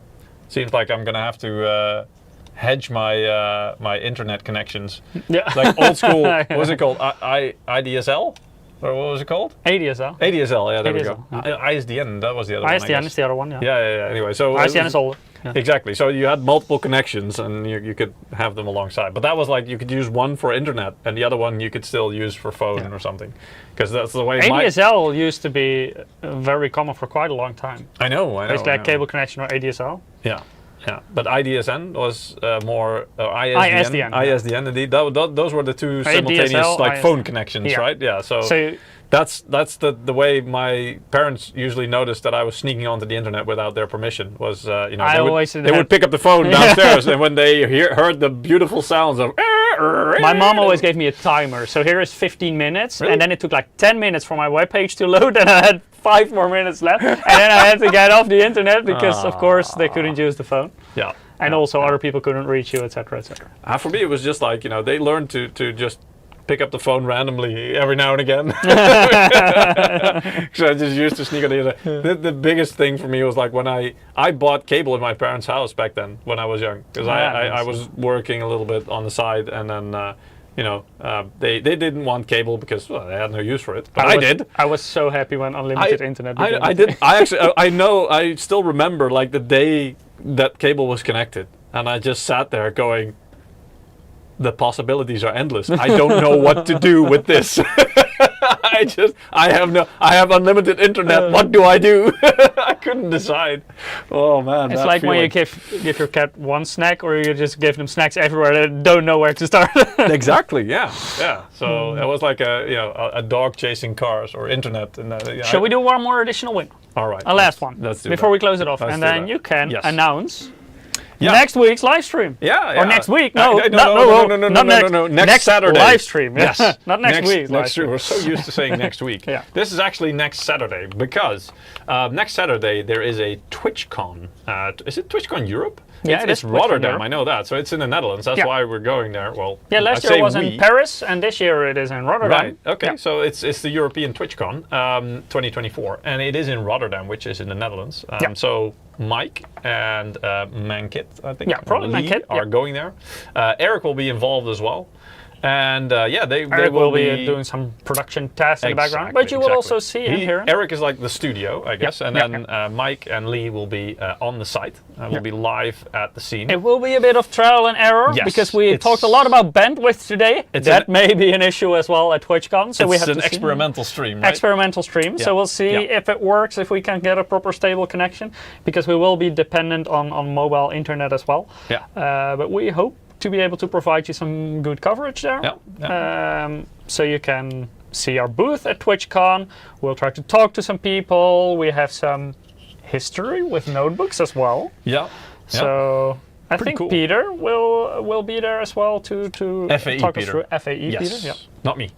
seems like I'm gonna have to hedge my my internet connections. Yeah, like old school. What was it called? IDSL. Or what was it called? ADSL. ADSL, yeah, there we ADSL, go. ISDN, that was the other one. ISDN is the other one, yeah. Yeah. Anyway, so ISDN is older. Yeah. Exactly. So you had multiple connections, and you could have them alongside. But that was like you could use one for internet, and the other one you could still use for phone or something, because that's the way. ADSL used to be very common for quite a long time. I know. It's like cable connection or ADSL. Yeah. Yeah, but IDSN was more ISDN. ISDN, indeed. Those were the two simultaneous ADSL, like ISDN. phone connections, right? Yeah. So that's the way my parents usually noticed that I was sneaking onto the internet without their permission. Was they would pick up the phone downstairs, and when they heard the beautiful sounds of. My mom always gave me a timer. So here is 15 minutes, and then it took like 10 minutes for my webpage to load, and I had 5 more minutes left, and then I had to get off the internet because, of course, they couldn't use the phone. Yeah. And also other people couldn't reach you, etc., etc. For me, it was just like they learned to just pick up the phone randomly every now and again. So I just used to sneak on the internet. The biggest thing for me was like when I bought cable in my parents' house back then when I was young, because I was working a little bit on the side, and then they didn't want cable because they had no use for it. But I did. I was so happy when unlimited internet began. I did. I actually I still remember like the day that cable was connected, and I just sat there going, the possibilities are endless. I don't know what to do with this. I have unlimited internet. What do I do? I couldn't decide. Oh man. It's like when you give your cat one snack, or you just give them snacks everywhere and don't know where to start. Exactly. Yeah. So it was like a dog chasing cars or internet. And shall we do one more additional win? All right. A last one. Let's do before that. we close it off, Let's and then you can announce. Yeah. Next week's live stream. Yeah. Or next week. No. Next Saturday. Live stream. Yes. Not next week. Next stream. We're so used to saying next week. Yeah. This is actually next Saturday because next Saturday there is a TwitchCon. Is it TwitchCon Europe? Yeah, it's Rotterdam. I know that. So it's in the Netherlands. That's why we're going there. Well, yeah. Last year it was in Paris, and this year it is in Rotterdam. Right. Okay. Yeah. So it's the European TwitchCon 2024, and it is in Rotterdam, which is in the Netherlands. So Mike and Mankit, I think, probably Mankit, are going there. Eric will be involved as well. And they will be doing some production tests in the background, but you will also see him here. Eric is like the studio, I guess, and then Mike and Lee will be on the site. Will be live at the scene. It will be a bit of trial and error because we talked a lot about bandwidth today. That may be an issue as well at TwitchCon. So we have an experimental stream, right? Experimental stream. Yeah. So we'll see if it works, if we can get a proper stable connection, because we will be dependent on mobile internet as well. Yeah. But we hope to be able to provide you some good coverage there. So you can see our booth at TwitchCon. We'll try to talk to some people. We have some history with notebooks as well. Yeah. So I think cool. Peter will be there as well to talk us through FAE. Yes. Peter? Yeah. Not me.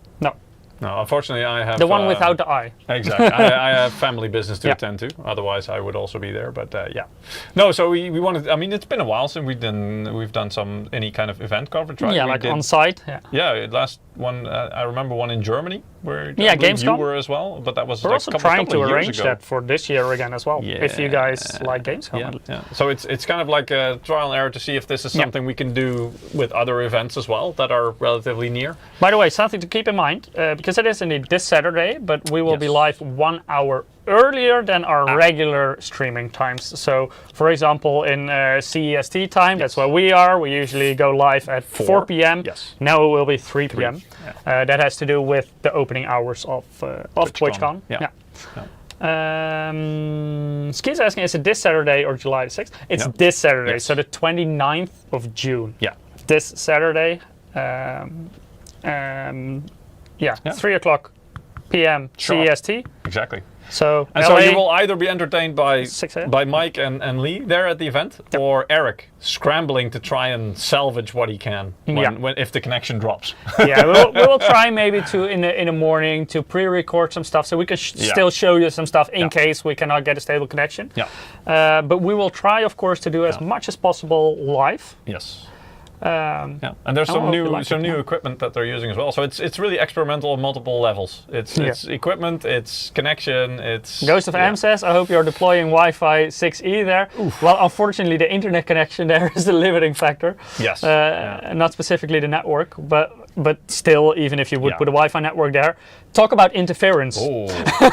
No, unfortunately I have... The one without the eye. Exactly. I have family business to attend to. Otherwise I would also be there, but yeah. No, so we wanted... I mean, it's been a while since we've done any kind of event coverage, right? Yeah, like on site. Yeah, last one, I remember one in Germany where Gamescom. You were as well, but that was We're like also trying to arrange ago. that for this year again as well, if you guys like Gamescom. Yeah. So it's kind of like a trial and error to see if this is something we can do with other events as well that are relatively near. By the way, something to keep in mind, because it is indeed this Saturday, but we will be live 1 hour earlier than our regular streaming times. So, for example, in CEST time, that's where we are. We usually go live at 4 p.m. Yes. Now it will be 3 p.m. That has to do with the opening hours of TwitchCon. Ski's asking, is it this Saturday or July the 6th? It's this Saturday, so the 29th of June. Yeah. This Saturday. 3 o'clock p.m. CEST. Exactly. So, And LA, so you will either be entertained by 6 a.m. by Mike and Lee there at the event, or Eric scrambling to try and salvage what he can if the connection drops. Yeah, we will try maybe to in the morning to pre-record some stuff so we can still show you some stuff in case we cannot get a stable connection. Yeah. But we will try, of course, to do as much as possible live. Yes. Yeah, and there's some new equipment that they're using as well. So it's really experimental on multiple levels. It's equipment, it's connection, it's. Ghost of M says, I hope you're deploying Wi-Fi 6E there. Oof. Well, unfortunately, the internet connection there is the limiting factor. Yes. Not specifically the network, but still, even if you would put a Wi-Fi network there, talk about interference. Oh,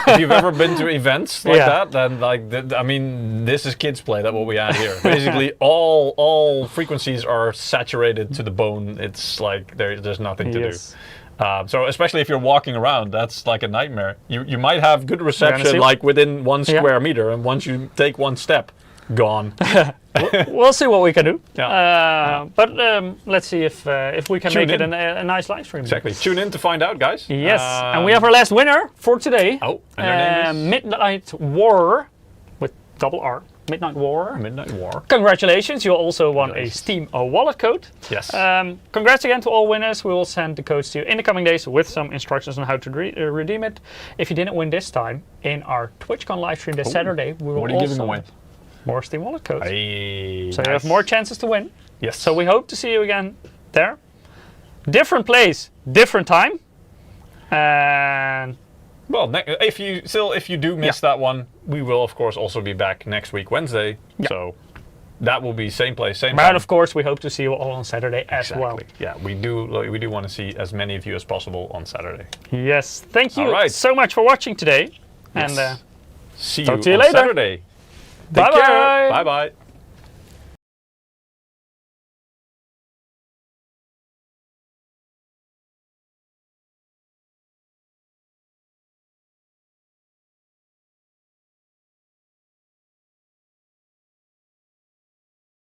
if you've ever been to events like that, then I mean, this is kids play. That's what we had here. Basically, all frequencies are saturated to the bone. It's like there's nothing to do. So especially if you're walking around, that's like a nightmare. You might have good reception like within 1 square meter, and once you take one step, gone. We'll see what we can do. But let's see if we can make it a nice live stream. Exactly. Tune in to find out, guys. Yes. And we have our last winner for today. Oh, and her name is? Midnight War with double R. Midnight War. Midnight War. Congratulations, you also won a Steam wallet code. Yes. Congrats again to all winners. We will send the codes to you in the coming days with some instructions on how to redeem it. If you didn't win this time, in our TwitchCon live stream this Saturday, we will also giving away? More Steam wallet codes. So you have more chances to win. Yes. So we hope to see you again there. Different place, different time. And well, if you do miss that one, we will of course also be back next week Wednesday. So that will be same place, same time. But of course we hope to see you all on Saturday as well. Yeah, we do want to see as many of you as possible on Saturday. Yes. Thank you so much for watching today. Yes. And see talk you to you on later. Saturday. Bye bye. Bye bye.